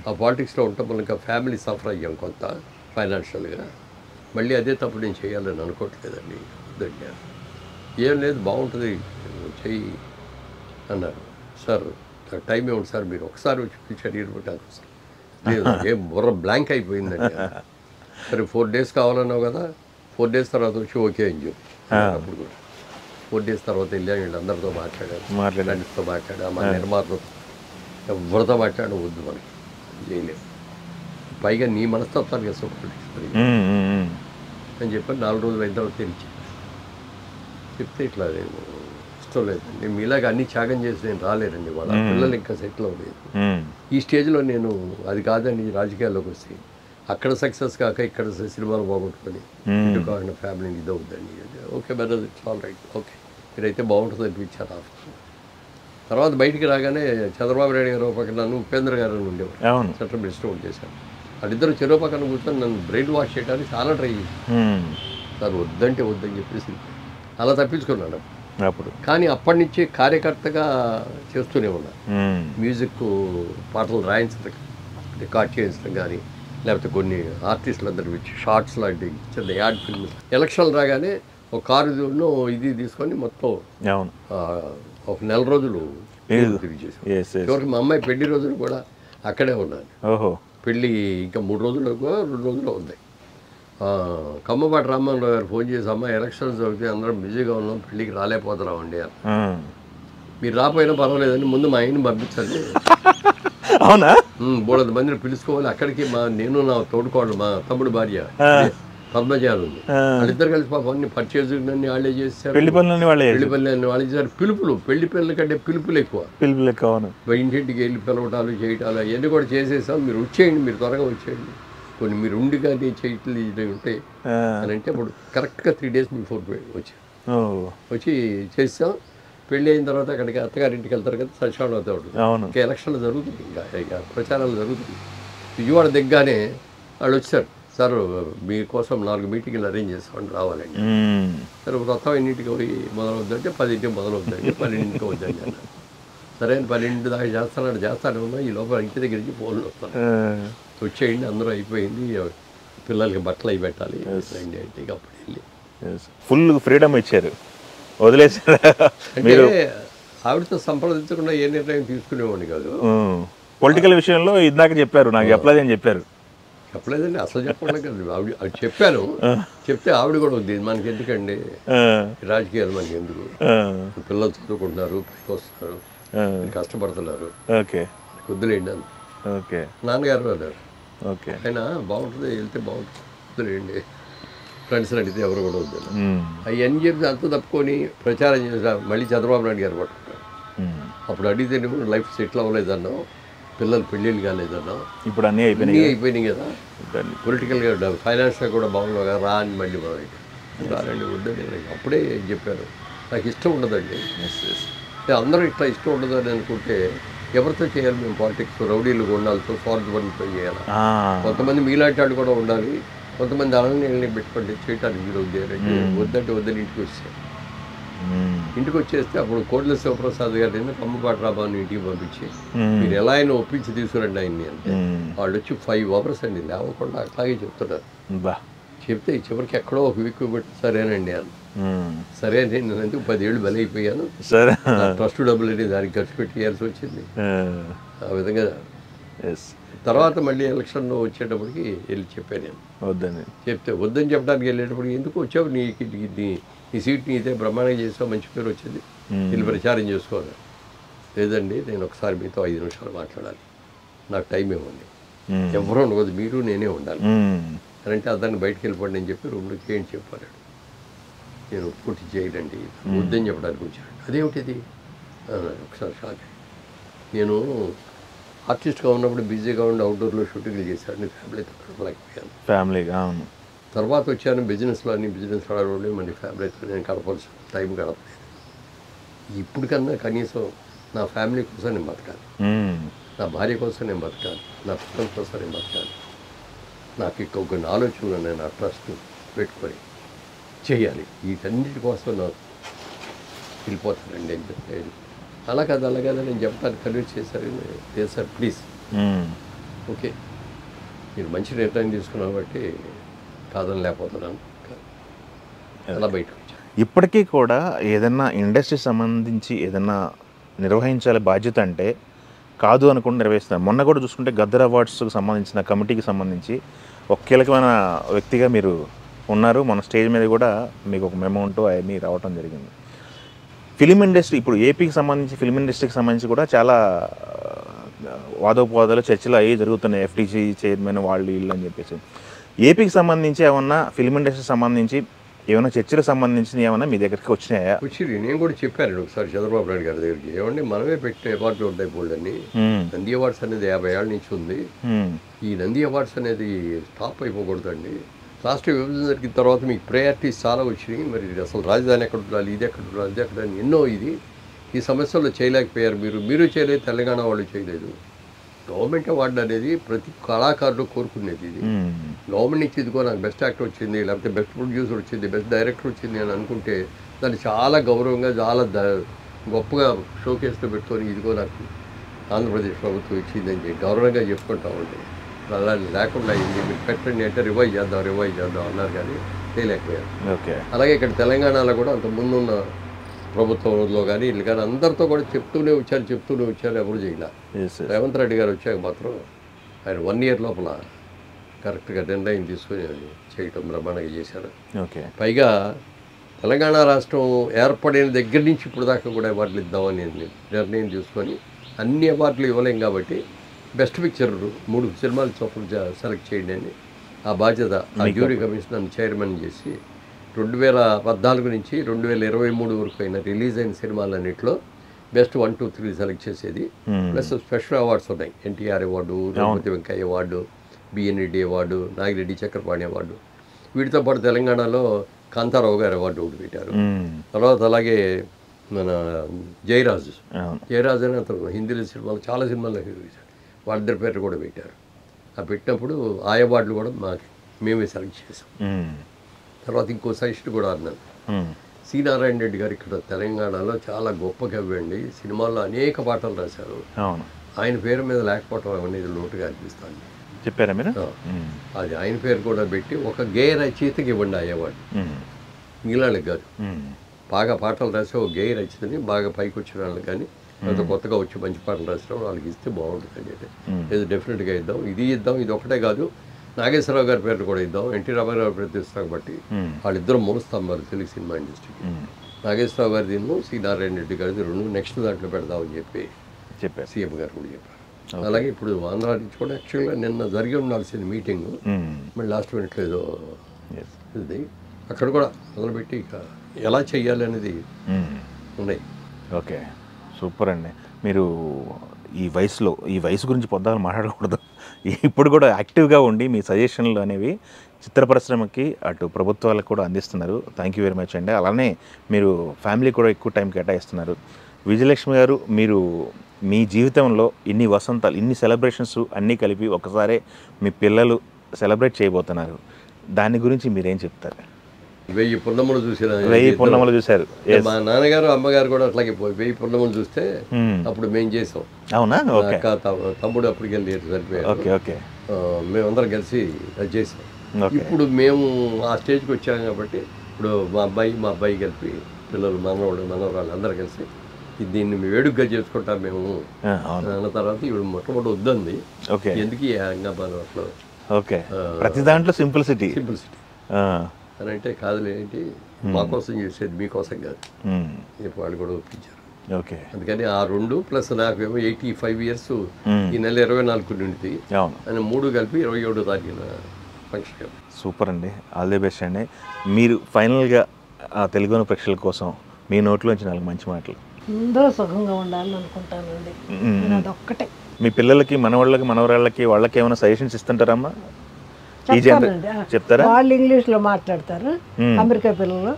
ఆ పాలిటిక్స్లో ఉండటం వల్ల ఇంకా ఫ్యామిలీ సఫర్ అయ్యాం కొంత ఫైనాన్షియల్గా, మళ్ళీ అదే తప్పు నేను చేయాలని అనుకోవట్లేదండి వద్దండి. ఏం లేదు బాగుంటుంది చెయ్యి అన్నారు. సార్ టైం ఏమిటి సార్, మీరు ఒకసారి వచ్చి పిలిచారు ఇరుపెట్టాను సార్, లేదు ఏం బుర్ర బ్లాంక్ అయిపోయిందండి. సరే 4 days కావాలన్నావు కదా, 4 days తర్వాత వచ్చి ఓకే అని చెప్పి అప్పుడు కూడా 4 days తర్వాత వెళ్ళాను, వీళ్ళందరితో మాట్లాడాను, ఫ్రెండ్స్తో మాట్లాడా, మా నిర్మాతతో ఎవరితో మాట్లాడడం వద్దు, మనకి చేయలేము, పైగా నీ మనస్తత్వానికి అసలు అని చెప్పి 4 రోజులు అయిన తర్వాత తెలిసి చెప్తే ఇట్లా నేను ఇష్టం లేదండి, మీలాగా అన్ని త్యాగం చేసి నేను రాలేనండి, వాళ్ళ పిల్లలు ఇంకా సెటిల్ అవ్వలేదు, ఈ స్టేజ్లో నేను అది కాదని రాజకీయాల్లోకి వస్తే అక్కడ సక్సెస్ కాక ఇక్కడ సినిమాలు బాగుంటుంది, ఇటు కాకుండా ఫ్యామిలీని ఇది అవుద్దండి. Okay brother, it's all right, okay మీరైతే బాగుంటుంది అనిపించారు. తర్వాత బయటికి రాగానే చంద్రబాబు నాయుడు గారు పక్కన నన్ను ఉపేంద్ర గారు ఉండేవారు, సెంట్రల్ మినిస్టర్ ఒకటి చేశాను. వాళ్ళిద్దరు చెరో పక్కన కూర్చొని నన్ను బ్రెయిన్ వాష్ చేయడానికి చాలా ట్రై చేశాను. సార్ వద్దంటే వద్దని చెప్పేసి అలా తప్పించుకున్నాను అప్పుడు. కానీ అప్పటి నుంచి కార్యకర్తగా చేస్తూనే ఉన్నాను. మ్యూజిక్ పాటలు రాయించడం, రికార్డ్ చేయించడం కానీ, లేకపోతే కొన్ని ఆర్టిస్టులందరూ ఇచ్చి షార్ట్స్ లాంటి చిన్న యాడ్ ఫిల్మ్స్. ఎలక్షన్లు రాగానే ఒక కారు ఇది తీసుకొని మొత్తం ఒక 1 నెల రోజులు తిరిగి చేసాం. చివరికి మా అమ్మాయి పెళ్లి రోజులు కూడా అక్కడే ఉన్నాను. పెళ్ళి ఇంకా 3 రోజులు 2 రోజులు ఉన్నాయి. కమ్మపాటి రామ్మోహన్ గారు ఫోన్ చేసి, అమ్మాయి ఎలక్షన్స్ అవుతాయి, అందరం బిజీగా ఉన్నాం, పెళ్ళికి రాలేకపోతున్నామండి అని. మీరు రాపోయినా పర్వాలేదని ముందు మా ఆయన్ని పంపించండి, అవునా 300 మందిని పిలుచుకోవాలి అక్కడికి. నేను నా తోడుకోవాలి, మా తమ్ముడు భార్య పద్మజాలు ఉంది, వాళ్ళిద్దరు కలిసి పాపం అన్ని పర్చేజ్ అన్ని వాళ్ళే చేశారు, పెళ్లి పనులన్నీ వాళ్ళే చేశారు. పిలుపులు, పెళ్లి పిల్లల కంటే పిలుపులు ఎక్కువ, ఇంటింటికి వెళ్ళి పిలవటాలు చేయటాలు అవన్నీ కూడా చేసేసాం. మీరు వచ్చేయండి, మీరు త్వరగా వచ్చేయండి, కొన్ని మీరు ఉండి కానీ చేయట్లు ఉంటాయి అని అంటే అప్పుడు కరెక్ట్గా 3 days బిఫోర్ వచ్చి చేసాం. పెళ్ళి అయిన తర్వాత అక్కడికి అత్తగారింటికి వెళ్తారు కదా, సచివాలయం అవుతూ ఉంటుంది. అవును. ఇంకా ఎలక్షన్లు జరుగుతుంది, ఇక ప్రచారాలు జరుగుతుంది. విజయవాడ దిగ్గానే వాళ్ళు వచ్చారు, సార్ మీకోసం 4 మీటింగ్లు అరేంజ్ చేస్తామని రావాలండి. సరే మొత్తం ఎన్నింటికి పోయి మొదలవుద్దంటే 10ంటికి మొదలవుద్దండి, 12ంటికి వద్దండి అన్నారు. సరే 12 దాకా చేస్తాను ఉన్నా, ఈ లోపల ఇంటి దగ్గర నుంచి ఫోన్లు వస్తాను, వచ్చేయండి అందరూ అయిపోయింది, పిల్లలకి బట్టలు అవి పెట్టాలి రండి అంటే ఇక అప్పుడు వెళ్ళి ఫుల్ ఫ్రీడమ్ ఇచ్చారు, వదిలేసారు. అంటే ఆవిడతో సంప్రదించకుండా ఏ నిర్ణయం తీసుకునేవాడిని కాదు. పొలిటికల్ విషయంలో ఇందాక చెప్పారు, నాకు చెప్పలేదు అని చెప్పారు. చెప్పలేదండి, అసలు చెప్పకుండా కదా, ఆవిడ చెప్పాను, చెప్తే ఆవిడ కూడా ఉంది, మనకి ఎందుకండి రాజకీయాలు, మనకి ఎందుకు, పిల్లలు చదువుకుంటున్నారు, పైకి వస్తున్నారు, కష్టపడుతున్నారు, వద్దులేండి అని. నాన్నగారు అన్నారు, ఆయన బాగుంటుంది వెళ్తే బాగుంటుంది, వద్దులేండి ఫ్రెండ్స్ అడిగితే ఎవరు కూడా వద్దు అవన్నీ చెప్తే అంత తప్పుకొని ప్రచారం చేసా. మళ్ళీ చంద్రబాబు నాయుడు గారు పట్టుకున్నారు. అప్పుడు అడిగితే నువ్వు లైఫ్ సెటిల్ అవ్వలేదన్నావు, పిల్లలు పెళ్ళిళ్ళు కాలేదన్నావు, ఇప్పుడు అన్నీ అయిపోయినాయి కదా, పొలిటికల్గా ఫైనాన్స్గా కూడా బాగున్నావు కదా, రా అని మళ్ళీ రానండి వద్దండి. అప్పుడే చెప్పాను, నాకు ఇష్టం ఉండదండి, అందరూ ఇట్లా ఇష్టం ఉండదు అని అనుకుంటే ఎవరితో చేయాలి మేము పాలిటిక్స్, రౌడీలు ఉండాలితో స్వార్థపడితో చేయాలి. కొంతమంది మీలాంటి వాళ్ళు కూడా ఉండాలి, కొంతమంది అలానే పెట్టుకోండి చేయటానికి మీరు వద్దంటే వద్దని ఇంటికి వచ్చారు. ఇంటికి వచ్చేస్తే అప్పుడు కోట్ల శివప్రసాద్ గారిని కమ్మపాటి రాబాన్ని ఇంటికి పంపించి మీరు ఎలా అయినా ఒప్పించి తీసుకురండి ఆయన్ని అంటే, వాళ్ళు వచ్చి 5 hours అండి లేవకుండా అట్లాగే చెప్తున్నారు. చెప్తే చివరికి ఎక్కడో ఒక వీక్ పెట్టి సరేనండి అని. సరే నేను ఎందుకు 10 ఏళ్ళు బలైపోయాను, ట్రస్ట్ డబ్బులు అనేది దానికి ఖర్చు పెట్టేయాల్సి వచ్చింది. ఆ విధంగా తర్వాత మళ్ళీ ఎలక్షన్లో వచ్చేటప్పటికి వెళ్ళి చెప్పాను నేను వద్దని. చెప్తే వద్దని చెప్పడానికి వెళ్ళేటప్పటికి ఎందుకు వచ్చావు, నీ సీట్ నీతే బ్రహ్మాండంగా చేసావు, మంచి పేరు వచ్చింది, వీళ్ళు ప్రచారం చేసుకోవాలి. లేదండి నేను ఒకసారి మీతో 5 నిమిషాలు మాట్లాడాలి, నాకు టైం ఇవ్వండి, ఎవరో ఉండదు మీరు నేనే ఉండాలి అని అంటే అతన్ని బయటకు వెళ్ళిపోండి అని చెప్పి రూమ్లోకి ఏంటి చెప్పారు. నేను పూర్తి చేయడండి వద్దని చెప్పడానికి వచ్చాను. అదేమిటిది ఒకసారి షాక్. నేను ఆర్టిస్ట్గా ఉన్నప్పుడు బిజీగా ఉండి అవుట్డోర్లో షూటింగ్లు చేశాను, ఫ్యామిలీతో గడపలేకపోయాను. ఫ్యామిలీగా తర్వాత వచ్చాను బిజినెస్లో, అన్ని బిజినెస్ ఆడవాళ్ళు మళ్ళీ ఫ్యామిలీతో నేను గడపాల్సిన టైం గడపలేదు. ఇప్పటికన్నా కనీసం నా ఫ్యామిలీ కోసం నేను బతకాలి, నా భార్య కోసం నేను బతకాలి, నా పిల్లల కోసం నేను బతకాలి. నాకు కొన్ని ఆలోచనలు ఉన్నాయి, నా ట్రస్ట్ పెట్టుకొని చేయాలి, వీటన్నిటి కోసం నాకు వెళ్ళిపోతానండి అని చెప్పి. అలా కాదు నేను చెప్పడానికి కన్విన్స్ చేశారు ప్లీజ్ ఓకే మీరు మంచి నిర్ణయం తీసుకున్నాను బట్టి కాదని లేకపోతున్నాను, అలా బయటకు వచ్చాను. ఇప్పటికీ కూడా ఏదన్నా ఇండస్ట్రీకి సంబంధించి ఏదన్నా నిర్వహించాలి బాధ్యత అంటే కాదు అనుకుంటూ నిర్వహిస్తున్నారు. మొన్న కూడా చూసుకుంటే గద్దర్ అవార్డ్స్కి సంబంధించిన కమిటీకి సంబంధించి ఒక కీలకమైన వ్యక్తిగా మీరు ఉన్నారు. మన స్టేజ్ మీద కూడా మీకు ఒక మెమౌంట్ అవన్నీ రావటం జరిగింది. ఫిలిం ఇండస్ట్రీ ఇప్పుడు ఏపీకి సంబంధించి ఫిలిం ఇండస్ట్రీకి సంబంధించి కూడా చాలా వాదోపవాదాలు చర్చలు అవి జరుగుతున్నాయి. ఎఫ్టీసీ చైర్మన్ వాళ్ళు వీళ్ళు అని చెప్పేసి ఏపీకి సంబంధించి ఏమన్నా ఫిలిం ఇండస్ట్రీకి సంబంధించి ఏమైనా చర్చలకు సంబంధించి ఏమన్నా మీ దగ్గరికి వచ్చినాయా? వచ్చింది, నేను కూడా చెప్పాను ఒకసారి చంద్రబాబు నాయుడు గారి దగ్గరికి. ఏమండి మనమే పెట్టిన అవార్డులు ఉంటాయి బోల్డన్ని, నంది అవార్డ్స్ అనేది 50 ఏళ్ళ నుంచి ఉంది. ఈ నంది అవార్డ్స్ అనేది స్టాప్ అయిపోకూడదండి. రాష్ట్ర విభజన జరిగిన తర్వాత మీకు ప్రయారిటీస్ చాలా వచ్చినాయి. మరి అసలు రాజధాని ఎక్కడ ఉండాలి, ఇది ఎక్కడ ఉండాలి, ఇది ఎక్కడ ఎన్నో ఈ సమస్యల్లో చేయలేకపోయారు. మీరు చేయలేదు, తెలంగాణ వాళ్ళు చేయలేదు. గవర్నమెంట్ అవార్డు అనేది ప్రతి కళాకారుడు కోరుకునేది. ఇది గవర్నమెంట్ నుంచి ఇదిగో నాకు బెస్ట్ యాక్టర్ వచ్చింది, లేకపోతే బెస్ట్ ప్రొడ్యూసర్ వచ్చింది, బెస్ట్ డైరెక్టర్ వచ్చింది అని అనుకుంటే దాన్ని చాలా గౌరవంగా చాలా గొప్పగా షోకేస్లో పెట్టుకొని ఇదిగో నాకు ఆంధ్రప్రదేశ్ ప్రభుత్వం ఇచ్చింది అని చెప్పి గౌరవంగా చెప్పుకుంటా ఉంటే అలా లేకుండా అయింది. మీరు పెట్టండి అంటే రివైజ్ చేద్దాం అన్నారు కానీ చేయలేకపోయారు. అలాగే ఇక్కడ తెలంగాణలో కూడా అంత ముందున్న ప్రభుత్వంలో కానీ వీళ్ళు కానీ అందరితో కూడా చెప్తూనే వచ్చారు, ఎవరు చేయలే. రేవంత్ రెడ్డి గారు వచ్చాక మాత్రం ఆయన 1 year లోపల కరెక్ట్గా నిర్ణయం తీసుకొని చేయటం బ్రహ్మాండంగా చేశారు. పైగా తెలంగాణ రాష్ట్రం ఏర్పడిన దగ్గర నుంచి ఇప్పుడు దాకా కూడా అవార్డులు ఇద్దామని నిర్ణయం తీసుకొని అన్ని అవార్డులు ఇవ్వలేం కాబట్టి బెస్ట్ పిక్చర్ 3 సినిమాలు చొప్పున సెలెక్ట్ చేయండి అని ఆ బాధ్యత ఆ జ్యూరీ కమిషన్ చైర్మన్ చేసి 2014 నుంచి 2023 వరకు అయిన రిలీజ్ అయిన సినిమాలన్నింటిలో బెస్ట్ 1, 2, 3 సెలెక్ట్ చేసేది. ప్లస్ స్పెషల్ అవార్డ్స్ ఉన్నాయి, NTR award, Raghupathi Venkaiah award, B N Reddy award, Nagi Reddy Chakrapani award. వీటితో పాటు తెలంగాణలో కాంతారావు గారు అవార్డు ఒకటి పెట్టారు. తర్వాత అలాగే మన జయరాజు అవును. జయరాజు అని అతను హిందీలో సినిమాలు చాలా సినిమాల్లో హీరో చేశాడు. వాళ్ళిద్దరి పేరు కూడా పెట్టారు. ఆ పెట్టినప్పుడు ఆ అవార్డులు కూడా మేమే సెలెక్ట్ చేసాం. తర్వాత ఇంకో సజెషన్ కూడా అన్నాను. సి నారాయణ రెడ్డి గారు ఇక్కడ తెలంగాణలో చాలా గొప్ప కవి అండి, సినిమాల్లో అనేక పాటలు రాశారు. అవును. ఆయన పేరు మీద లేకపోవటం అనేది లోటుగా అనిపిస్తుంది. చెప్పారా మీరు? అది ఆయన పేరు కూడా పెట్టి ఒక గేయ రచయితకి ఇవ్వండి ఆ అవార్డు, మిగిలినకి కాదు. బాగా పాటలు రాసే ఒక గేయ రచయితని బాగా పైకి వచ్చిన వాళ్ళకి కానీ లేకపోతే కొత్తగా వచ్చి మంచి పాటలు రాసిన వాళ్ళకి ఇస్తే బాగుంటుంది అని చెప్పి ఇది డెఫినెట్గా ఇద్దాం. ఇది ఇద్దాం, ఇది ఒకటే కాదు, నాగేశ్వరరావు గారి పేరు కూడా ఇద్దాం, ఎన్టీ రామారావు పేరు తెస్తాం. కాబట్టి వాళ్ళిద్దరూ మూలస్తంభాలు తెలుగు సినిమా ఇండస్ట్రీకి. నాగేశ్వరరావు గారిది సి నారాయణ రెడ్డి గారిది రెండు నెక్స్ట్ దాంట్లో పెడదామని చెప్పి చెప్పారు. సీఎం గారు కూడా చెప్పారు. అలాగే ఇప్పుడు ఆంధ్ర నుంచి కూడా యాక్చువల్గా నిన్న జరిగి ఉండాల్సిన మీటింగ్ మళ్ళీ లాస్ట్ మినిట్లో ఏదో ఇది అక్కడ కూడా మొదలుపెట్టి ఇక ఎలా చెయ్యాలి అనేది ఉన్నాయి. ఓకే, సూపర్ అండి. మీరు ఈ వయసు గురించి పొద్దాలు మాట్లాడకూడదు, ఇప్పుడు కూడా యాక్టివ్గా ఉండి మీ సజెషన్లు అనేవి చిత్ర పరిశ్రమకి అటు ప్రభుత్వాలకు కూడా అందిస్తున్నారు. థ్యాంక్ యూ వెరీ మచ్ అండి. అలానే మీరు ఫ్యామిలీ కూడా ఎక్కువ టైం కేటాయిస్తున్నారు. విజయలక్ష్మి గారు, మీరు మీ జీవితంలో ఇన్ని వసంతాలు, ఇన్ని సెలబ్రేషన్స్ అన్నీ కలిపి ఒకసారి మీ పిల్లలు సెలబ్రేట్ చేయబోతున్నారు, దాని గురించి మీరేం చెప్తారు? 1000 పున్నములు చూసిన 1000 పున్నములు చూశారు. మా నాన్నగారు అమ్మగారు కూడా అట్లాగే 1000 పున్నములు చూస్తే అప్పుడు మేము చేసాం. అవునా? అక్క తమ్ముడు అప్పటికి వెళ్ళి సరిపోయారు. ఓకే ఓకే, మేమందరం కలిసి అది చేసాం. ఇప్పుడు మేము ఆ స్టేజ్కి వచ్చాం కాబట్టి ఇప్పుడు మా అబ్బాయి కలిపి పిల్లలు మనవరాళ్ళు అందరూ కలిసి దీన్ని వేడుకగా చేసుకుంటాం మేము అన్న తర్వాత ఇప్పుడు మొట్టమొదటి వద్దంది. ఎందుకు అట్లా ప్రతి దాంట్లో సింప్లిసిటీ అని అంటే కాదులే, ఏంటి మా కోసం చేసేది మీకోసం కాదు, వాళ్ళు కూడా ఒప్పించారు. అందుకని ఆ 2 ప్లస్ నాకేమో 85 years ఈ నెల 24 నుండి అని 3 కలిపి 27వ తారీఖున ఫంక్షన్. సూపర్ అండి, ఆల్ ది బెస్ట్ అండి. మీరు ఫైనల్గా తెలుగు ప్రేక్షకుల కోసం మీ నోట్లోంచి 4 మంచి మాటలు. అందరూ సుఖంగా ఉండాలని అనుకుంటానండి, అదొక్కటే. మీ పిల్లలకి, మనవాళ్ళకి, మనవరాళ్ళకి వాళ్ళకి ఏమైనా సజెషన్స్ ఇస్తుంటారమ్మా? చెప్తారా? వాళ్ళు ఇంగ్లీష్లో మాట్లాడతారు, అమెరికా పిల్లలు,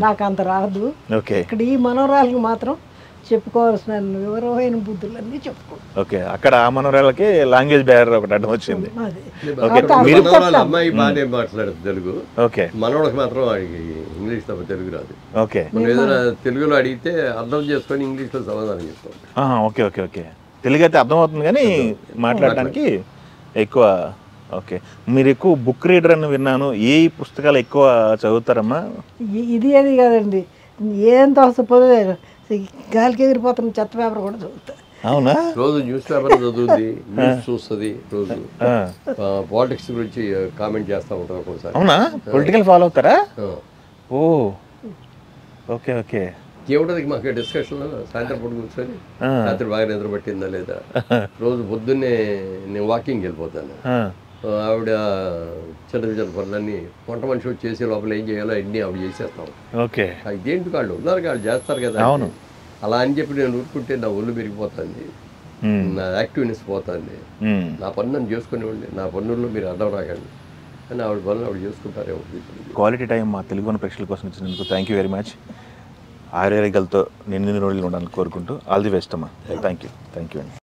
నాకు అంత రాదు. ఇక్కడ ఈ మనవరాళ్ళకి మాత్రం చెప్పుకోవాల్సిన వివరమైన బుద్ధులన్నీ చెప్పుకో. ఓకే, అక్కడ ఆ మనవరాళ్ళకి లాంగ్వేజ్ బ్యారియర్ ఒకటి అడ్డం వచ్చింది. అమ్మాయి బాగానే మాట్లాడదు తెలుగు, మనోళ్ళకి మాత్రం ఇంగ్లీష్ తప్ప తెలుగు రాదు. ఓకే, ఏదైనా తెలుగులో అడిగితే అర్థం చేసుకొని ఇంగ్లీష్లో సమాధానం చెప్తాం. ఓకే ఓకే ఓకే, తెలుగు అయితే అర్థమవుతుంది కానీ మాట్లాడడానికి ఎక్కువ. ఓకే, మీరు ఎక్కువ బుక్ రీడర్ అని విన్నాను, ఏ పుస్తకాలు ఎక్కువ చదువుతారమ్మా? ఇది అది కాదండి, ఏం తోసపోతే గాలికి ఎగిరిపోతున్న చెత్త పేపర్ కూడా చదువుతా. అవునా? రోజు న్యూస్ పేపర్ చదువుతుంది, న్యూస్ చూస్తుంది, రోజు పాలిటిక్స్ గురించి కామెంట్ చేస్తూ ఉంటాం ఒక్కోసారి. అవునా? పొలిటికల్ ఫాలో అవుతారా? ఓ ఓకే ఓకే. ఏమిటది మాకు డిస్కషన్ సాయంత్రం పూట కూర్చొని రాత్రి బాగా నిద్ర పట్టిందా లేదా, రోజు పొద్దున్నే నేను వాకింగ్కి వెళ్ళిపోతాను, ఆవిడ చిన్న చిన్న పనులన్నీ వంట మనిషి వచ్చి చేసే లోపల ఏం చేయాలో అన్నీ ఆవిడ చేసేస్తాం. ఓకే, ఇదేంటి వాళ్ళు ఉన్నారు, వాళ్ళు చేస్తారు కదా. అవును, అలా అని చెప్పి నేను ఊరుకుంటే నా ఒళ్ళు పెరిగిపోతుంది, నా యాక్టివ్నెస్ పోతుంది, నా పని నన్ను చేసుకునేవాడిని, నా పనుల్లో మీరు అర్థం రాకండి అని ఆవిడ పనులు ఆవిడ చేసుకుంటారేమో. క్వాలిటీ టైం మా తెలుగు ప్రేక్షకుల కోసం ఇచ్చినందుకు థ్యాంక్ యూ వెరీ మచ్. ఆరోగ్యాలతో నిన్ను రోజులు ఉండాలని కోరుకుంటూ ఆల్ ది బెస్ట్ అమ్మా. థ్యాంక్ యూ అండి.